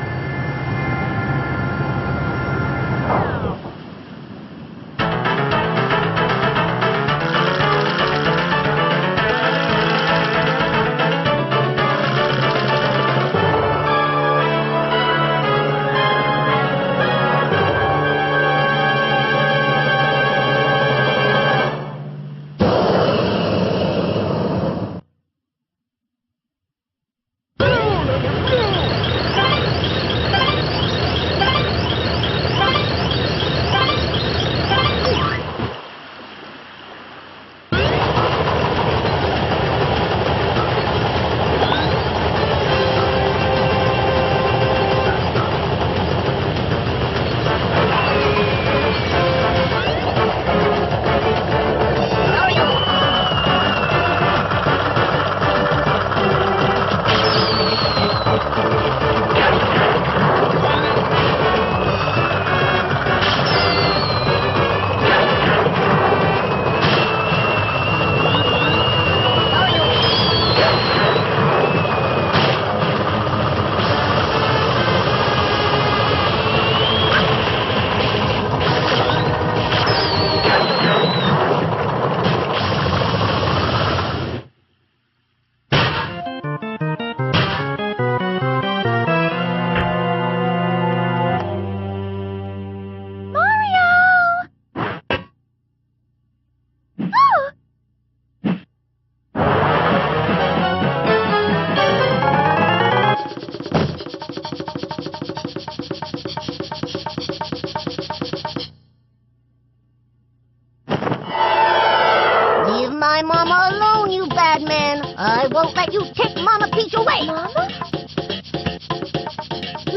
Speaker 9: I won't let you take Mama Peach away!
Speaker 14: Mama?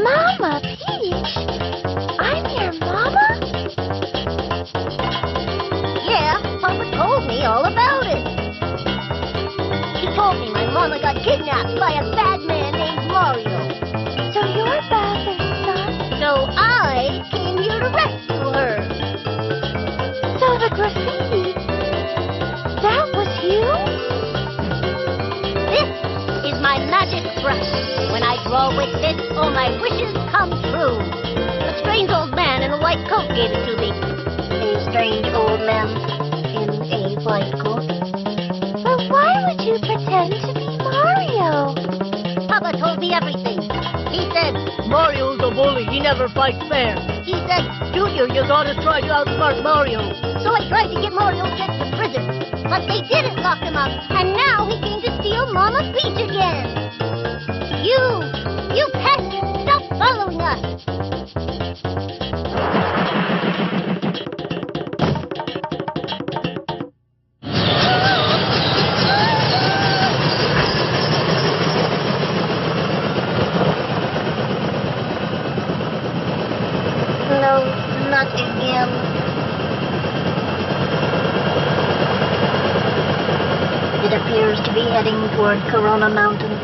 Speaker 14: Mama Peach? I'm your mama?
Speaker 9: Yeah, Papa told me all about it. He told me my mama got kidnapped by a bad man named Mario.
Speaker 14: So you're Bowser's son?
Speaker 9: So I came here to rescue her.
Speaker 14: So the graffiti, that was you?
Speaker 9: This is my magic brush. When I draw with this, all my wishes come true. A strange old man in a white coat gave it to me. A strange old man in a white coat?
Speaker 14: But why would you pretend to be Mario?
Speaker 9: Papa told me everything. He said, Mario's a bully, he never fights fair. He said, Junior, you gotta try to outsmart Mario. So I tried to get Mario sent to prison. But they didn't lock him up, and now he came to steal Mama Peach again. You pest, stop following us. No, not again. It appears to be heading toward Corona Mountain.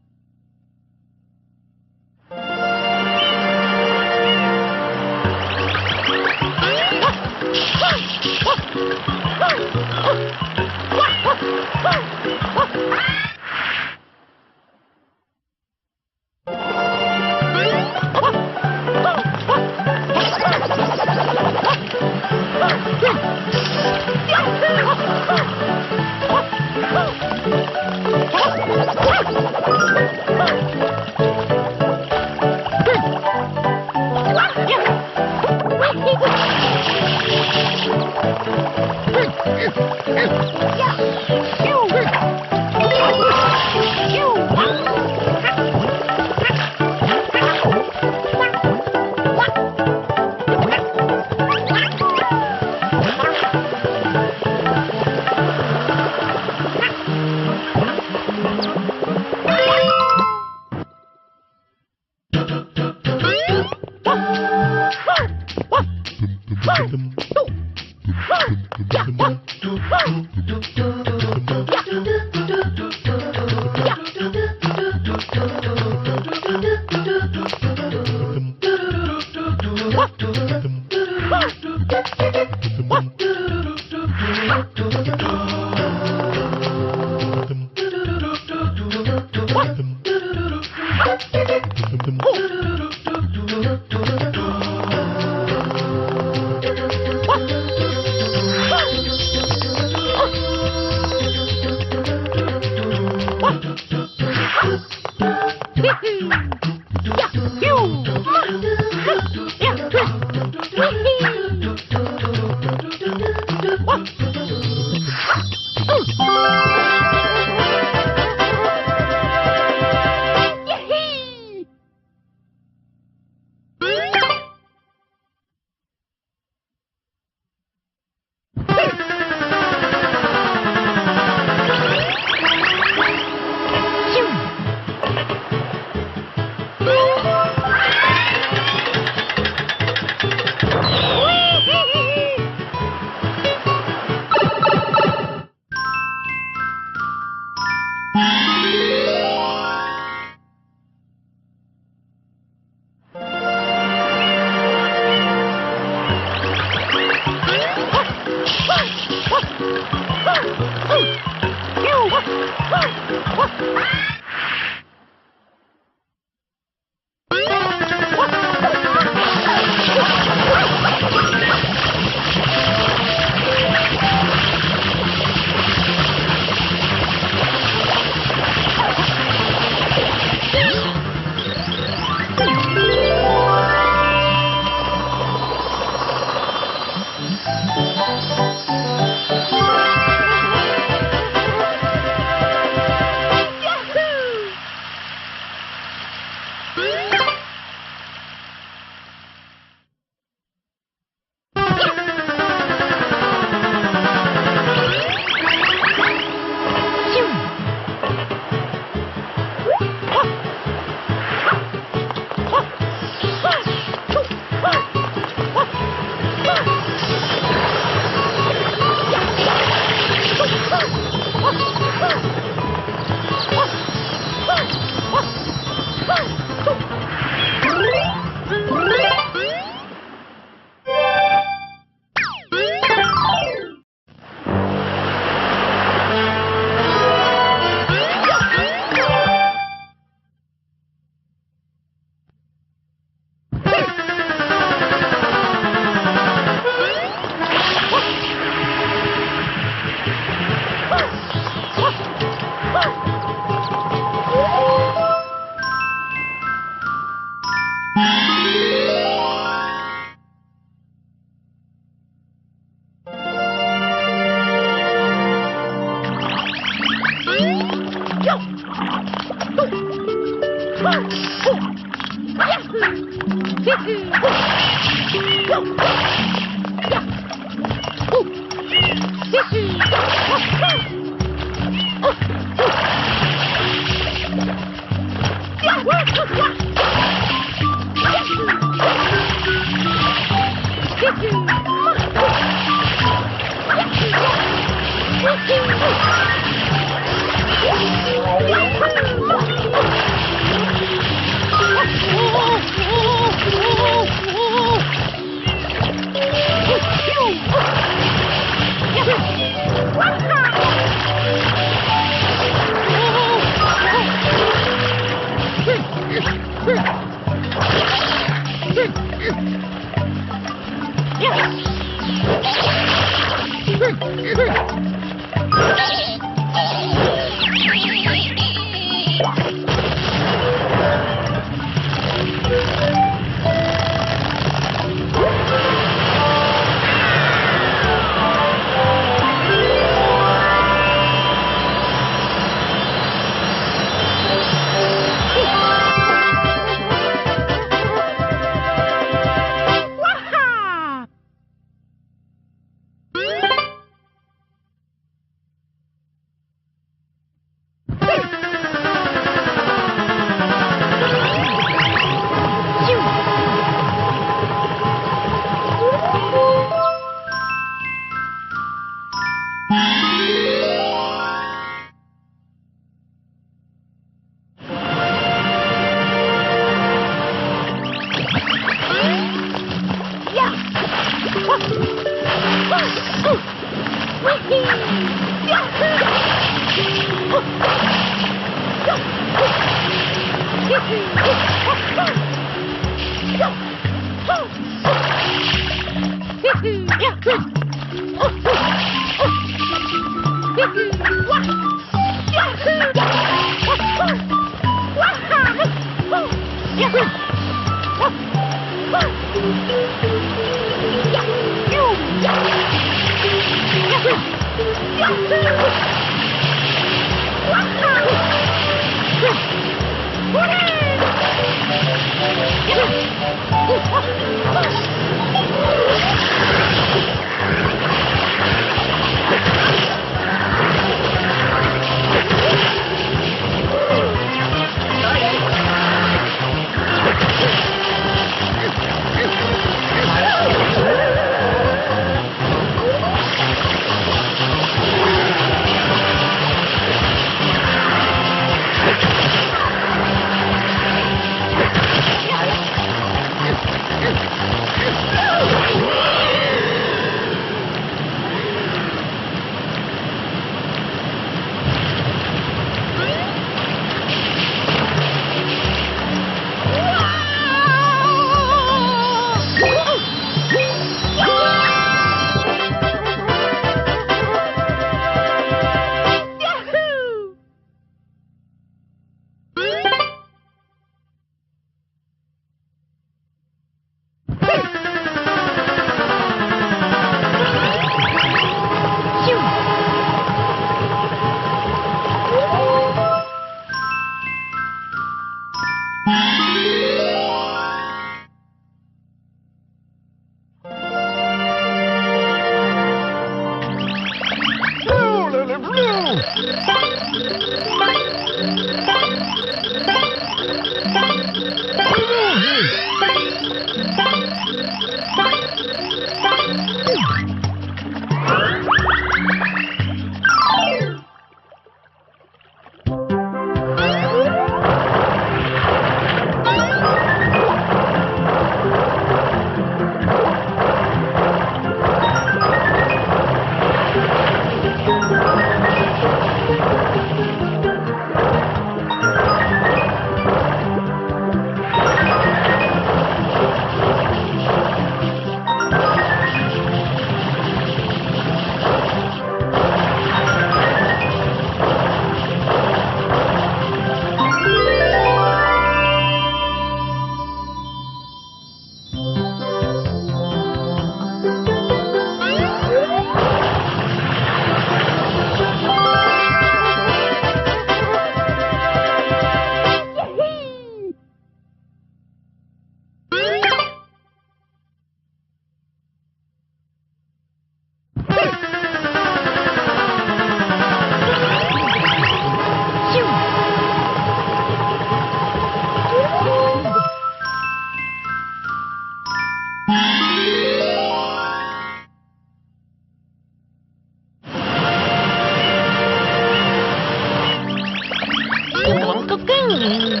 Speaker 14: Cooking.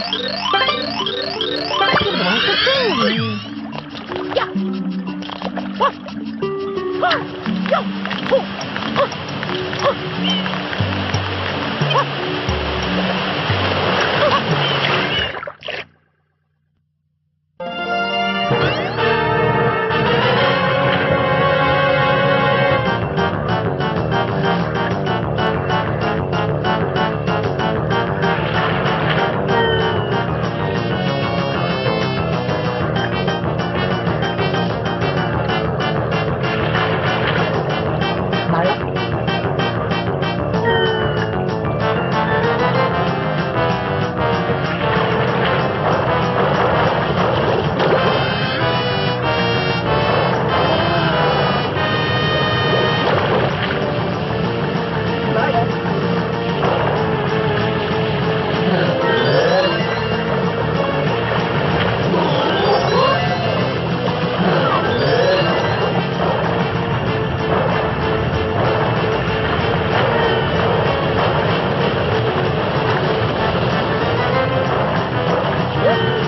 Speaker 14: Cooking. Yeah. What? Yeah.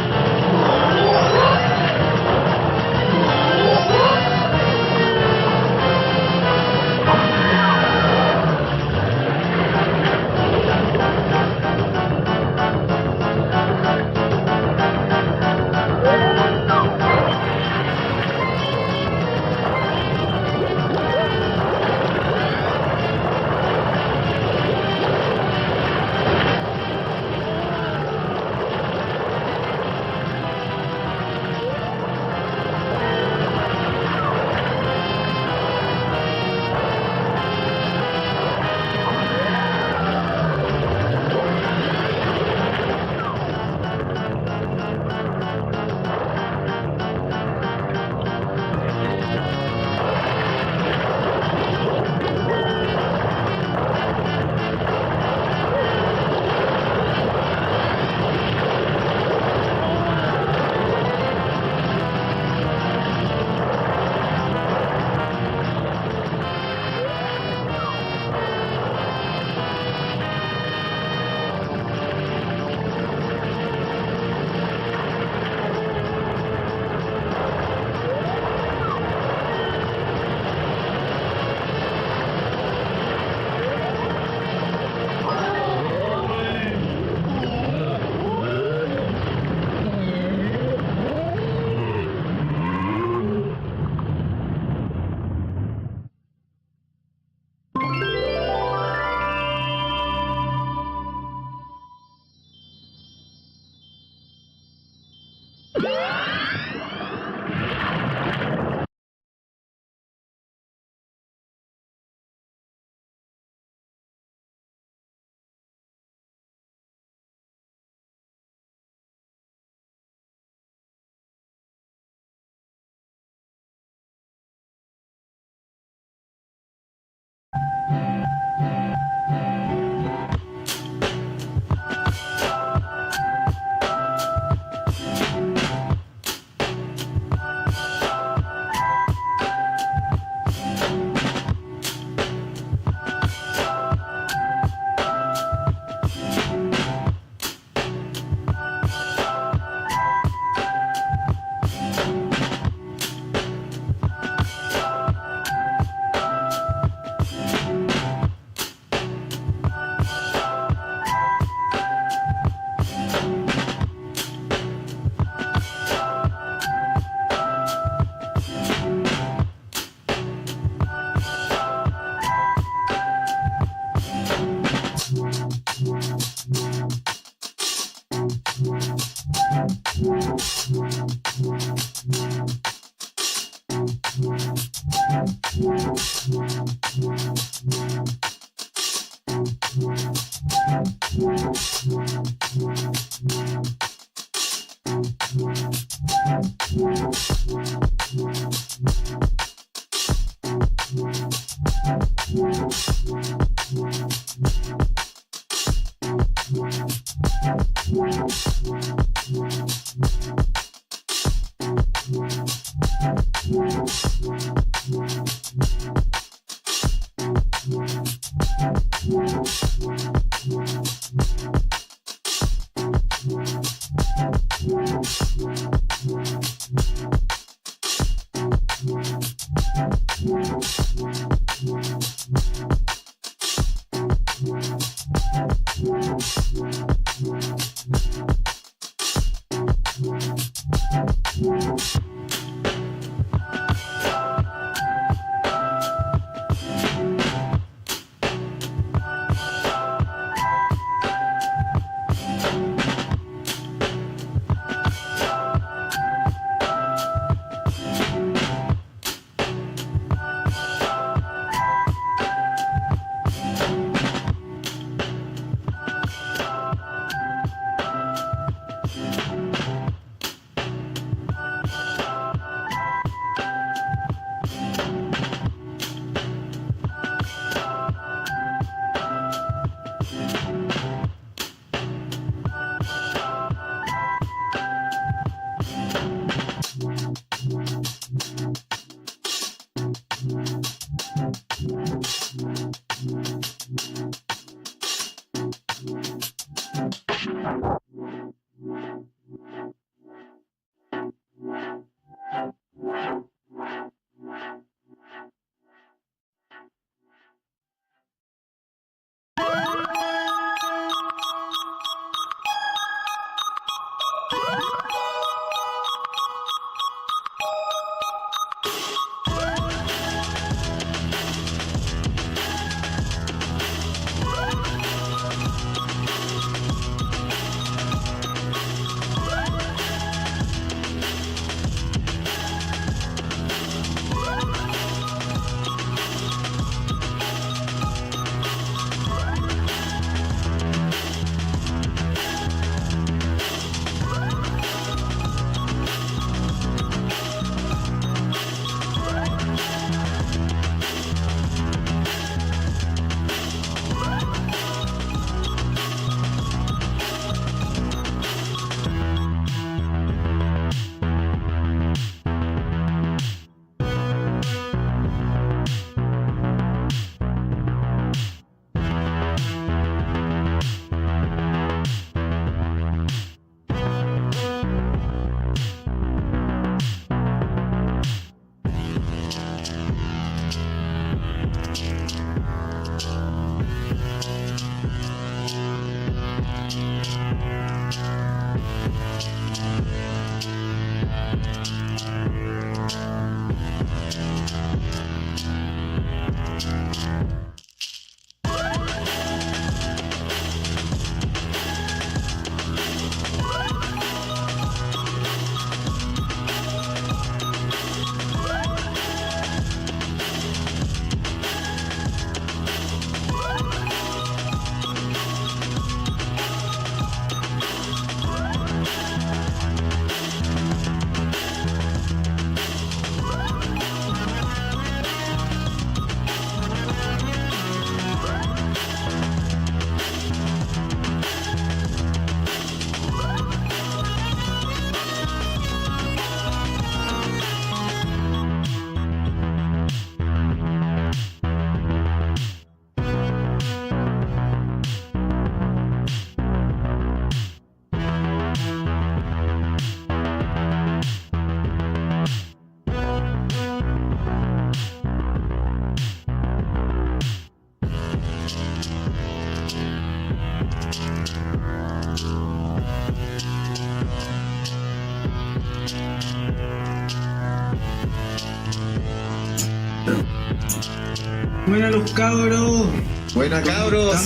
Speaker 15: Buena los cabros.
Speaker 16: Buena cabros.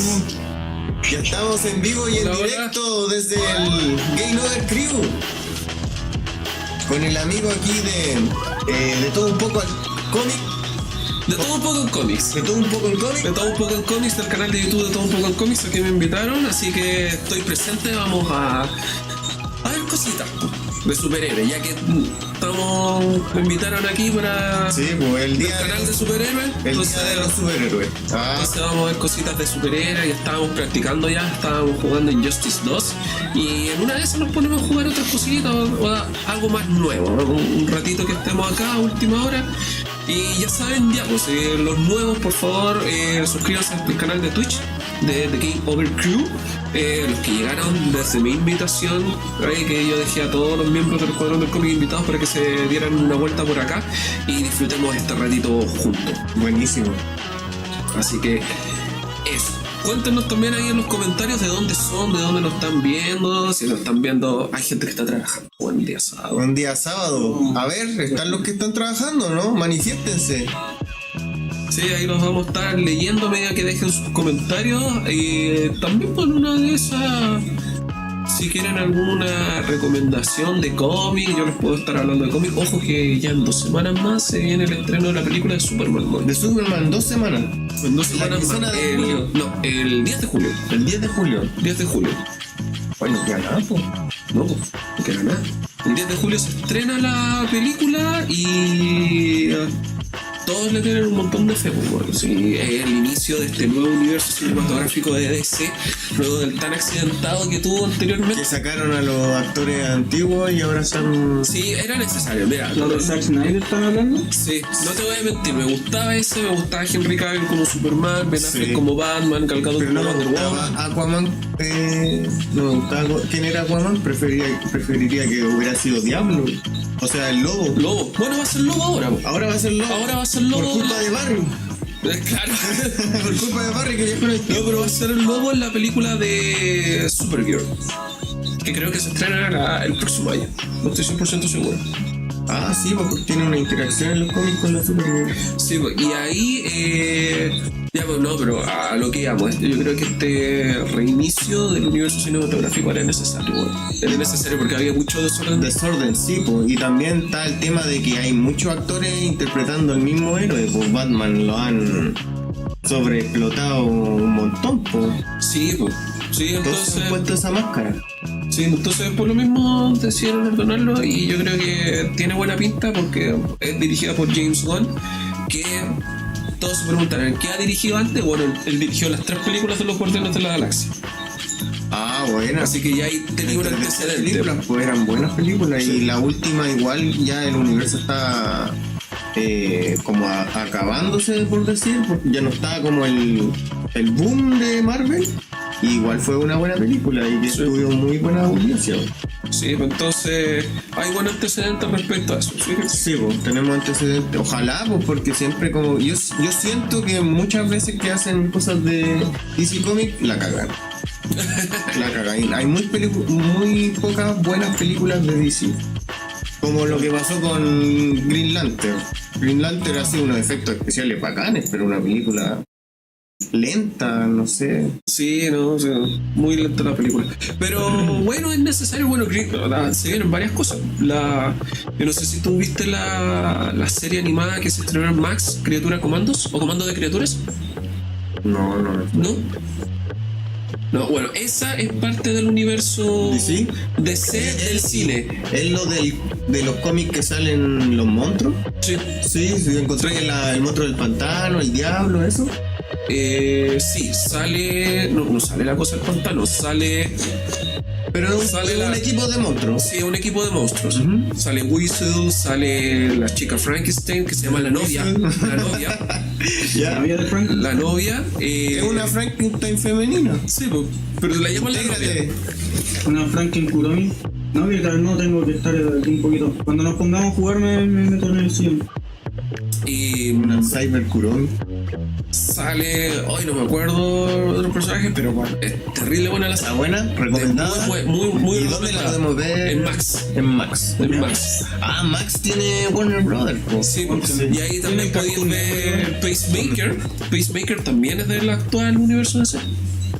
Speaker 16: Ya estamos en vivo y en directo desde el Game Over Crew. Con el amigo aquí de todo un poco al cómic.
Speaker 15: De todo un poco en cómics.
Speaker 16: De todo un poco en cómics.
Speaker 15: De todo un poco en cómics, del canal de YouTube de todo un poco en cómics, aquí me invitaron, así que estoy presente, vamos a ver cositas de superhéroes, ya que me invitaron aquí para
Speaker 16: el día
Speaker 15: canal de superhéroes.
Speaker 16: El día de los superhéroes.
Speaker 15: Entonces vamos a ver cositas de superhéroes, ya estábamos practicando estábamos jugando Injustice 2 y en una de esas nos ponemos a jugar otras cositas o algo más nuevo, ¿no? Un ratito que estemos acá a última hora. Y ya saben, los nuevos, por favor, suscríbanse al canal de Twitch de Game Over Crew. Los que llegaron desde mi invitación, que yo dejé a todos los miembros del Escuadrón del Cómic invitados para que se dieran una vuelta por acá y disfrutemos este ratito juntos.
Speaker 16: Buenísimo.
Speaker 15: Así que eso. cuéntenos también ahí en los comentarios de dónde son, de dónde nos están viendo. Si nos están viendo, hay gente que está trabajando. Buen día sábado.
Speaker 16: Buen día sábado. A ver, están los que están trabajando, ¿no? Manifiéstense.
Speaker 15: Sí, ahí los vamos a estar leyendo a medida que dejen sus comentarios. También por una de esas, si quieren alguna recomendación de cómic, yo les puedo estar hablando de cómic. Ojo que ya en 2 semanas más se viene el estreno de la película de Superman, ¿no?
Speaker 16: De Superman, 2 semanas.
Speaker 15: En 2 semanas más. El 10 de julio.
Speaker 16: El 10 de julio.
Speaker 15: 10 de julio.
Speaker 16: Bueno, ya nada, pues.
Speaker 15: No, pues, no queda nada. El 10 de julio se estrena la película y todos le tienen un montón de fe, bueno, sí, es el inicio de este nuevo universo cinematográfico de DC, luego del tan accidentado que tuvo anteriormente.
Speaker 16: Que sacaron a los actores antiguos y ahora están...
Speaker 15: Sí, era necesario, mira.
Speaker 17: ¿Los de Zack Snyder están hablando?
Speaker 15: Sí, no te voy a mentir, me gustaba Henry Cavill como Superman, Ben Affleck como Batman, Gal Gadot como Wonder Woman.
Speaker 16: Aquaman, no me gustaba. ¿Quién era Aquaman? Preferiría que hubiera sido Diablo. O sea, el lobo.
Speaker 15: Lobo. Bueno, va a ser lobo ahora.
Speaker 16: Ahora va a ser lobo.
Speaker 15: Ahora va a ser lobo.
Speaker 16: Por culpa de Barry.
Speaker 15: Claro.
Speaker 16: Por culpa de Barry que ya con el tiempo.
Speaker 15: No, pero va a ser el lobo en la película de Supergirl, que creo que se estrena el próximo año. No estoy 100% seguro.
Speaker 16: Ah, sí, porque tiene una interacción en los cómics con la Supergirl.
Speaker 15: Sí, y ahí... ya, pues no, pero a lo que llamo, yo creo que este reinicio del universo cinematográfico era necesario, bueno. Era necesario porque había mucho desorden.
Speaker 16: Desorden, sí, pues. Y también está el tema de que hay muchos actores interpretando el mismo héroe, pues Batman lo han sobreexplotado un montón, pues.
Speaker 15: Sí, pues. Sí, entonces
Speaker 16: han puesto esa máscara.
Speaker 15: Sí, entonces por lo mismo decidieron ordenarlo y yo creo que tiene buena pinta porque es dirigida por James Gunn, que todos se preguntarán, ¿qué ha dirigido antes? Bueno, él dirigió las 3 películas de los Guardianes de la Galaxia.
Speaker 16: Ah, bueno.
Speaker 15: Así que ya ahí tenía un antecedente.
Speaker 16: Películas, pues eran buenas películas, sí. Y la última igual ya el universo está como acabándose, por decir, porque ya no está como el boom de Marvel. Y igual fue una buena película y que tuvo muy buena audiencia.
Speaker 15: Sí, pues entonces hay buen antecedente respecto a eso.
Speaker 16: Sí, pues tenemos antecedentes. Ojalá, pues porque siempre como... Yo siento que muchas veces que hacen cosas de DC Comics, la cagan. La cagan. Hay muy pocas buenas películas de DC. Como lo que pasó con Green Lantern. Green Lantern ha sido unos efectos especiales bacanes, pero una película... lenta, no sé.
Speaker 15: Sí, no, o sea, muy lenta la película. Pero bueno, es necesario, bueno, se vienen varias cosas. Yo no sé si tú viste la serie animada que se estrenó en Max, Criatura Comandos, o Comando de Criaturas.
Speaker 16: No.
Speaker 15: No, bueno, esa es parte del universo
Speaker 16: DC
Speaker 15: del cine.
Speaker 16: ¿Es lo de los cómics que salen los monstruos? Sí, encontré el monstruo del pantano, el diablo, eso.
Speaker 15: Sí, sale... No sale la cosa del pantano, sale...
Speaker 16: Pero sale un equipo de monstruos.
Speaker 15: Sí, un equipo de monstruos. Sale Whistle, sale la chica Frankenstein, que se llama la novia. La novia. La novia.
Speaker 16: Es una Frankenstein femenina.
Speaker 15: Sí, pero la llaman la novia.
Speaker 17: Una Frankenstein Kuromi. No, que tal vez no tengo que estar aquí un poquito. Cuando nos pongamos a jugar me meto en el sillón.
Speaker 15: Y
Speaker 16: una Cyber Kuromi.
Speaker 15: Sale, hoy no me acuerdo de los personajes, pero bueno, es terrible buena la serie.
Speaker 16: ¿Está buena? ¿Recomendada?
Speaker 15: Muy
Speaker 16: ¿Y dónde la podemos ver?
Speaker 15: En Max.
Speaker 16: En Max. Ah, Max tiene Warner Brothers.
Speaker 15: Sí, y ahí también podéis ver Pacemaker. Pacemaker también es del actual universo DC.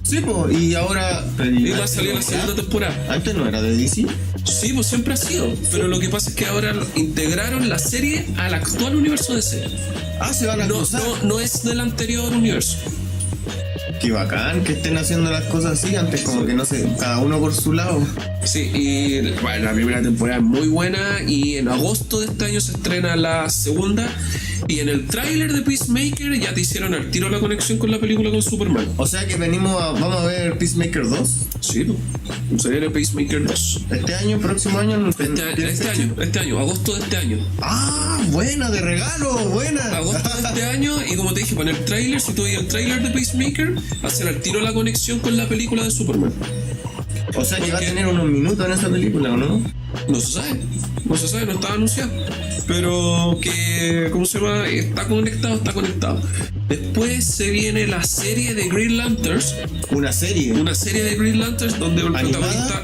Speaker 16: Sí, pues, y ahora...
Speaker 15: Y va a salir la segunda temporada.
Speaker 16: ¿Antes no era de DC?
Speaker 15: Sí, pues siempre ha sido. Pero lo que pasa es que ahora integraron la serie al actual universo DC.
Speaker 16: Ah, se van a cruzar.
Speaker 15: No es del anterior universo.
Speaker 16: Qué bacán que estén haciendo las cosas así, antes como que no sé, cada uno por su lado.
Speaker 15: Sí, y bueno, la primera temporada es muy buena y en agosto de este año se estrena la segunda. Y en el tráiler de Peacemaker ya te hicieron al tiro la conexión con la película con Superman.
Speaker 16: O sea que vamos a ver Peacemaker 2.
Speaker 15: Sí, se viene Peacemaker 2.
Speaker 16: ¿Este año, próximo año?
Speaker 15: Este año, agosto de este año.
Speaker 16: Ah, buena, de regalo, buena.
Speaker 15: Agosto de este año, y como te dije, con el tráiler, si tú ves el tráiler de Peacemaker, hacen al tiro la conexión con la película de Superman.
Speaker 16: O sea que va a tener unos minutos en esa película, ¿o no?
Speaker 15: No se sabe, no estaba anunciado. pero que, ¿cómo se llama? Está conectado. Después se viene la serie de Green Lanterns.
Speaker 16: ¿Una serie?
Speaker 15: Una serie de Green Lanterns donde el protagonista...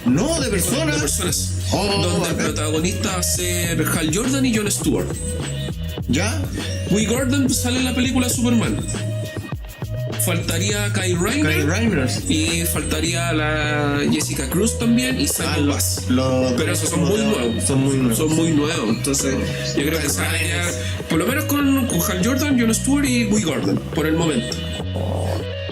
Speaker 16: No, de personas.
Speaker 15: De personas.
Speaker 16: Oh,
Speaker 15: donde el protagonista va a ser Hal Jordan y Jon Stewart.
Speaker 16: ¿Ya?
Speaker 15: Will Gordon sale en la película Superman. Faltaría Kyle Reiner y faltaría la Jessica Cruz también y Simon Bass. Pero esos son muy nuevos. Son muy nuevos. Entonces, yo creo que se van a quedar por lo menos con Hal Jordan, Jon Stewart y Will Gordon por el momento.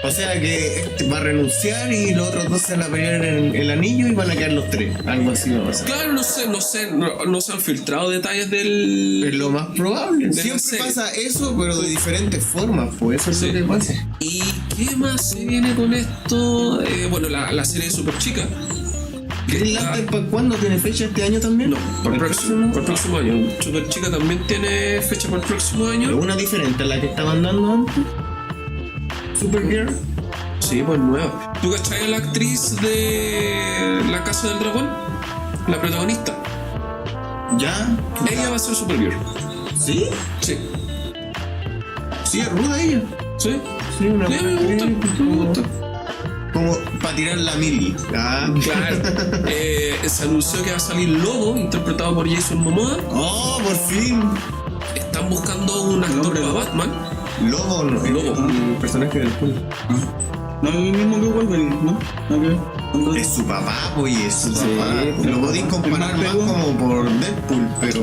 Speaker 16: O sea que este va a renunciar y los otros dos se van a pelear en el anillo y van a quedar los tres. Algo así va a pasar.
Speaker 15: Claro, no se han filtrado detalles del...
Speaker 16: Es lo más probable. Siempre pasa eso, pero de diferentes formas. Pues eso es lo que pasa.
Speaker 15: ¿Y qué más se viene con esto? Bueno, la serie de Super Chica.
Speaker 16: ¿Green Lantern para cuándo? ¿Tiene fecha este año también?
Speaker 15: No, para el próximo año. Super Chica también tiene fecha para el próximo año.
Speaker 16: ¿Pero una diferente a la que estaban dando antes? ¿Supergirl?
Speaker 15: Sí, pues nueva. ¿Tú cachai a la actriz de La Casa del Dragón? La protagonista.
Speaker 16: ¿Ya?
Speaker 15: Ella va a ser Supergirl.
Speaker 16: ¿Sí?
Speaker 15: Sí.
Speaker 16: ¿Sí es ruda ella?
Speaker 15: Sí.
Speaker 16: Sí, una
Speaker 15: sí, me gusta.
Speaker 16: Como para tirar la mili.
Speaker 15: Claro. Se anunció que va a salir Lobo, interpretado por Jason Momoa.
Speaker 16: ¡Oh, por fin!
Speaker 15: Están buscando un actor para Batman.
Speaker 16: Lobo, no. El personaje del pool.
Speaker 17: No es el mismo que Wolverine, ¿no?
Speaker 16: Es su papá, pues, es su papá. Lo podéis comparar más como por Deadpool, pero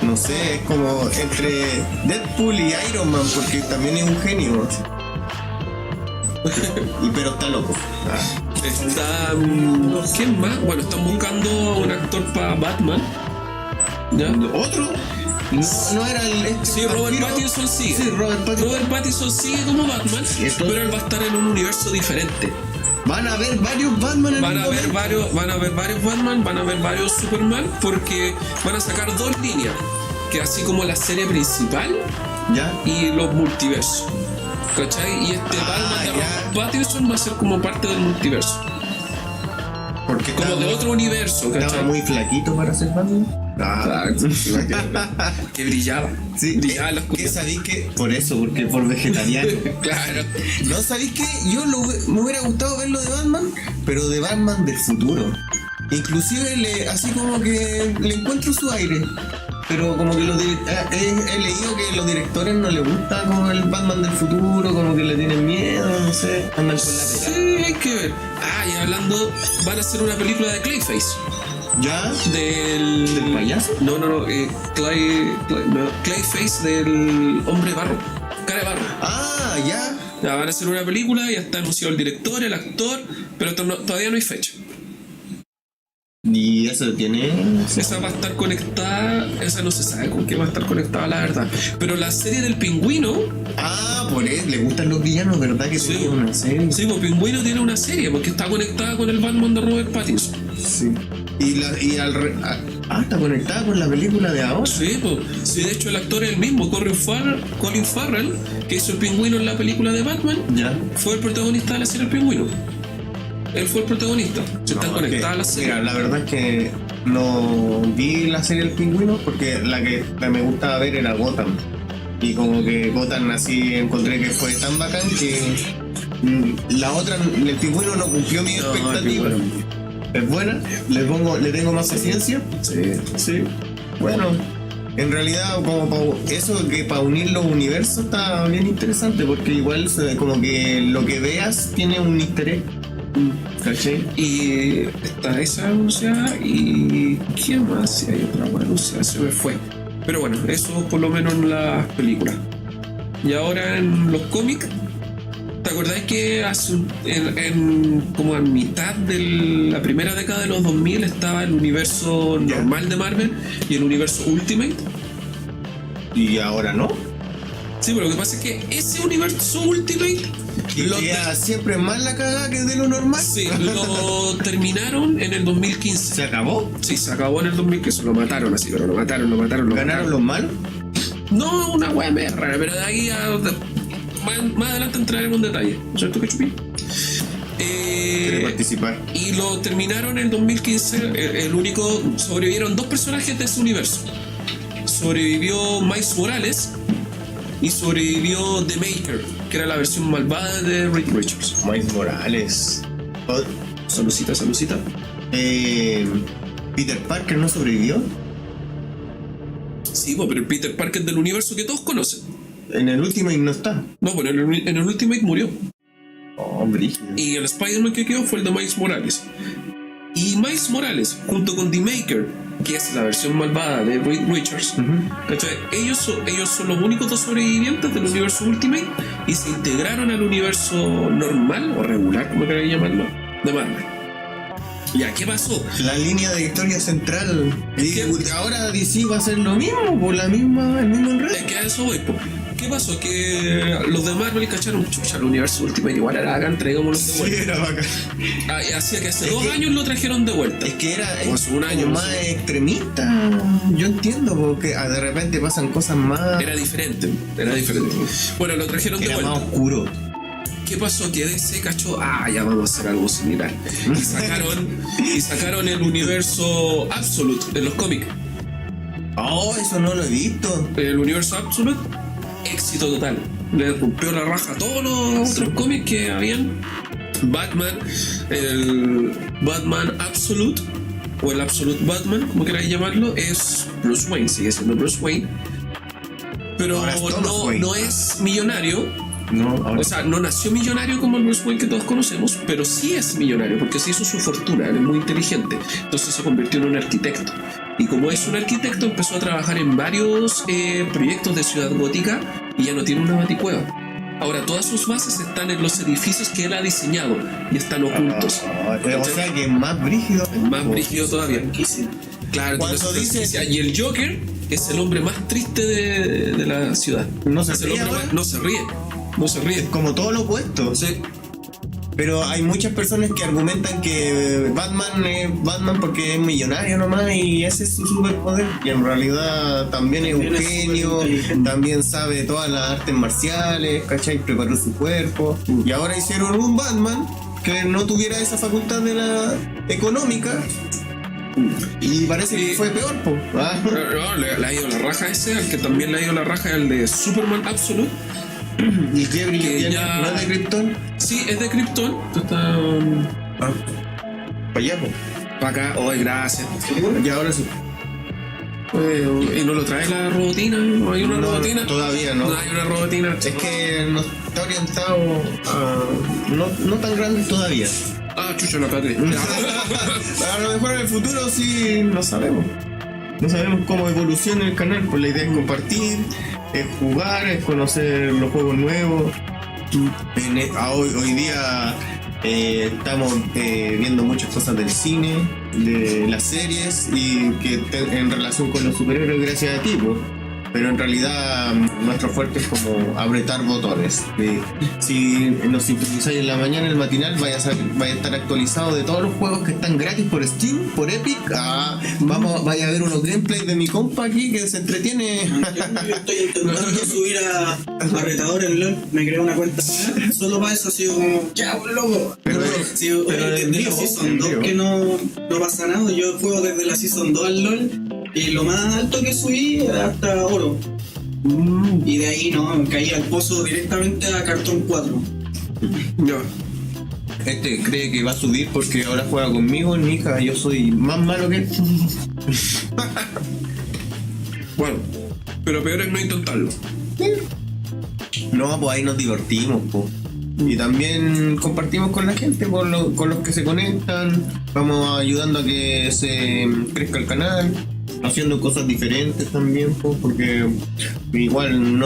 Speaker 16: no sé, es como entre Deadpool y Iron Man, porque también es un genio. Pero está loco.
Speaker 15: ¿Quién más? Bueno, están buscando un actor para Batman. ¿Ya?
Speaker 16: ¿Otro? No era el...
Speaker 15: Sí, Robert Pattinson sigue.
Speaker 16: Sí,
Speaker 15: Robert Pattinson sigue como Batman, pero él va a estar en un universo diferente.
Speaker 16: Van a haber varios Batman en
Speaker 15: van a haber varios Batman, van a haber varios Superman, porque van a sacar dos líneas, que así como la serie principal,
Speaker 16: ¿ya?
Speaker 15: Y los multiversos, ¿cachai? Y este Batman de Robert Pattinson va a ser como parte del multiverso,
Speaker 16: porque
Speaker 15: como de otro universo, ¿cachai?
Speaker 16: Estaba muy flaquito para ser Batman.
Speaker 15: Que brillaba.
Speaker 16: Sí,
Speaker 15: brillaba las
Speaker 16: ¿qué sabéis que? Por eso, porque por vegetariano.
Speaker 15: Claro.
Speaker 16: No, ¿sabéis que? Yo me hubiera gustado verlo de Batman, pero de Batman del futuro. Inclusive así como que le encuentro su aire. Pero como que he leído que los directores no les gusta como el Batman del futuro, como que le tienen miedo, no sé, andan con la pega.
Speaker 15: Sí, hay que ver. Y hablando, van a hacer una película de Clayface.
Speaker 16: ¿Ya?
Speaker 15: ¿Del
Speaker 16: payaso?
Speaker 15: No, Clayface del hombre barro, cara de barro.
Speaker 16: Ya
Speaker 15: van a hacer una película, ya está anunciado el director, el actor, pero todavía no hay fecha.
Speaker 16: ¿Y eso tiene?
Speaker 15: Esa va a estar conectada, esa no se sabe con qué va a estar conectada, la verdad. Pero la serie del Pingüino...
Speaker 16: por eso, le gustan los villanos, ¿verdad? Que tiene una serie.
Speaker 15: Sí, pues Pingüino tiene una serie, porque está conectada con el Batman de Robert Pattinson.
Speaker 16: Sí. Está conectada con la película de ahora.
Speaker 15: Sí, pues. Sí, de hecho el actor es el mismo, Colin Farrell, que hizo el Pingüino en la película de Batman.
Speaker 16: Ya.
Speaker 15: Fue el protagonista de la serie El Pingüino. Él fue el protagonista. Están conectadas las series.
Speaker 16: Mira, la verdad es que no vi la serie El Pingüino porque la que me gustaba ver era Gotham. Y como que Gotham así encontré que fue tan bacán que la otra, El Pingüino no cumplió mi expectativa. ¿Es buena? ¿Le tengo más paciencia? Sí. Bueno, en realidad como eso que para unir los universos está bien interesante porque igual como que lo que veas tiene un easter egg. ¿Caché?
Speaker 15: Y está esa anunciada y ¿quién más? Si hay otra buena anunciada, se me fue. Pero bueno, eso por lo menos en las películas. Y ahora en los cómics, ¿te acordáis que como a mitad de la primera década de los 2000 estaba el universo normal de Marvel y el universo Ultimate?
Speaker 16: ¿Y ahora no?
Speaker 15: Sí, pero lo que pasa es que ese universo Ultimate
Speaker 16: siempre más la cagada que de lo normal.
Speaker 15: Sí, lo terminaron en el 2015.
Speaker 16: ¿Se acabó?
Speaker 15: Sí, se acabó en el 2015. Lo mataron así, pero lo mataron.
Speaker 16: ¿Ganaron los malos?
Speaker 15: No, una wea media rara, pero de ahí más adelante entraremos en detalle. ¿No es cierto, Cachupín?
Speaker 16: Quiere participar.
Speaker 15: Y lo terminaron en el 2015. El único sobrevivieron dos personajes de ese universo. sobrevivió Miles Morales y sobrevivió The Maker, que era la versión malvada de Reed Richards.
Speaker 16: Miles Morales.
Speaker 15: Salucita.
Speaker 16: Peter Parker no sobrevivió.
Speaker 15: Sí, pero el Peter Parker del universo que todos conocen.
Speaker 16: En el Ultimate no está.
Speaker 15: No, pero en el Ultimate murió.
Speaker 16: Oh, brígido.
Speaker 15: Y el Spider-Man que quedó fue el de Miles Morales. Y Miles Morales, junto con The Maker, que es la versión malvada de Reed Richards, ¿cachai? Ellos son los únicos dos sobrevivientes del universo Ultimate y se integraron al universo normal o regular, como queráis llamarlo, de Marvel. Ya, ¿qué pasó?
Speaker 16: La línea de historia central. Ahora DC va a hacer lo mismo, por el mismo enredo.
Speaker 15: Es que a eso voy, po. ¿Qué pasó? Que los de Marvel cacharon, chucha, el universo Ultimate igual era bacán, traigámoslo de vuelta.
Speaker 16: Sí, era bacán.
Speaker 15: Hacía que hace 2 años lo trajeron de vuelta.
Speaker 16: Es que era
Speaker 15: hace un año
Speaker 16: más extremista. Yo entiendo, porque de repente pasan cosas más.
Speaker 15: Era diferente. Bueno, lo trajeron de vuelta.
Speaker 16: Era más oscuro.
Speaker 15: ¿Qué pasó? Que DC cachó, ya vamos a hacer algo similar. Y sacaron el universo Absolute en los cómics.
Speaker 16: Oh, eso no lo he visto.
Speaker 15: El universo Absolute, éxito total. Le rompió la raja a todos los otros cómics que habían. Batman, el Batman Absolute, o el Absolute Batman, como queráis llamarlo, es Bruce Wayne, sigue siendo Bruce Wayne. Pero no es millonario. O sea, no nació millonario como el Bruce Wayne que todos conocemos, pero sí es millonario porque se hizo su fortuna, él es muy inteligente, entonces se convirtió en un arquitecto. Y como es un arquitecto, empezó a trabajar en varios proyectos de ciudad gótica y ya no tiene una baticueva. Ahora todas sus bases están en los edificios que él ha diseñado y están ocultos.
Speaker 16: O sea que es más brígido.
Speaker 15: Es más brígido todavía. Claro,
Speaker 16: cuando dice...
Speaker 15: Y el Joker es el hombre más triste de la ciudad.
Speaker 16: No se ríe.
Speaker 15: No se ríe.
Speaker 16: Como todo lo opuesto.
Speaker 15: Sí.
Speaker 16: Pero hay muchas personas que argumentan que Batman es Batman porque es millonario nomás y ese es su superpoder. Y en realidad también es un genio, también sabe todas las artes marciales, ¿cachai? Preparó su cuerpo. Y ahora hicieron un Batman que no tuviera esa facultad de la económica. Y parece que fue peor, po.
Speaker 15: No, le ha ido la raja ese, al que también le ha ido la raja el de Superman Absolute.
Speaker 16: ¿Y qué ya... no es de Krypton?
Speaker 15: Sí, es de Krypton. Está...
Speaker 16: para allá, po.
Speaker 15: Para acá, gracias.
Speaker 16: Y ahora sí.
Speaker 15: ¿Y no lo trae la robotina? ¿No hay una robotina?
Speaker 16: Todavía no.
Speaker 15: No hay una robotina.
Speaker 16: Es que no está orientado a... No tan grande todavía.
Speaker 15: Chucha, la pate.
Speaker 16: A lo mejor en el futuro sí no sabemos. No sabemos cómo evoluciona el canal, pues la idea es compartir, es jugar, es conocer los juegos nuevos. Hoy día estamos viendo muchas cosas del cine, de las series y que en relación con los superhéroes gracias a ti, pues. Pero en realidad nuestro fuerte es como apretar botones. Si nos sintonizáis en la mañana, en el matinal, vaya a estar actualizado de todos los juegos que están gratis por Steam, por Epic. Vaya a ver unos gameplays de mi compa aquí que se entretiene.
Speaker 17: Yo estoy intentando subir a retador en LOL, me creé una cuenta solo para eso, así como, ya, loco. Pero desde la Season 2 que no pasa nada, yo juego desde la Season 2 al LOL. Y lo más alto que subí hasta oro. Y de ahí no, caí al pozo directamente a cartón 4.
Speaker 16: No. Cree que va a subir porque ahora juega conmigo, hija. Yo soy más malo que él.
Speaker 15: Bueno, pero peor es no intentarlo.
Speaker 16: No, pues ahí nos divertimos, pues. Y también compartimos con la gente, con los que se conectan. Vamos ayudando a que se crezca el canal, haciendo cosas diferentes también, pues, porque igual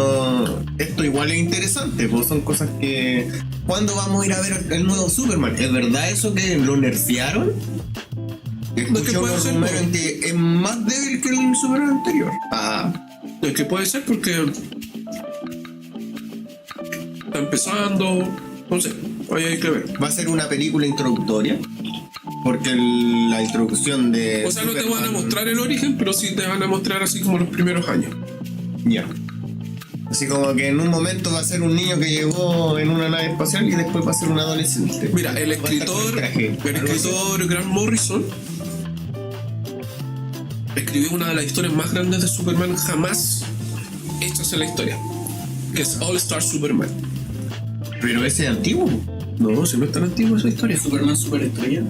Speaker 16: esto igual es interesante, pues son cosas que... ¿Cuándo vamos a ir a ver el nuevo Superman? ¿Es verdad eso que lo nerfearon? Escuché unos rumores en que es más débil que el Superman anterior.
Speaker 15: Es que puede ser porque está empezando, no sé, hay que ver.
Speaker 16: Va a ser una película introductoria. Porque la introducción de...
Speaker 15: O sea, no te van a mostrar el origen, pero sí te van a mostrar así como los primeros años.
Speaker 16: Ya. Así como que en un momento va a ser un niño que llegó en una nave espacial y después va a ser un adolescente.
Speaker 15: Mira, el escritor Grant Morrison escribió una de las historias más grandes de Superman jamás hechas en la historia, que es All Star Superman.
Speaker 16: Pero ese es antiguo.
Speaker 15: No, si no es tan antiguo esa historia.
Speaker 17: Superman Superestrella.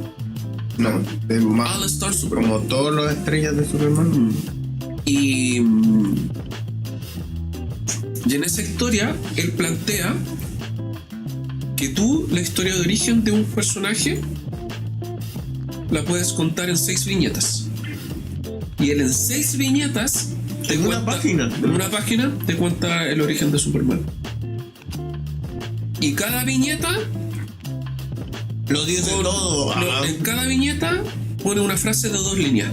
Speaker 16: No, es más
Speaker 15: All Star Superman.
Speaker 16: como todas las estrellas de Superman.
Speaker 15: Y en esa historia él plantea que tú la historia de origen de un personaje la puedes contar en 6 viñetas. Y él en 6 viñetas te
Speaker 16: En
Speaker 15: cuenta, una página te cuenta el origen de Superman. Y cada viñeta
Speaker 16: lo dice todo.
Speaker 15: En cada viñeta pone una frase de 2 líneas.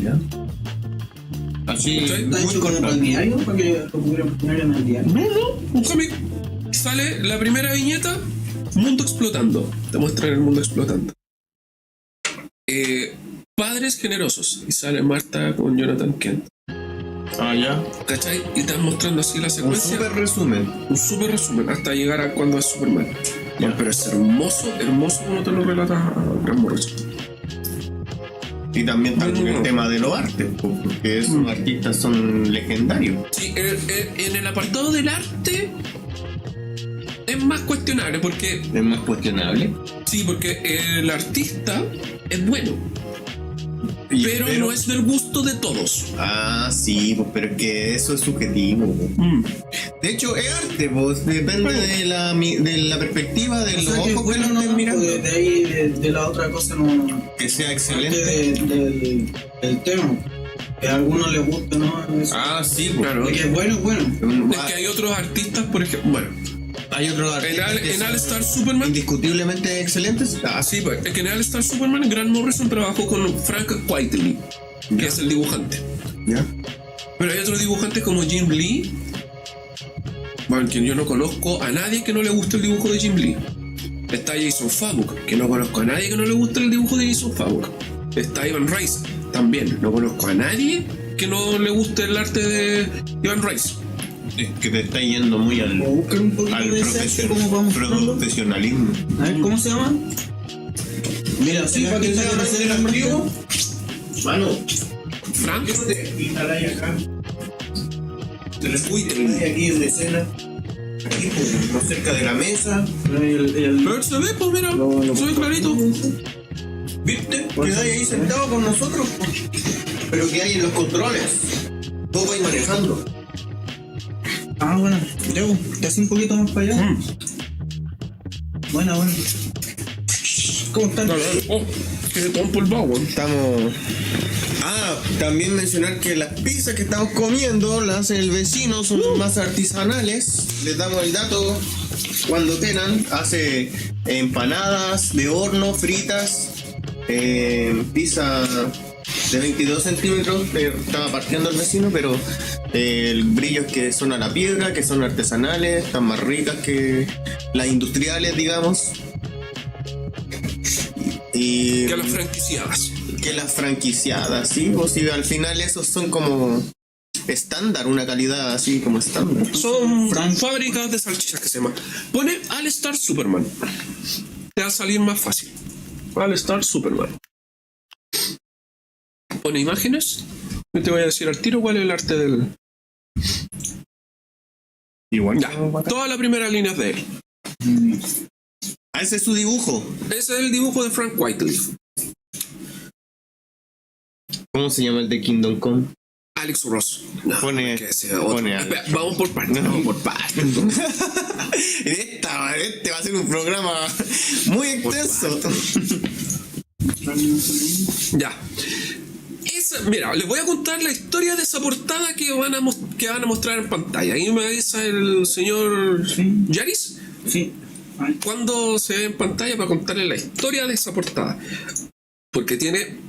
Speaker 16: ¿Ya? Así,
Speaker 17: ¿Está hecho como para el diario? ¿Para que lo pudieran poner en el diario?
Speaker 15: No, un cómic. Sale la primera viñeta, mundo explotando. Te muestran el mundo explotando. Padres generosos. Y sale Marta con Jonathan Kent.
Speaker 16: Ya.
Speaker 15: ¿Cachai? Y están mostrando así la secuencia.
Speaker 16: Un súper resumen.
Speaker 15: Hasta llegar a cuando es Superman. Ya. Pero es hermoso como te lo relata Grant Morrison.
Speaker 16: Y también el tema de los artes, porque esos artistas son legendarios.
Speaker 15: Sí, en el apartado del arte es más cuestionable porque...
Speaker 16: ¿Es más cuestionable?
Speaker 15: Sí, porque el artista es bueno. Pero no es del gusto de todos.
Speaker 16: Sí, pues, pero es que eso es subjetivo. De hecho, es arte, pues, depende de la perspectiva, de los ojos que lo estén mirando.
Speaker 17: De ahí, de la otra cosa, no.
Speaker 16: Que sea excelente.
Speaker 17: Del tema. Que a algunos les gusta, ¿no? Eso.
Speaker 16: Sí, pues.
Speaker 15: Claro.
Speaker 17: Que es bueno.
Speaker 15: Es que hay otros artistas, por ejemplo. Bueno.
Speaker 16: Hay otros artistas
Speaker 15: en All Star Superman
Speaker 16: indiscutiblemente excelentes.
Speaker 15: Sí, pues, es que en All Star Superman Grant Morrison trabajó con Frank Whiteley, que es el dibujante.
Speaker 16: ¿Ya?
Speaker 15: Pero hay otros dibujantes como Jim Lee. Bueno, quien yo no conozco a nadie que no le guste el dibujo de Jim Lee. Está Jason Fabok, que no conozco a nadie que no le guste el dibujo de Jason Fabok. Está Ivan Rice, también no conozco a nadie que no le guste el arte de Ivan Rice.
Speaker 16: Es que te está yendo muy al profesionalismo.
Speaker 17: A ver, ¿cómo se llama? Mira, sí, para que sea más activo.
Speaker 16: Mano,
Speaker 15: Frank.
Speaker 16: Instaláis acá. Te lo escuché aquí en la escena. Aquí, pues, más cerca de la mesa.
Speaker 15: Pero se ve, pues mira, se ve clarito.
Speaker 16: ¿Viste? Quedáis ahí sentado con nosotros. Pero que hay en los controles. Vos vais manejando.
Speaker 17: Bueno, Diego, te hace un poquito más para allá. Buena. ¿Cómo están?
Speaker 15: Que se pompo el baúl.
Speaker 16: Estamos. También mencionar que las pizzas que estamos comiendo las hace el vecino, son más artesanales. Les damos el dato cuando tengan. Hace empanadas de horno, fritas, pizza de 22 centímetros. Estaba partiendo el vecino, pero el brillo es que son a la piedra, que son artesanales, están más ricas que las industriales, digamos. Y
Speaker 15: que las franquiciadas.
Speaker 16: Sí, pues sí, al final esos son como estándar, una calidad así como estándar.
Speaker 15: Son fábricas de salchichas que se llaman. Pone All Star Superman. Te va a salir más fácil. All Star Superman. Pone imágenes. Yo te voy a decir al tiro cuál es el arte del...
Speaker 16: Igual.
Speaker 15: Ya, toda la primera línea es de él.
Speaker 16: Ese es su dibujo.
Speaker 15: Ese es el dibujo de Frank Whiteley.
Speaker 16: ¿Cómo se llama el de Kingdom Come?
Speaker 15: Alex Ross. No,
Speaker 16: pone
Speaker 15: Espera, vamos por partes.
Speaker 16: Este va a ser un programa muy extenso.
Speaker 15: Ya. Mira, les voy a contar la historia de esa portada que van a mostrar en pantalla. Ahí me avisa el señor Yaris.
Speaker 17: Sí.
Speaker 15: ¿Cuándo se ve en pantalla para contarles la historia de esa portada? Porque tiene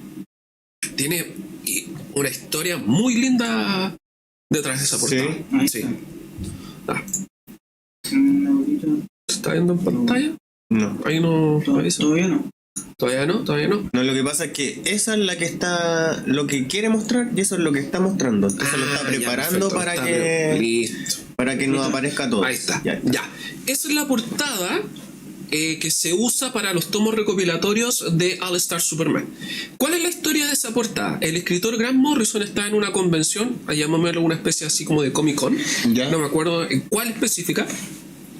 Speaker 15: una historia muy linda detrás de esa portada. Sí. ¿Se está viendo en pantalla?
Speaker 16: No.
Speaker 15: Ahí no.
Speaker 17: Todavía no.
Speaker 15: Todavía no.
Speaker 16: No, lo que pasa es que esa es la que está, lo que quiere mostrar y eso es lo que está mostrando. Entonces lo está preparando para que nos aparezca todo.
Speaker 15: Ahí está. Ya. Esa es la portada que se usa para los tomos recopilatorios de All Star Superman. ¿Cuál es la historia de esa portada? El escritor Grant Morrison está en una convención, llamémoslo una especie así como de Comic Con, no me acuerdo en cuál específica.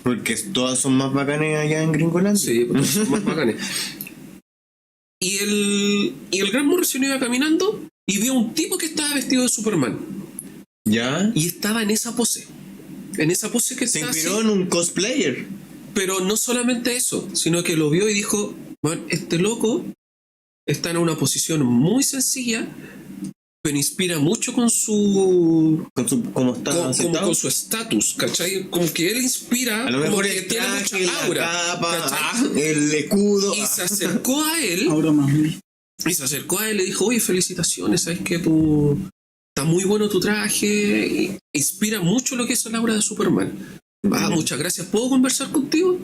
Speaker 16: Porque todas son más bacanes allá en Gringolandia.
Speaker 15: Sí, porque son más bacanes. Y el Grant Morrison iba caminando y vio a un tipo que estaba vestido de Superman.
Speaker 16: ¿Ya?
Speaker 15: Y estaba en esa pose. En esa pose que
Speaker 16: se
Speaker 15: está
Speaker 16: inspiró
Speaker 15: así.
Speaker 16: en un cosplayer.
Speaker 15: Pero no solamente eso, sino que lo vio y dijo, bueno, este loco está en una posición muy sencilla, pero inspira mucho con su
Speaker 16: como está
Speaker 15: con su estatus, ¿cachai? Como que él inspira,
Speaker 16: a lo mejor
Speaker 15: como que tiene mucha aura,
Speaker 16: la capa, el escudo.
Speaker 15: Y se acercó a él. Y se acercó a él y le dijo, oye, felicitaciones, sabes que está muy bueno tu traje, y inspira mucho lo que es el aura de Superman. Muchas gracias, ¿puedo conversar contigo?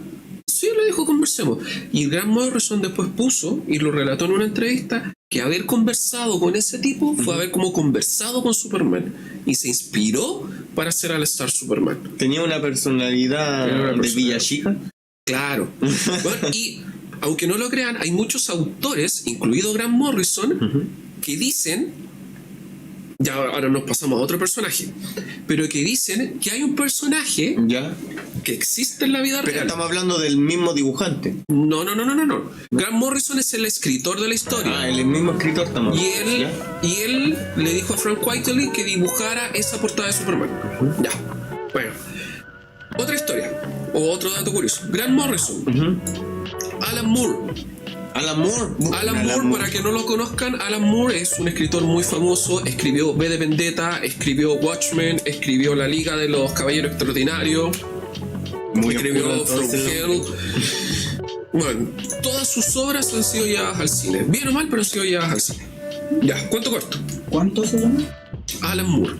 Speaker 15: Sí, le dijo, conversemos. Y Grant Morrison después puso, y lo relató en una entrevista, que haber conversado con ese tipo fue haber como conversado con Superman. Y se inspiró para hacer All Star Superman.
Speaker 16: Tenía una personalidad de Villa Chica.
Speaker 15: Claro. Bueno, y aunque no lo crean, hay muchos autores, incluido Grant Morrison, que dicen, ya ahora nos pasamos a otro personaje, pero que dicen que hay un personaje que existe en la vida real.
Speaker 16: Pero estamos hablando del mismo dibujante.
Speaker 15: No. Grant Morrison es el escritor de la historia.
Speaker 16: El mismo escritor estamos hablando.
Speaker 15: Y él le dijo a Frank Whiteley que dibujara esa portada de Superman. Ya. Bueno. Otra historia, o otro dato curioso. Grant Morrison. Alan Moore, para que no lo conozcan, Alan Moore es un escritor muy famoso. Escribió V de Vendetta, escribió Watchmen, escribió La Liga de los Caballeros Extraordinarios, escribió From Hell. Bueno, todas sus obras han sido llevadas al cine. Bien o mal, pero han sido llevadas al cine. Ya, ¿cuánto corto?
Speaker 17: ¿Cuánto se llama?
Speaker 15: Alan Moore.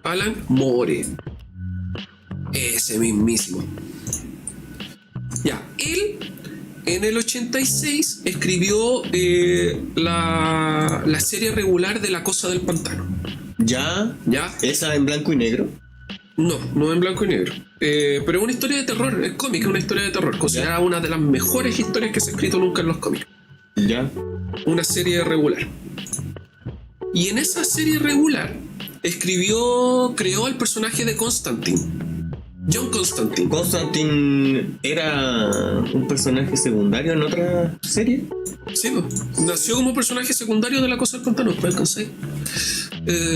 Speaker 15: Alan Moore. Ese mismísimo. Ya, él en el 86 escribió la serie regular de La Cosa del Pantano.
Speaker 16: ¿Ya? ¿Esa en blanco y negro?
Speaker 15: No en blanco y negro. Pero es una historia de terror, es cómic, es una historia de terror. Considerada una de las mejores historias que se ha escrito nunca en los cómics.
Speaker 16: ¿Ya?
Speaker 15: Una serie regular. Y en esa serie regular creó el personaje de Constantine. John Constantine.
Speaker 16: ¿Constantine era un personaje secundario en otra serie?
Speaker 15: Sí, nació como personaje secundario de La Cosa del Pantano. ¿Me alcancé?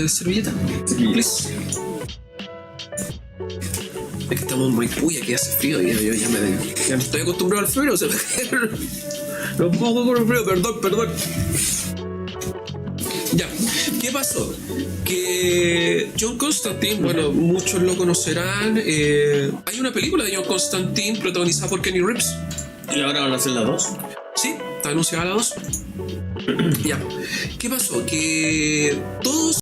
Speaker 15: Servilleta, please. Es que estamos en Maipú y aquí hace frío y ya no estoy acostumbrado al frío. O sea, no puedo con el frío, perdón. Ya, ¿qué pasó? Que John Constantine, bueno, muchos lo conocerán. Hay una película de John Constantine protagonizada por Kenny Reeves.
Speaker 16: ¿Y ahora van a hacer la 2?
Speaker 15: Sí, está anunciada la 2. Ya, ¿qué pasó? Que todos